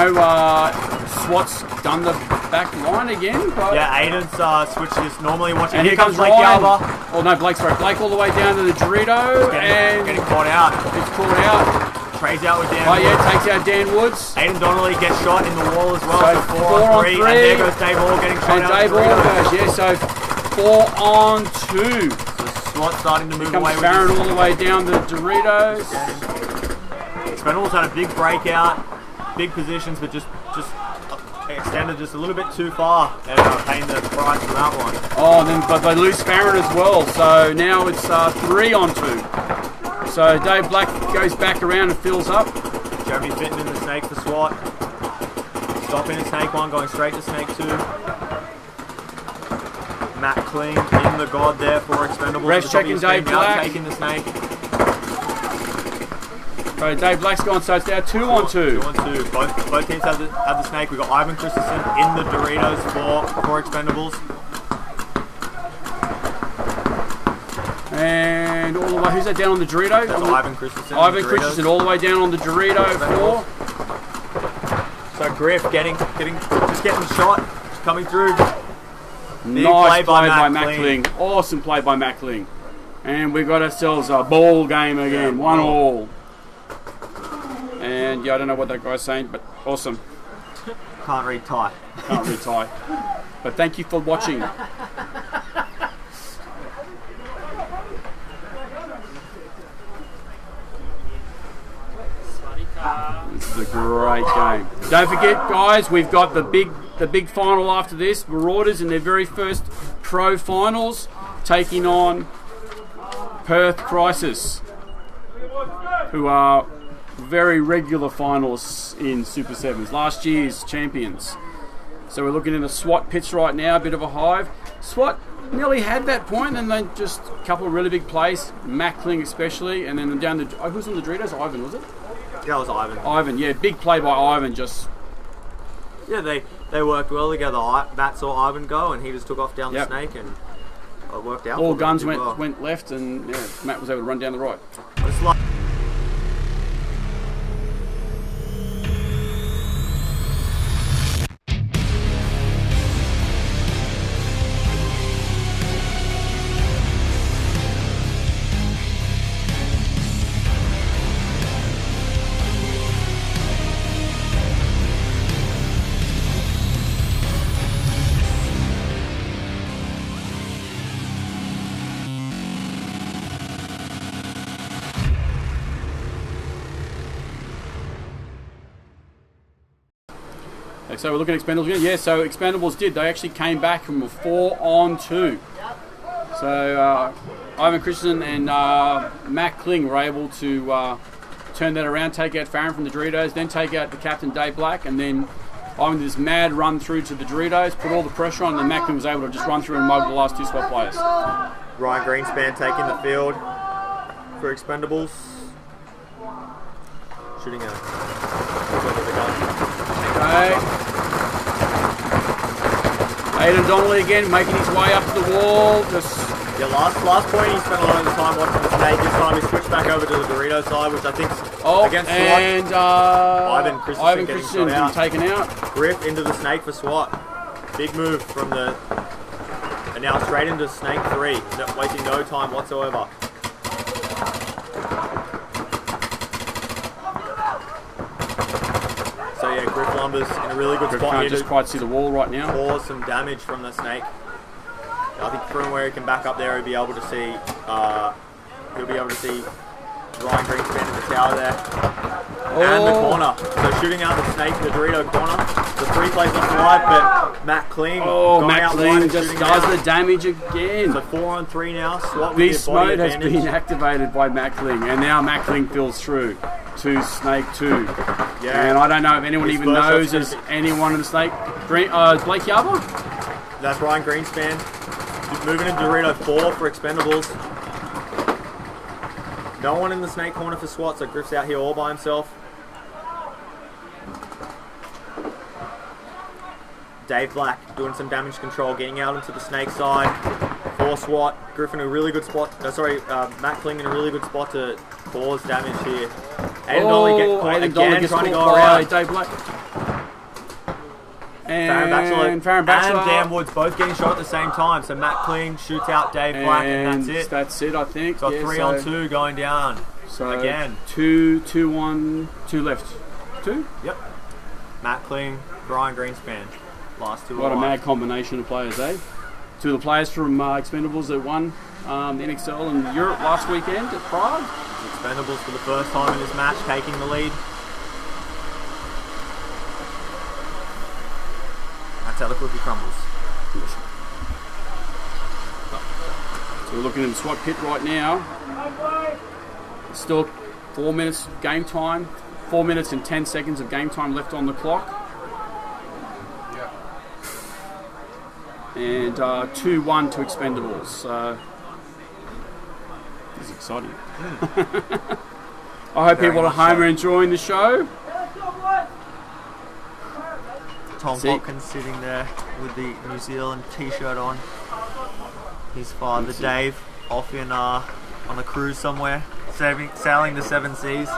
SWAT's done the back line again. But yeah, Aiden's switched this normally watching. And here comes Blake Ryan. Yarber. Oh no, Blake all the way down to the Dorito Getting caught out. It's caught out. Trades out with Dan Woods. Woods. Takes out Dan Woods. Aiden Donnelly gets shot in the wall as well. So 4-on-3. And there goes Dave Hall getting shot out. Dave Hall goes, so 4-on-2. So SWAT starting to move away with Barron all the way down the Doritos. Expendables had a big breakout, big positions, but just extended just a little bit too far and paying the price for that one. Oh, but they lose Farron as well, so now it's 3-on-2. So Dave Black goes back around and fills up. Jeremy Fitton in the snake for SWAT. Stopping at snake 1, going straight to snake 2. Matt Clean in the God there for Expendables. Rest checking Dave Black. Taking the snake. So Dave Black's gone, so it's now 2-on-2. 2-on-2. Both teams have the snake. We've got Ivan Christensen in the Doritos for Expendables. And all the way, who's that down on the Dorito? That's Ivan Christensen. Ivan Christensen all the way down on the Dorito floor. So Griff just getting shot, just coming through. Nice play by Matt Kling. Awesome play by Matt Kling. And we got ourselves a ball game again, 1-1. And yeah, I don't know what that guy's saying, but awesome. Can't read Thai. Can't read Thai. But thank you for watching. This is a great game. Don't forget, guys, we've got the big final after this. Marauders in their very first pro finals, taking on Perth Crisis, who are very regular finalists in Super Sevens. Last year's champions. So we're looking in the SWAT pits right now, a bit of a hive. SWAT nearly had that point, and then just a couple of really big plays, Mackling especially, and then down the... who's on the Doritos? Ivan, was it? Yeah, it was Ivan. Ivan, yeah, big play by Ivan, just... Yeah, they worked well together. Matt saw Ivan go, and he just took off down the snake, and it worked out. All guns went left, and yeah, Matt was able to run down the right. So we're looking at Expendables again. Yeah, so Expendables did. They actually came back from a 4-on-2. So Ivan Christensen and Matt Kling were able to turn that around, take out Farron from the Doritos, then take out the captain, Dave Black, and then Ivan did this mad run through to the Doritos, put all the pressure on, and then Matt Kling was able to just run through and mug the last two SWAT players. Ryan Greenspan taking the field for Expendables. Shooting a Okay. Aidan Donnelly again, making his way up to the wall. Last point he spent a lot of the time watching the snake. This time he switched back over to the Dorito side, which I think against SWAT. And Ivan Christensen getting taken out. Griff into the snake for SWAT. Big move from the... And now straight into snake 3. Wasting no time whatsoever. So yeah, Griff Lumbers in a really good spot here. Can't just quite see the wall right now. Cause some damage from the snake. I think from where he can back up there, he'll be able to see. He'll be able to see Ryan Greenspan in the tower there, and the corner. So shooting out the snake, the Dorito corner. The 3 plays on slide, but Matt Kling. Matt Kling just does the damage again. So 4-on-3 now. SWAT Beast mode has been activated by Matt Kling, and now Matt Kling fills through to Snake 2. Yeah. And I don't know if anyone even knows there's anyone in the Snake. Blake Yarber? That's Ryan Greenspan. He's moving into Dorito 4 for Expendables. No one in the snake corner for SWAT, so Griff's out here all by himself. Dave Black doing some damage control, getting out into the snake side for SWAT. Griff in a really good spot. Matt Kling in a really good spot to cause damage here. Aidan Donnelly get caught again, trying to go around. Dave Black. And Farron Batchelor and Dan Woods both getting shot at the same time. So Matt Kling shoots out Dave Black, and that's it. That's it, I think. So 3-on-2 going down. So again, 2-1, 2 left. 2? Yep. Matt Kling, Brian Greenspan. Last 2. What a mad combination of players, eh? 2 of the players from Expendables that won the NXL in Europe last weekend at Prague. Expendables for the first time in this match, taking the lead. That's how the cookie crumbles. So we're looking in the SWAT pit right now. It's still 4 minutes game time. 4 minutes and 10 seconds of game time left on the clock. And 2-1 to Expendables. This is exciting. I hope people at home are enjoying the show. Tom Watkins sitting there with the New Zealand t-shirt on. His father, Dave. off in on a cruise somewhere, sailing the seven seas.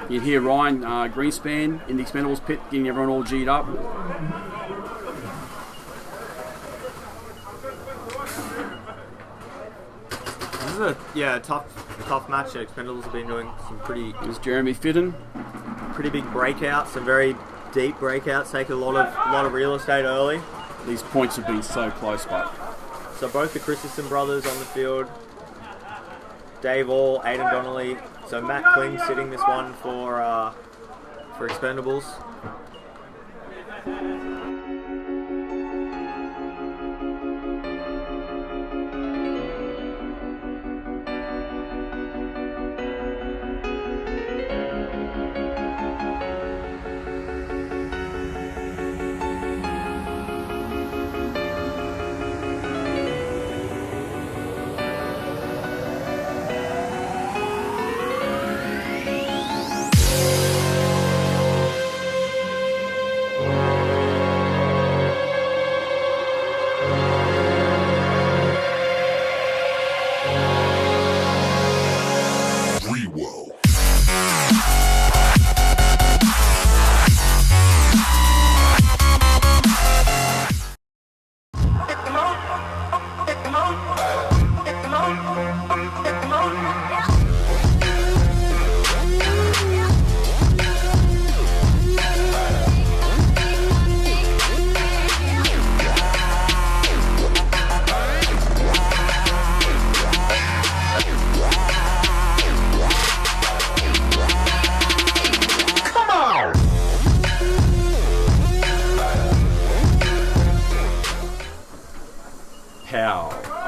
You hear Ryan Greenspan in the Expendables pit getting everyone all G'd up. This is a tough match. Expendables have been doing some There's Jeremy Fitton. pretty big breakouts, some very deep breakouts, taking a lot of real estate early. These points have been so close, but So both the Christensen brothers on the field, Dave All, Aidan Donnelly. So Matt Kling sitting this one for Expendables.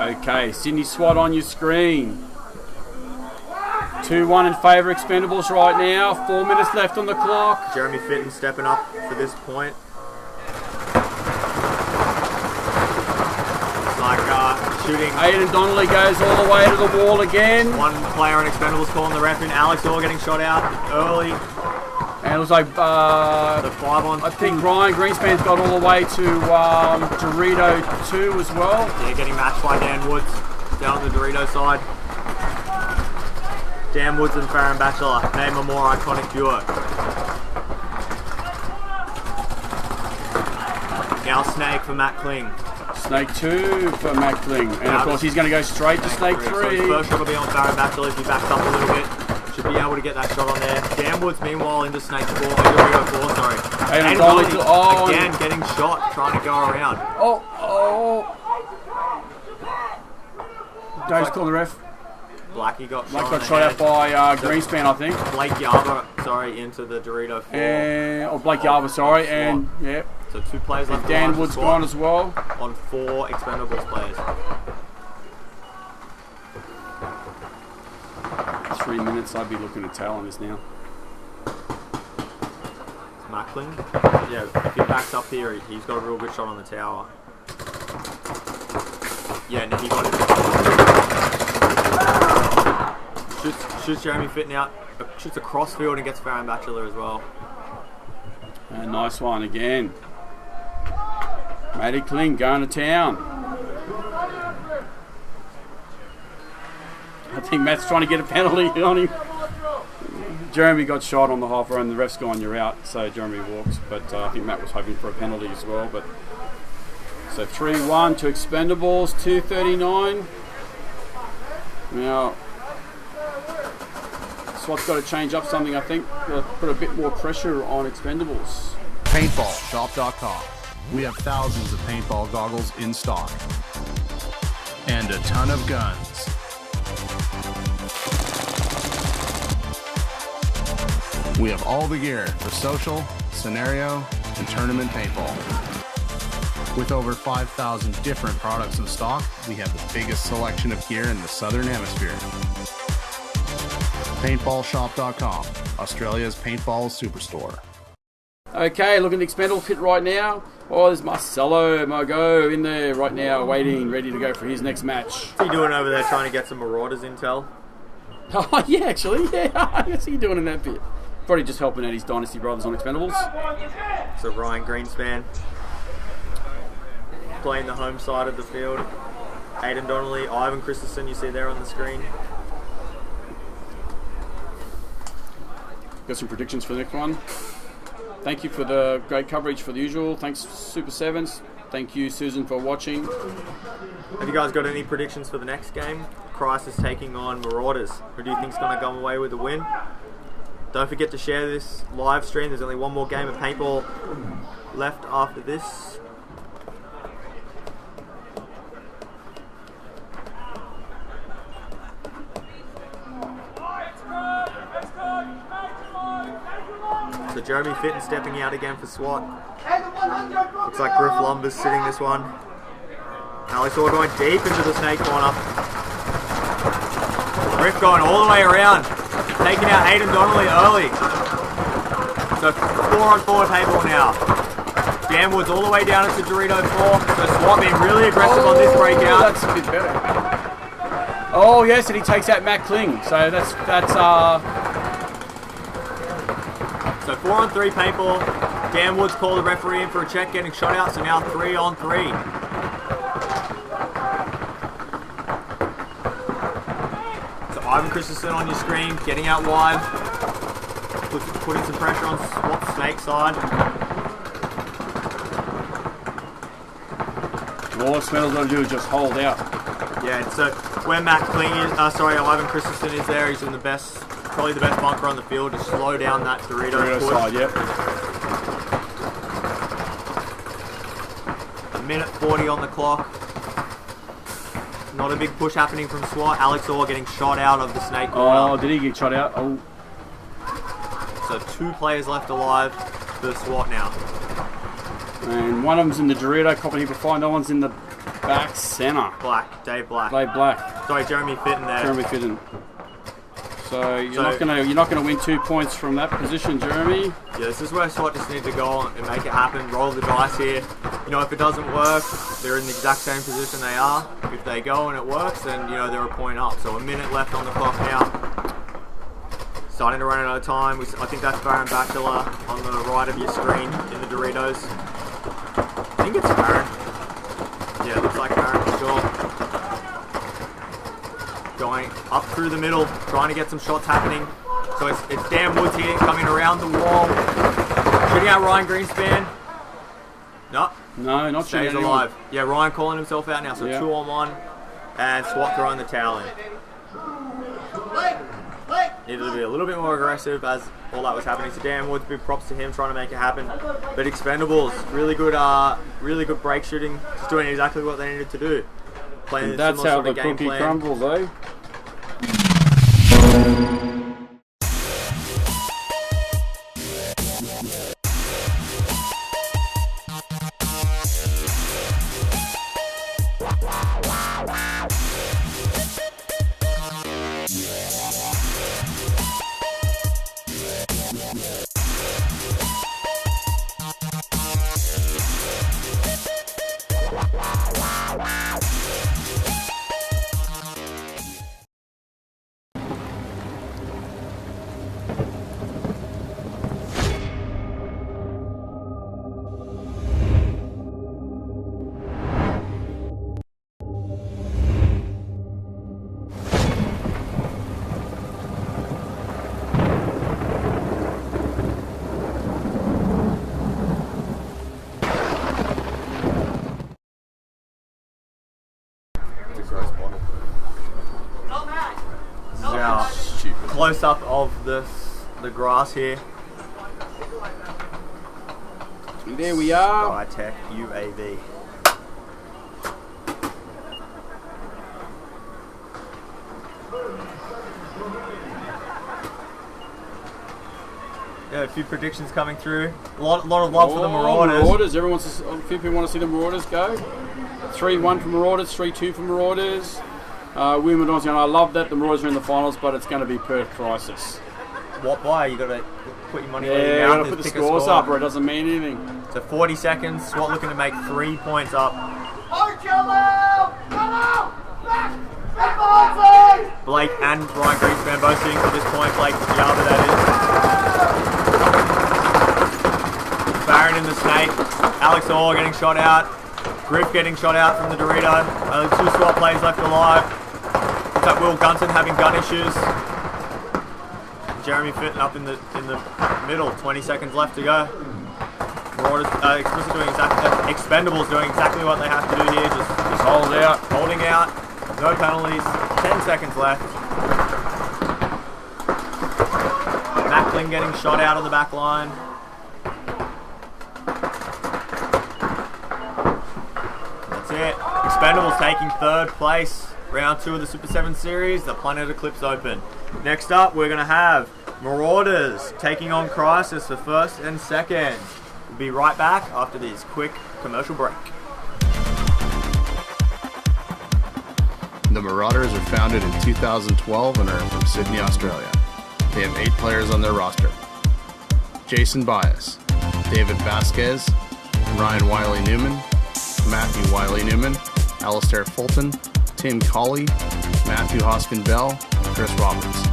Okay, Sydney SWAT on your screen. 2-1 in favour of Expendables right now. 4 minutes left on the clock. Jeremy Fitton stepping up for this point. It's like shooting. Aidan Donnelly goes all the way to the wall again. One player on Expendables calling the ref in. Alex Orr getting shot out early. And it was like, The 5-on-2. I think Ryan Greenspan's got all the way to Dorito 2 as well. Yeah, getting matched by Dan Woods down on the Dorito side. Dan Woods and Farron Batchelor, name a more iconic duo. Now Snake for Matt Kling. Snake 2 for Matt Kling. And of course he's going to go straight to Snake 3. So his first shot will be on Farron Batchelor if he backs up a little bit. Should be able to get that shot on there. Dan Woods meanwhile into Snake 4. Dorito 4, sorry. Aidan Donnelly again getting shot, trying to go around. Dave's called the ref. Blackie got shot out by Greenspan, I think. Blake Yarber, into the Dorito 4. Blake Yarber, sorry. And, yeah. So 2 players left. Dan Wood's gone as well. On 4 Expendables players. 3 minutes, I'd be looking to tell on this now. Macklin? Yeah, if he backs up here, he's got a real good shot on the tower. Yeah, no, he got it. Shoots Jeremy Fitton out, shoots a crossfield and gets Farron Batchelor as well. And nice one again. Matty Kling going to town. I think Matt's trying to get a penalty on him. Jeremy got shot on the half row and the ref's gone, you're out, so Jeremy walks. But I think Matt was hoping for a penalty as well. But so 3-1 to Expendables, 2:39. Now, SWAT's got to change up something, I think. Put a bit more pressure on Expendables. Paintballshop.com. We have thousands of paintball goggles in stock. And a ton of guns. We have all the gear for social, scenario, and tournament paintball. With over 5,000 different products in stock, we have the biggest selection of gear in the Southern Hemisphere. Paintballshop.com, Australia's paintball superstore. Okay, looking at the Expendables pit right now. Oh, there's Marcelo Margot in there right now, waiting, ready to go for his next match. What's he doing over there trying to get some Marauders intel? Oh, yeah, actually, yeah. What's he doing in that pit? probably just helping out his Dynasty brothers on Expendables. So Ryan Greenspan playing the home side of the field. Aidan Donnelly, Ivan Christensen, you see there on the screen. Got some predictions for the next one. Thank you for the great coverage for the usual. Thanks, Super Sevens. Thank you, Susan, for watching. Have you guys got any predictions for the next game? Crisis taking on Marauders. Who do you think's going to come away with a win? Don't forget to share this live stream. There's only one more game of paintball left after this. So Jeremy Fitton stepping out again for SWAT. Looks like Griff Lumber's sitting this one. Alex Orr going deep into the snake corner. Griff going all the way around, taking out Aidan Donnelly early. So 4-on-4 paintball now. Dan Woods all the way down into Dorito 4. So SWAT being really aggressive on this breakout. That's a bit better. Oh yes, and he takes out Matt Kling. So that's So 4-on-3 paintball. Dan Woods called the referee in for a check, getting shot out. So now 3-on-3. Ivan Christensen on your screen, getting out wide, putting some pressure on SWAT's snake side. All Smells got to do is just hold out. Yeah, so where Matt Kling is, Ivan Christensen is there, he's in the best, probably the best bunker on the field to slow down that Dorito push. Side, yep. A minute 40 on the clock. Not a big push happening from SWAT. Alex Orr getting shot out of the snake corner. Oh, did he get shot out? Oh. So 2 players left alive for SWAT now. And one of them's in the Dorito, copping heap of fire. No one's in the back centre. Dave Black. Dave Black. Sorry, Jeremy Fitton there. Jeremy Fitton. So you're not gonna win 2 points from that position, Jeremy. Yeah, this is where SWAT just need to go on and make it happen. Roll the dice here. You know, if it doesn't work, they're in the exact same position they are. If they go and it works, then you know they're a point up. So a minute left on the clock now. Starting to run out of time. I think that's Baron Bacula on the right of your screen in the Doritos. I think it's Baron. Yeah, it looks like Baron for sure. Going up through the middle, trying to get some shots happening. So it's Dan Woods here, coming around the wall. Shooting out Ryan Greenspan. No, not stays alive. Yeah, Ryan calling himself out now, so 2-on-1. And SWAT throwing the towel in. Needed to be a little bit more aggressive as all that was happening. So Dan Woods, big props to him trying to make it happen. But Expendables, really good break shooting, just doing exactly what they needed to do. Playing that's how the cookie crumbles, eh? Close up of the grass here. And there we are. Skytech UAV. Yeah, a few predictions coming through. A lot of love for the Marauders. A few people want to see the Marauders go. 3-1 for Marauders, 3-2 for Marauders. Women, I love that the Marauders are in the finals, but it's going to be Perth Crisis. What by? You got to put your money where your your mouth mouth is. Put the scores up, or it doesn't mean anything. So 40 seconds. SWAT looking to make 3 points up. Blake and Ryan Greenspan both shooting for this point. Blake Yaba, that is. Barron in the snake. Alex Orr getting shot out. Griff getting shot out from the Dorito. Only 2 SWAT players left alive. Looks like Will Gunson having gun issues. Jeremy Fitton up in the middle. 20 seconds left to go. Marauders, Explicit doing Expendables doing exactly what they have to do here. Just hold out. Holding out. No penalties. 10 seconds left. Macklin getting shot out of the back line. That's it. Expendables taking 3rd place. Round 2 of the Super 7 Series, the Planet Eclipse Open. Next up, we're going to have Marauders taking on Crisis for 1st and 2nd. We'll be right back after this quick commercial break. The Marauders are founded in 2012 and are from Sydney, Australia. They have 8 players on their roster. Jason Bias, David Vasquez, Ryan Wiley-Newman, Matthew Wiley-Newman, Alistair Fulton, Tim Colley, Matthew Hoskin-Bell, and Chris Roberts.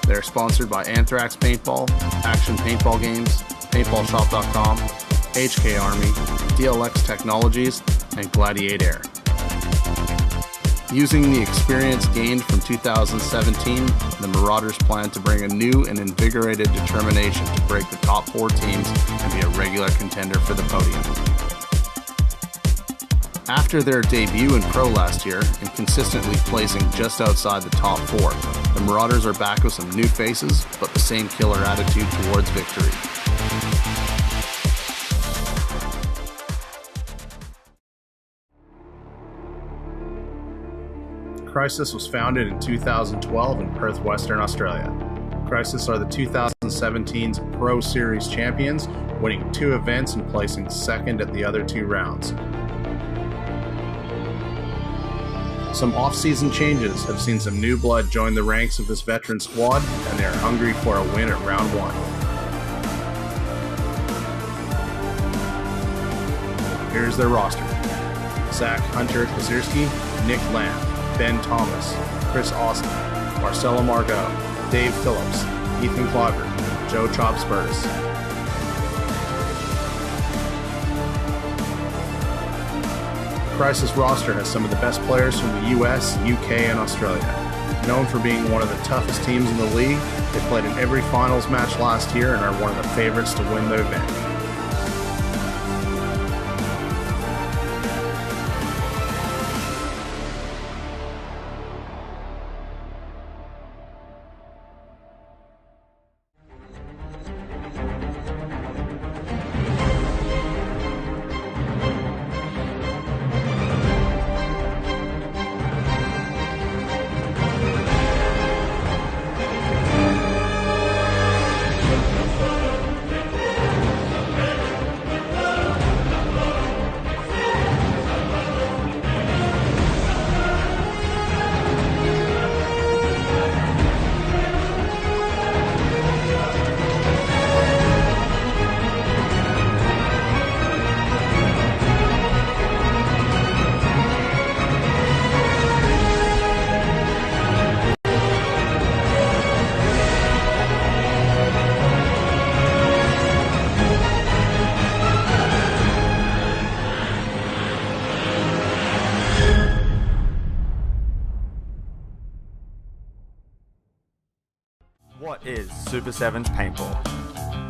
They're sponsored by Anthrax Paintball, Action Paintball Games, PaintballShop.com, HK Army, DLX Technologies, and Gladiate Air. Using the experience gained from 2017, the Marauders plan to bring a new and invigorated determination to break the top 4 teams and be a regular contender for the podium. After their debut in Pro last year and consistently placing just outside the top 4, the Marauders are back with some new faces, but the same killer attitude towards victory. Crisis was founded in 2012 in Perth, Western Australia. Crisis are the 2017's Pro Series champions, winning 2 events and placing 2nd at the other 2 rounds. Some off-season changes have seen some new blood join the ranks of this veteran squad, and they are hungry for a win at round 1. Here's their roster. Zach Hunter Kazierski, Nick Lamb, Ben Thomas, Chris Austin, Marcelo Margot, Dave Phillips, Ethan Clogger, Joe Chops Burtis. Crisis roster has some of the best players from the US, UK, and Australia. Known for being one of the toughest teams in the league, they played in every finals match last year and are one of the favorites to win the event. What is Super 7's Paintball?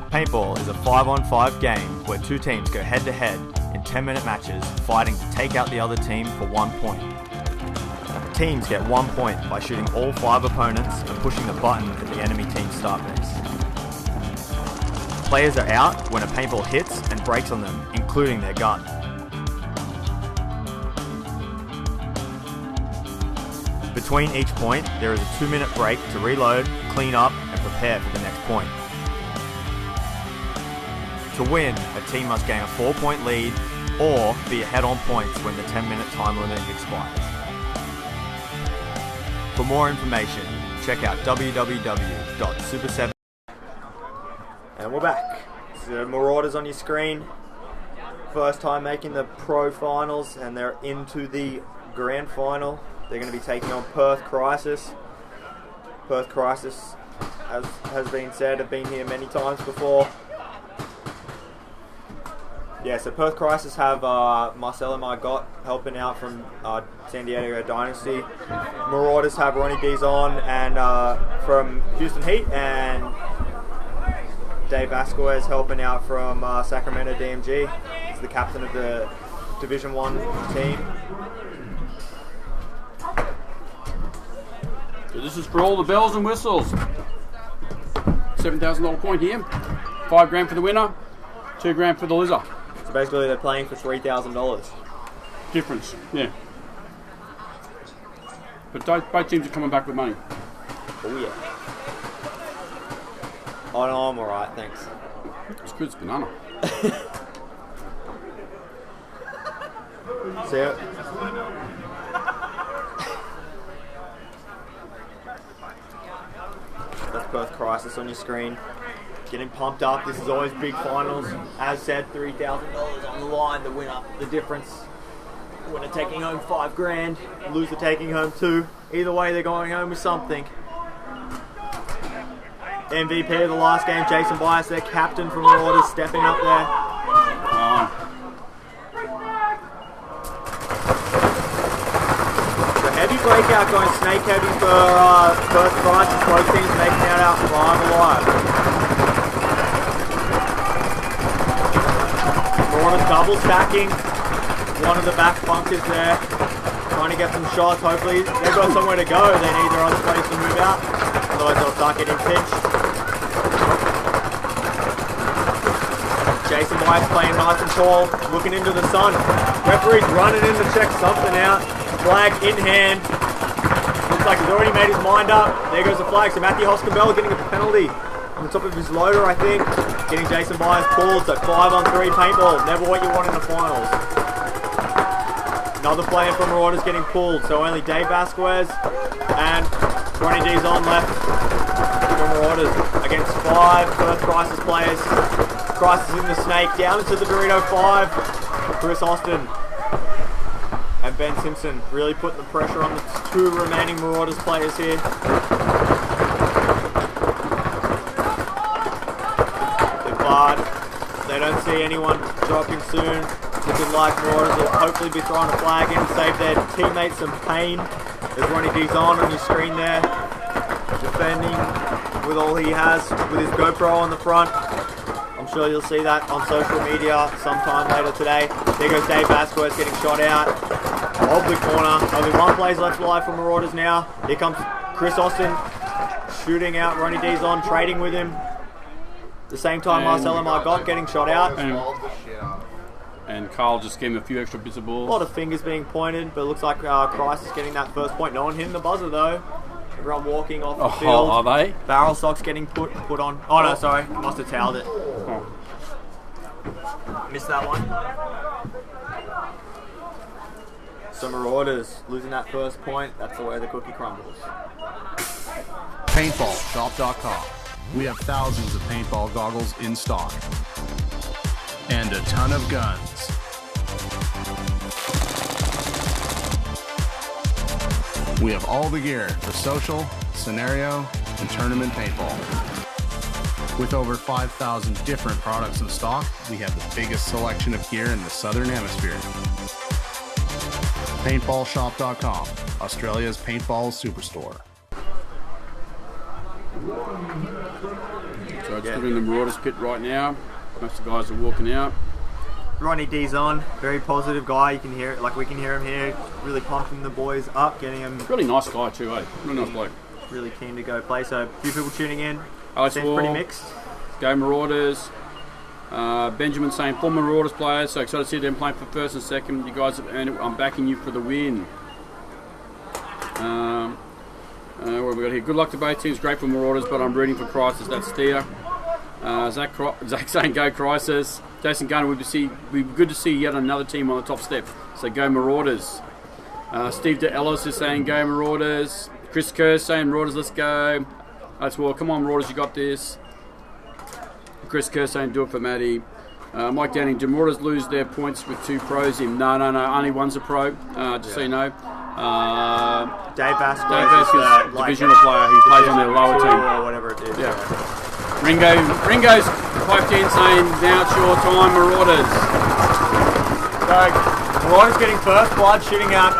Paintball is a 5-on-5 game where 2 teams go head-to-head in 10-minute matches, fighting to take out the other team for 1 point. Teams get 1 point by shooting all 5 opponents and pushing the button at the enemy team's start base. Players are out when a paintball hits and breaks on them, including their gun. Between each point, there is a 2-minute break to reload, clean up, and prepare for the next point. To win, a team must gain a 4-point lead or be ahead on points when the 10-minute time limit expires. For more information, check out www.super7. And we're back. So Marauders on your screen. First time making the Pro Finals, and they're into the Grand Final. They're going to be taking on Perth Crisis. Perth Crisis as has been said, have been here many times before. Yeah, so Perth Crisis have Marcelo Margot helping out from San Diego Dynasty. Marauders have Ronnie Dizon and from Houston Heat, and Dave Vasquez helping out from Sacramento DMG. He's the captain of the Division 1 team. So this is for all the bells and whistles. $7,000 point here. $5,000 for the winner. $2,000 for the loser. So basically they're playing for $3,000. Difference, yeah. But both teams are coming back with money. Oh yeah. Oh no, I'm alright, thanks. It's good, it's banana. See it? That's Perth Crisis on your screen. Getting pumped up. This is always big finals. As said, $3,000 on the line. The winner, the difference. Winner taking home $5,000. Loser taking home $2,000. Either way, they're going home with something. MVP of the last game, Jason Bias, their captain from Marauders, stepping up there. The heavy breakout going snake heavy for Perth Crisis. Both teams making it out alive. Marauders double stacking. One of the back bunkers there. Trying to get some shots, hopefully. They've got somewhere to go. They need their other players to move out. Otherwise they'll start getting pinched. Jason White's playing nice and tall, looking into the sun. Referee's running in to check something out. Flag in hand. Looks like he's already made his mind up. There goes the flag. So Matthew Hoscabell getting a penalty on the top of his loader, I think. Getting Jason Byers pulled. So 5-on-3 paintball. Never what you want in the finals. Another player from Marauders getting pulled. So only Dave Vasquez and Ronnie Dizon left for Marauders against 5 Perth Crisis players. Crisis in the snake, down into the Dorito 5. Chris Austin and Ben Simpson really putting the pressure on the 2 remaining Marauders players here. But they don't see anyone dropping soon. Looking like Marauders will hopefully be throwing a flag in to save their teammates some pain. There's Ronnie Dizon on your screen there, defending with all he has, with his GoPro on the front. I'm sure you'll see that on social media sometime later today. There goes Dave Vasquez getting shot out of the corner. Only one play's left alive for Marauders now. Here comes Chris Austin shooting out Ronnie Dizon, trading with him. At the same time, Marcelo Margot getting shot out. And Carl just gave him a few extra bits of balls. A lot of fingers being pointed, but it looks like Crisis getting that first point. No one hitting the buzzer though. Everyone walking off the field. Are they? Barrel socks getting put on. Oh no, sorry. Must have toweled it. Oh. Missed that one. So Marauders losing that first point. That's the way the cookie crumbles. Paintballshop.com. We have thousands of paintball goggles in stock. And a ton of guns. We have all the gear for social, scenario, and tournament paintball. With over 5,000 different products in stock, we have the biggest selection of gear in the Southern Hemisphere. Paintballshop.com, Australia's paintball superstore. So it's putting the Marauders pit right now. Most of the guys are walking out. Ronnie Dizon, very positive guy. You can hear it, like we can hear him here, really pumping the boys up, getting them. Really nice guy too, eh? Really nice bloke. Really keen to go play. So a few people tuning in. Alex Seems Wall, pretty mixed. Go Marauders. Benjamin saying former Marauders players, so excited to see them playing for first and second. You guys have earned it. I'm backing you for the win. What have we got here? Good luck to both teams. Great for Marauders, but I'm rooting for Crisis. That's Steer. Zach saying go Crisis. Jason Gunner, we'd be good to see yet another team on the top step. So go Marauders. Steve De Ellis is saying go Marauders. Chris Kerr saying Marauders, let's go. That's well, come on Marauders, you got this. Chris Kerr saying do it for Matty. Mike Downing, do Marauders lose their points with 2 pros in? No, only one's a pro, just so you know. Dave Vasquez. Dave Vasquez, divisional player. He plays on their lower team. Or whatever it is. Yeah. Ringo's piped in saying, now it's your time, Marauders. So, Marauders getting first blood, shooting out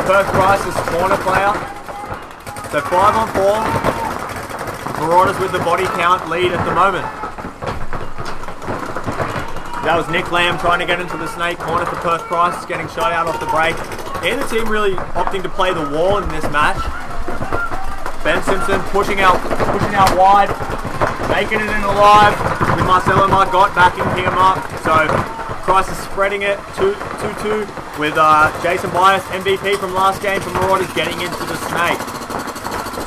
Perth Price's corner player. So 5 on 4. Marauders with the body count lead at the moment. That was Nick Lamb trying to get into the snake corner for Perth Price, getting shot out off the break. Either team really opting to play the wall in this match. Ben Simpson pushing out wide, making it in alive with Marcelo Margot backing him up. So Price is spreading it 2-2 with Jason Bias, MVP from last game for Marauders, getting into the snake.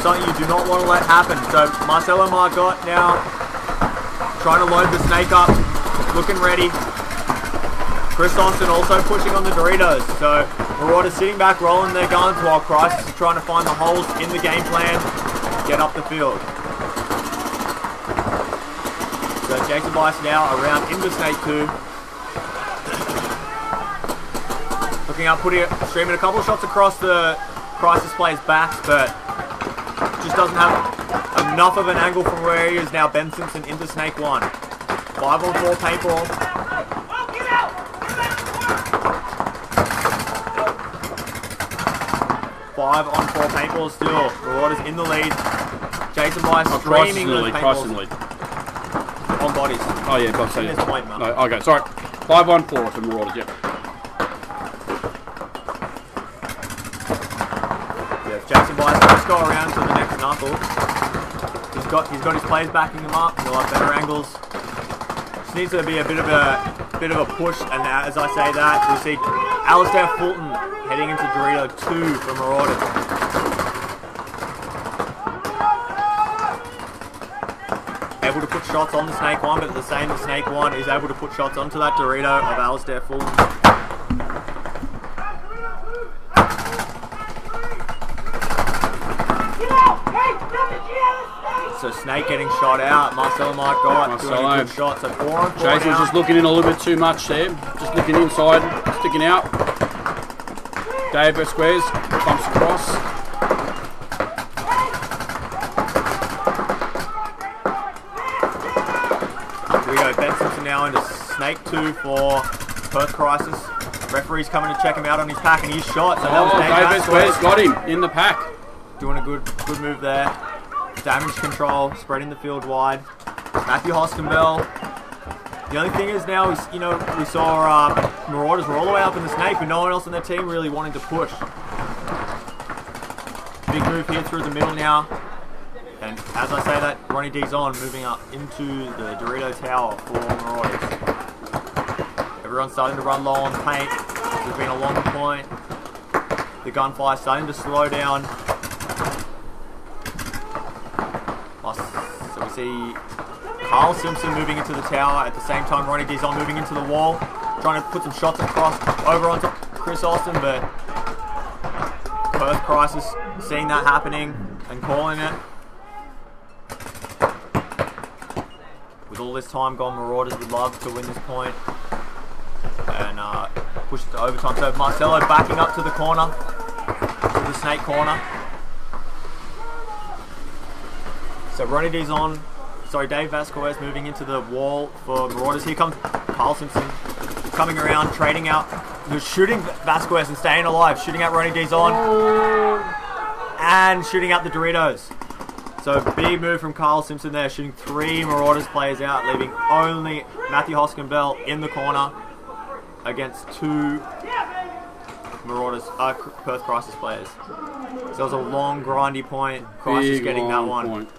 Something you do not want to let happen. So Marcelo Margot now trying to load the snake up, looking ready. Chris Austin also pushing on the Doritos. So Marauders sitting back, rolling their guns while Crisis is trying to find the holes in the game plan, get up the field. So Jason Bice now around into Snake 2. Looking up, streaming a couple of shots across the Crisis player's backs, but just doesn't have enough of an angle from where he is now. Ben Simpson into Snake 1. 5 on 4 paintball. 5 on 4 paintball still. Marauders in the lead. Jason Bice streaming those paintballs on bodies. Oh yeah, Bob said this point, man. No, okay, sorry. 5 on 4 for Marauders, yep. Yeah, Jason Bice let's go around to the next knuckle. He's got his players backing him up. He'll have better angles. Just needs to be a bit of a push, and as I say that, we see Alistair Fulton heading into Dorito 2 for Marauders. Able to put shots on the Snake 1, but at the same the Snake 1 is able to put shots onto that Dorito of Alistair Fulton. So Snake getting shot out. Marcelo Margot doing a good shot. So 4 on 4 Jason's just looking in a little bit too much there. Just looking inside, sticking out. Dave Vasquez bumps across. Here we go. Ben Simpson now into Snake 2 for Perth Crisis. Referee's coming to check him out on his pack, and he's shot. So that was Dave Vasquez got him in the pack. Doing a good move there. Damage control, spreading the field wide. Matthew Hoskenbell. The only thing is now is, we saw Marauders were all the way up in the Snake, but no one else on their team really wanting to push. Big move here through the middle now. And as I say that, Ronnie D's on, moving up into the Dorito Tower for Marauders. Everyone's starting to run low on paint. There's been a long point. The gunfire starting to slow down. So we see Carl Simpson moving into the tower at the same time Ronnie Dizon moving into the wall, trying to put some shots across over onto Chris Austin, but Perth Crisis seeing that happening and calling it. With all this time gone, Marauders would love to win this point and push it to overtime. So Marcelo backing up to the corner, to the Snake corner. So Ronnie D's on. Sorry, Dave Vasquez moving into the wall for Marauders. Here comes Carl Simpson coming around, trading out. He's shooting Vasquez and staying alive. Shooting out Ronnie D's on. And shooting out the Doritos. So big move from Carl Simpson there, shooting 3 Marauders players out, leaving only Matthew Hoskenbell in the corner against 2 Marauders, Perth Crisis players. So it was a long, grindy point. Crisis Big getting that one. Point.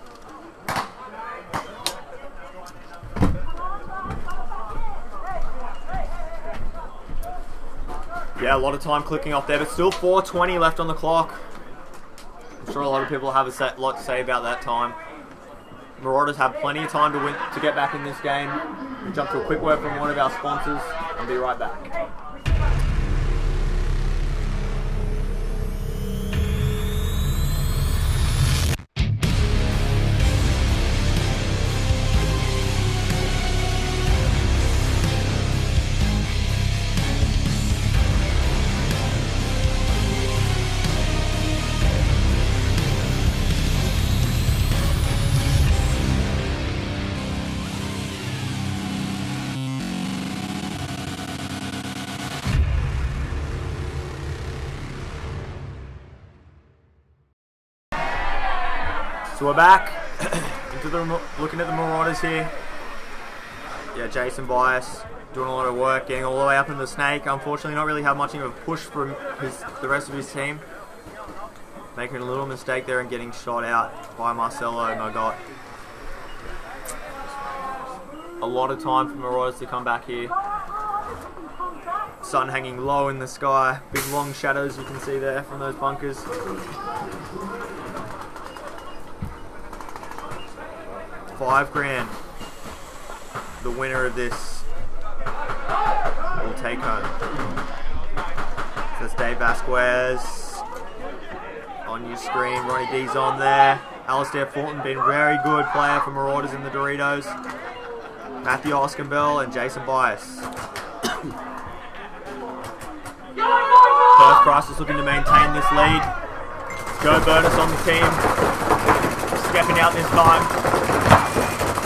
Yeah, a lot of time clicking off there, but still 4:20 left on the clock. I'm sure a lot of people have a lot to say about that time. Marauders have plenty of time to win, to get back in this game. We'll jump to a quick word from one of our sponsors and be right back. So we're back into looking at the Marauders here. Yeah, Jason Bias doing a lot of work, getting all the way up in the snake. Unfortunately, not really have much of a push from the rest of his team. Making a little mistake there and getting shot out by Marcelo. My God. A lot of time for Marauders to come back here. Sun hanging low in the sky. Big long shadows you can see there from those bunkers. $5,000. The winner of this will take home. So that's Dave Vasquez on your screen. Ronnie D's on there. Alistair Fulton been very good player for Marauders in the Doritos. Matthew Oskenbell and Jason Bias. Perth Price is looking to maintain this lead. Joe Burtis on the team. Stepping out this time.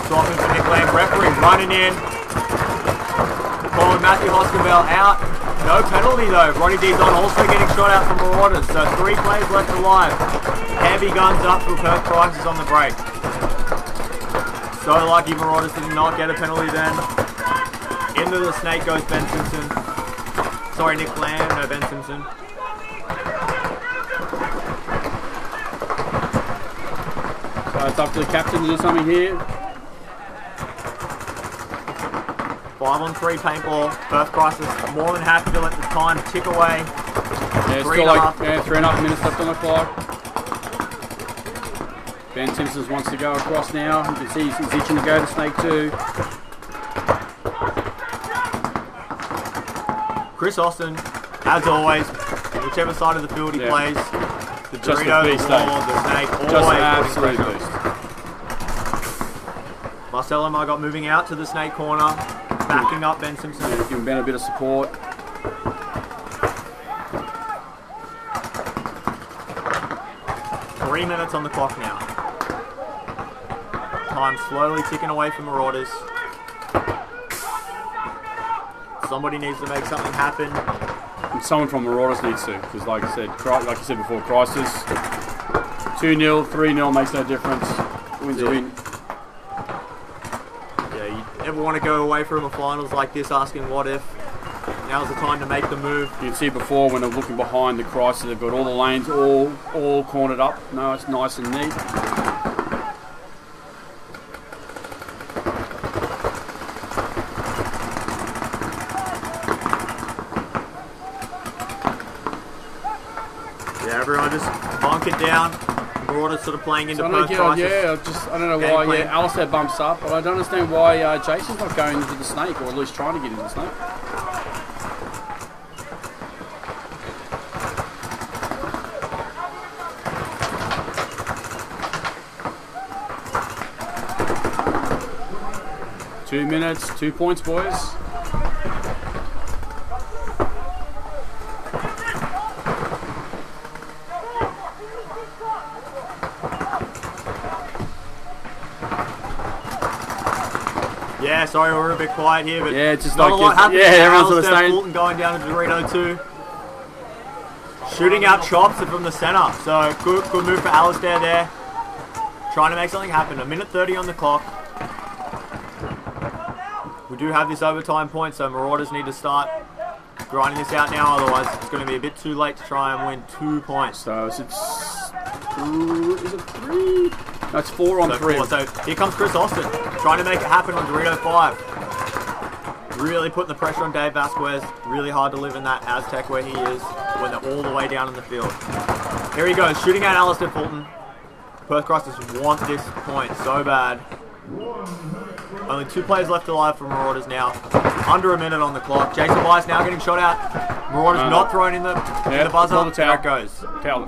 Swapping for Nick Lamb. Referee running in. Calling Matthew Oskenbell out. No penalty though. Ronnie D's on also getting shot out from Marauders. So 3 players left alive. Heavy guns up for Perth Price is on the break. So lucky Marauders did not get a penalty then. Into the snake goes Ben Simpson. Sorry, Nick Lamb, no Ben Simpson. So it's up to the captain to do something here. 5-on-3 paintball. Perth Price is more than happy to let the time tick away. Yeah, still like 3.5 minutes left on the clock. Ben Simpson wants to go across now. You can see he's itching to go to snake 2. Chris Austin, as always, whichever side of the field he plays, the Just Dorito, the the beast, Wall, the Snake, Just an always absolute putting beast. pressure. Marcelo Margot moving out to the Snake corner, backing up Ben Simpson. Yeah, giving Ben a bit of support. Three minutes on the clock now. Time slowly ticking away from Marauders. Somebody needs to make something happen. And someone from Marauders needs to, because like you said before, crisis. 2-0, 3-0 makes no difference. Wins a win. Yeah, you never want to go away from a finals like this asking what if. Now's the time to make the move. You can see before when they're looking behind the crisis, they've got all the lanes all cornered up. No, it's nice and neat. Yeah, everyone just bunk it down. Marauders sort of playing into Perth crisis. Yeah, I don't know Game why. plan. Yeah, Alistair bumps up, but I don't understand why Jason's not going into the snake, or at least trying to get into the snake. Two minutes, 2 points, boys. Yeah, sorry we're a bit quiet here, but Yeah, it's just not like a lot happening. yeah, everyone's sort of Alistair saying. Fulton going down to Dorito 2. Shooting out chops from the centre. So good move for Alistair there. Trying to make something happen. 1:30 on the clock. We do have this overtime point, so Marauders need to start grinding this out now. Otherwise, it's going to be a bit too late to try and win 2 points. So is it 3? No, it's 4 on 3. So here comes Chris Austin, trying to make it happen on Dorito 5. Really putting the pressure on Dave Vasquez. Really hard to live in that Aztec where he is when they're all the way down in the field. Here he goes, shooting at Alistair Fulton. Perth Crisis want this point so bad. Only 2 players left alive for Marauders now. Under a minute on the clock. Jason Bias now getting shot out. Marauders not thrown in the buzzer. Pull the towel. There it goes. Towel.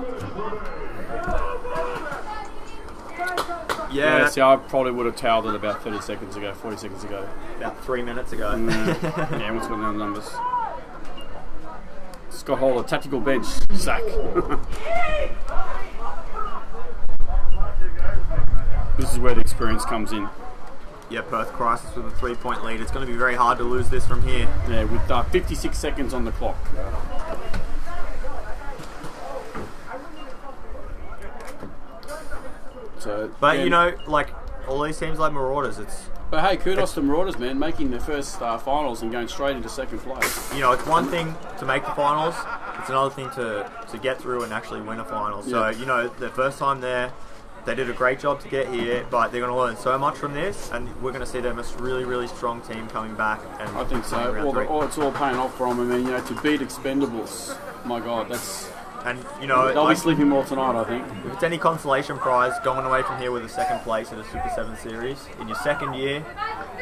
Yeah, See, I probably would have toweled it about 30 seconds ago, 40 seconds ago. about 3 minutes ago. Yeah, what's going on the numbers? Scott Hall, a tactical bench. Zach. This is where the experience comes in. Yeah, Perth Crisis with a 3-point lead. It's going to be very hard to lose this from here. Yeah, with 56 seconds on the clock. So So, But again, you know, like all these teams like Marauders, But hey, kudos to Marauders, man, making their first finals and going straight into second place. you know, it's one thing to make the finals, it's another thing to get through and actually win a final. So, Yeah. you know, their first time there, they did a great job to get here, but they're going to learn so much from this, and we're going to see them as a really, really strong team coming back. And I think so. winning round three. It's all paying off for them. I mean, you know, to beat Expendables, my God, that's And, you know, they'll be like, sleeping more tonight, I think. if it's any consolation prize, going away from here with a second place in a Super 7 series in your second year,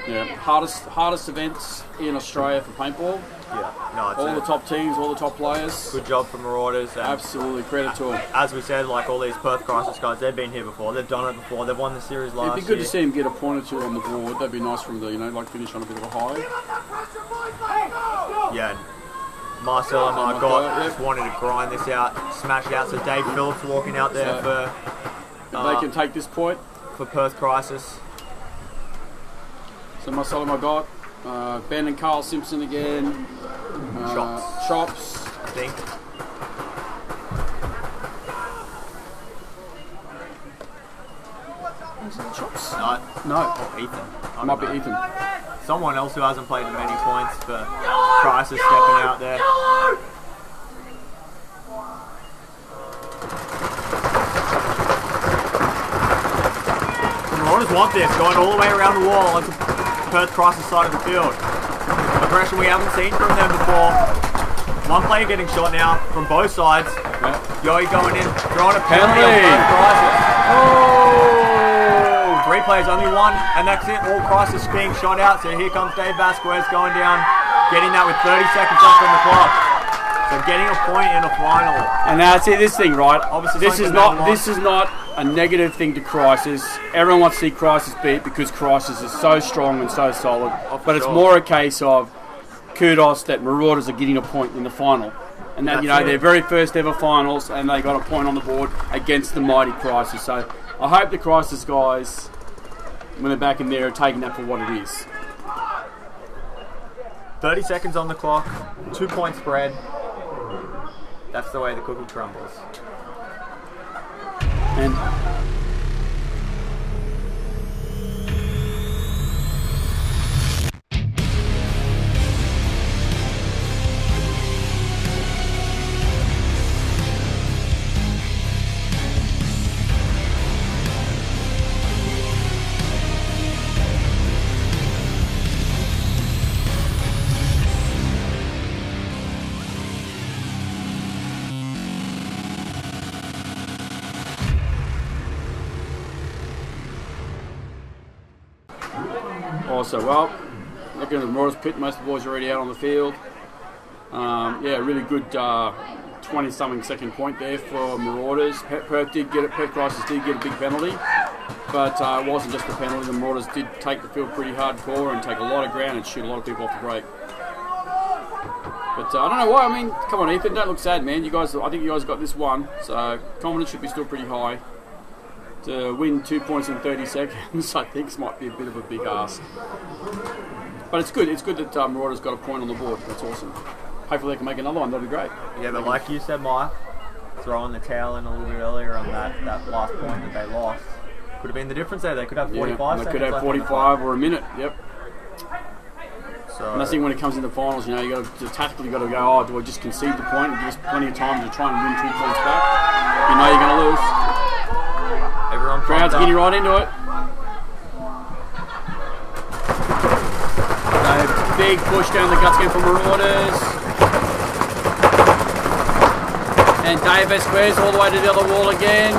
Yeah, hardest events in Australia for paintball. yeah, no, it's All the top teams, all the top players. good job for Marauders. And Absolutely, credit to them. as we said, like all these Perth Crisis guys, they've been here before. They've done it before. They've won the series last It'd be good year. to see him get a point or two on the board. That'd be nice for him to, you know, like finish on a bit of a high. Yeah. and Marcel and Marcel, Margot yep. just wanted to grind this out, smash it out. So Dave Phillips walking out there So, If they can take this point, for Perth Crisis. so Marcelo Margot, Ben and Carl Simpson again. Chops. I think. Chops? No, No, Ethan. I might don't be know. Ethan. Someone else who hasn't played many points for Crisis stepping out there. The Marauders want this, going all the way around the wall onto Perth Crisis side of the field. Aggression we haven't seen from them before. One player getting shot now from both sides. Yeah. Yoey going in, throwing a penalty on Penalty. Perth Crisis. Oh! 3 players, only one, and that's it. All Crisis being shot out. So here comes Dave Vasquez going down, getting that with 30 seconds left on the clock. So getting a point in a final. And that's it. This thing, right? Obviously this is something not. This is not a negative thing to Crisis. Everyone wants to see Crisis beat because Crisis is so strong and so solid. But it's sure. more a case of kudos that Marauders are getting a point in the final, and that, you know, That's it. their very first ever finals, and they got a point on the board against the mighty Crisis. So I hope the Crisis guys, when they're back in there, are taking that for what it is. 30 seconds on the clock, 2 point spread. That's the way the cookie crumbles. And also, well, looking at the Marauders pit, most of the boys are already out on the field. Yeah, really good 20-something second point there for Marauders. Perth did get it. Perth Crisis did get a big penalty, but it wasn't just a penalty. The Marauders did take the field pretty hardcore and take a lot of ground and shoot a lot of people off the break. But I don't know why. I mean, come on, Ethan, don't look sad, man. You guys, I think you guys got this one, so confidence should be still pretty high. To win 2 points in 30 seconds, I think, might be a bit of a big ask. But it's good. It's good that Marauders got a point on the board. That's awesome. Hopefully they can make another one. That'd be great. Yeah, but like you said, Mike, throwing the towel in a little bit earlier on that last point that they lost could have been the difference there. They could have 45 Yeah, and seconds they could have left on the 45 or a minute. Yep. clock. So, And I think when it comes into finals, you know, you got to tactically got to go. Oh, do I just concede the point and give us plenty of time to try and win 2 points back? You know you're going to lose. everyone Crowd's pumped up. getting right into it. So big push down the guts again for Marauders. And Dave Vasquez all the way to the other wall again.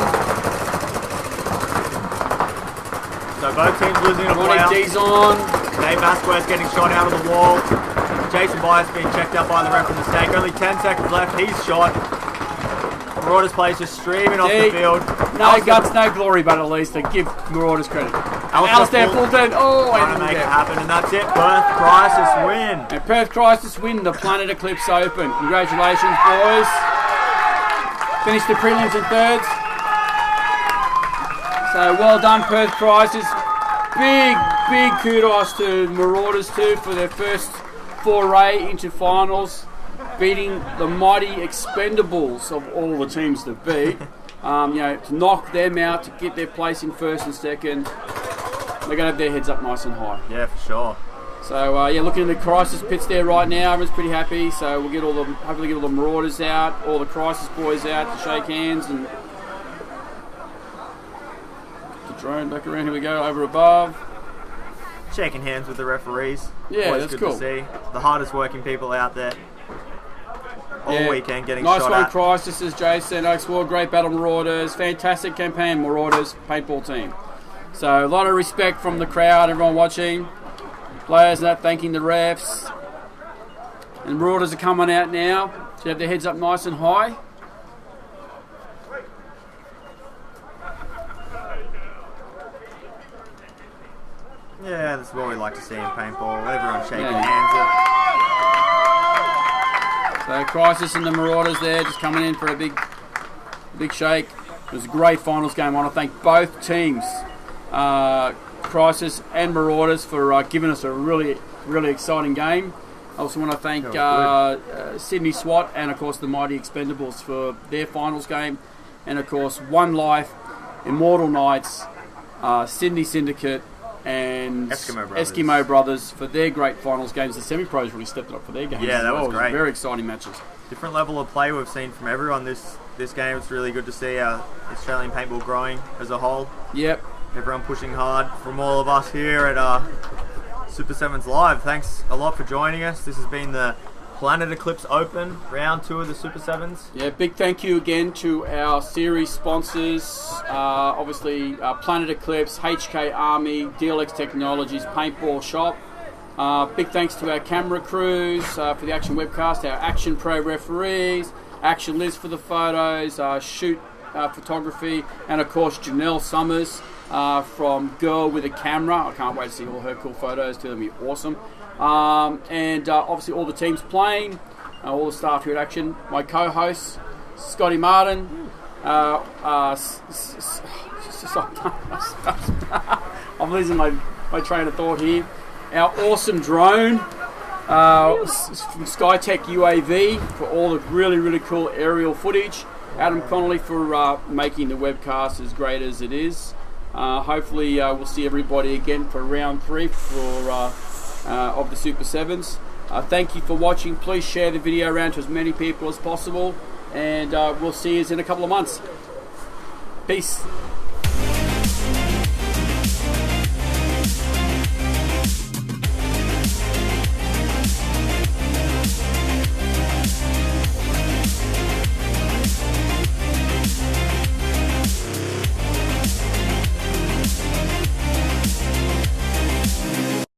So both teams losing a Ronnie player. D's on. Dave Vasquez getting shot out of the wall. Jason Byers being checked out by the ref for mistake. Only 10 seconds left. He's shot. Marauders players just streaming off the field. No guts, no glory, but at least they give Marauders credit. Alistair Fulton. Oh, trying to make it happen, and that's it. Perth Crisis win. And Perth Crisis win the Planet Eclipse Open. Congratulations, boys. Finished the prelims in thirds. So well done, Perth Crisis. Big kudos to Marauders too for their first foray into finals, beating the mighty Expendables of all the teams to beat. to knock them out, to get their place in first and second. They're going to have their heads up nice and high. Yeah, for sure. So looking at the Crisis pits there right now, everyone's pretty happy. So we'll hopefully get all the Marauders out, all the Crisis boys out to shake hands and get the drone back around. Here we go, over above. Shaking hands with the referees. Yeah, Always that's good cool. to see. The hardest working people out there. All weekend getting nice shot one, at. Crisis, says Jason. Oaks War, great battle, Marauders. Fantastic campaign, Marauders paintball team. So a lot of respect from the crowd, everyone watching. Players not thanking the refs. And Marauders are coming out now. So they have their heads up nice and high. Yeah, that's what we like to see in paintball. Everyone shaking Yeah. hands. So Crisis and the Marauders there just coming in for a big shake. It was a great finals game. I want to thank both teams, Crisis and Marauders, for giving us a really exciting game. I also want to thank Sydney SWAT and of course the Mighty Expendables for their finals game, and of course One Life, Immortal Knights, Sydney Syndicate, and Eskimo Brothers for their great finals games. The semi-pros really stepped it up for their games. Yeah, that was great. Very exciting matches. Different level of play we've seen from everyone this game. It's really good to see Australian paintball growing as a whole. Yep. Everyone pushing hard from all of us here at Super 7s Live. Thanks a lot for joining us. This has been the Planet Eclipse Open, round 2 of the Super 7s. Yeah, big thank you again to our series sponsors. Obviously, Planet Eclipse, HK Army, DLX Technologies, Paintball Shop. Big thanks to our camera crews for the action webcast, our Action Pro referees, Action Liz for the photos, Shoot Photography, and of course Janelle Summers from Girl with a Camera. I can't wait to see all her cool photos. It's going to be awesome. And obviously all the teams playing, all the staff here at Action, my co-hosts, Scotty Martin, I'm losing my train of thought here. Our awesome drone from Skytech UAV for all the really cool aerial footage. Adam Connolly for making the webcast as great as it is. Hopefully we'll see everybody again for round 3 for of the Super 7s. Thank you for watching. Please share the video around to as many people as possible, and we'll see you in a couple of months. Peace.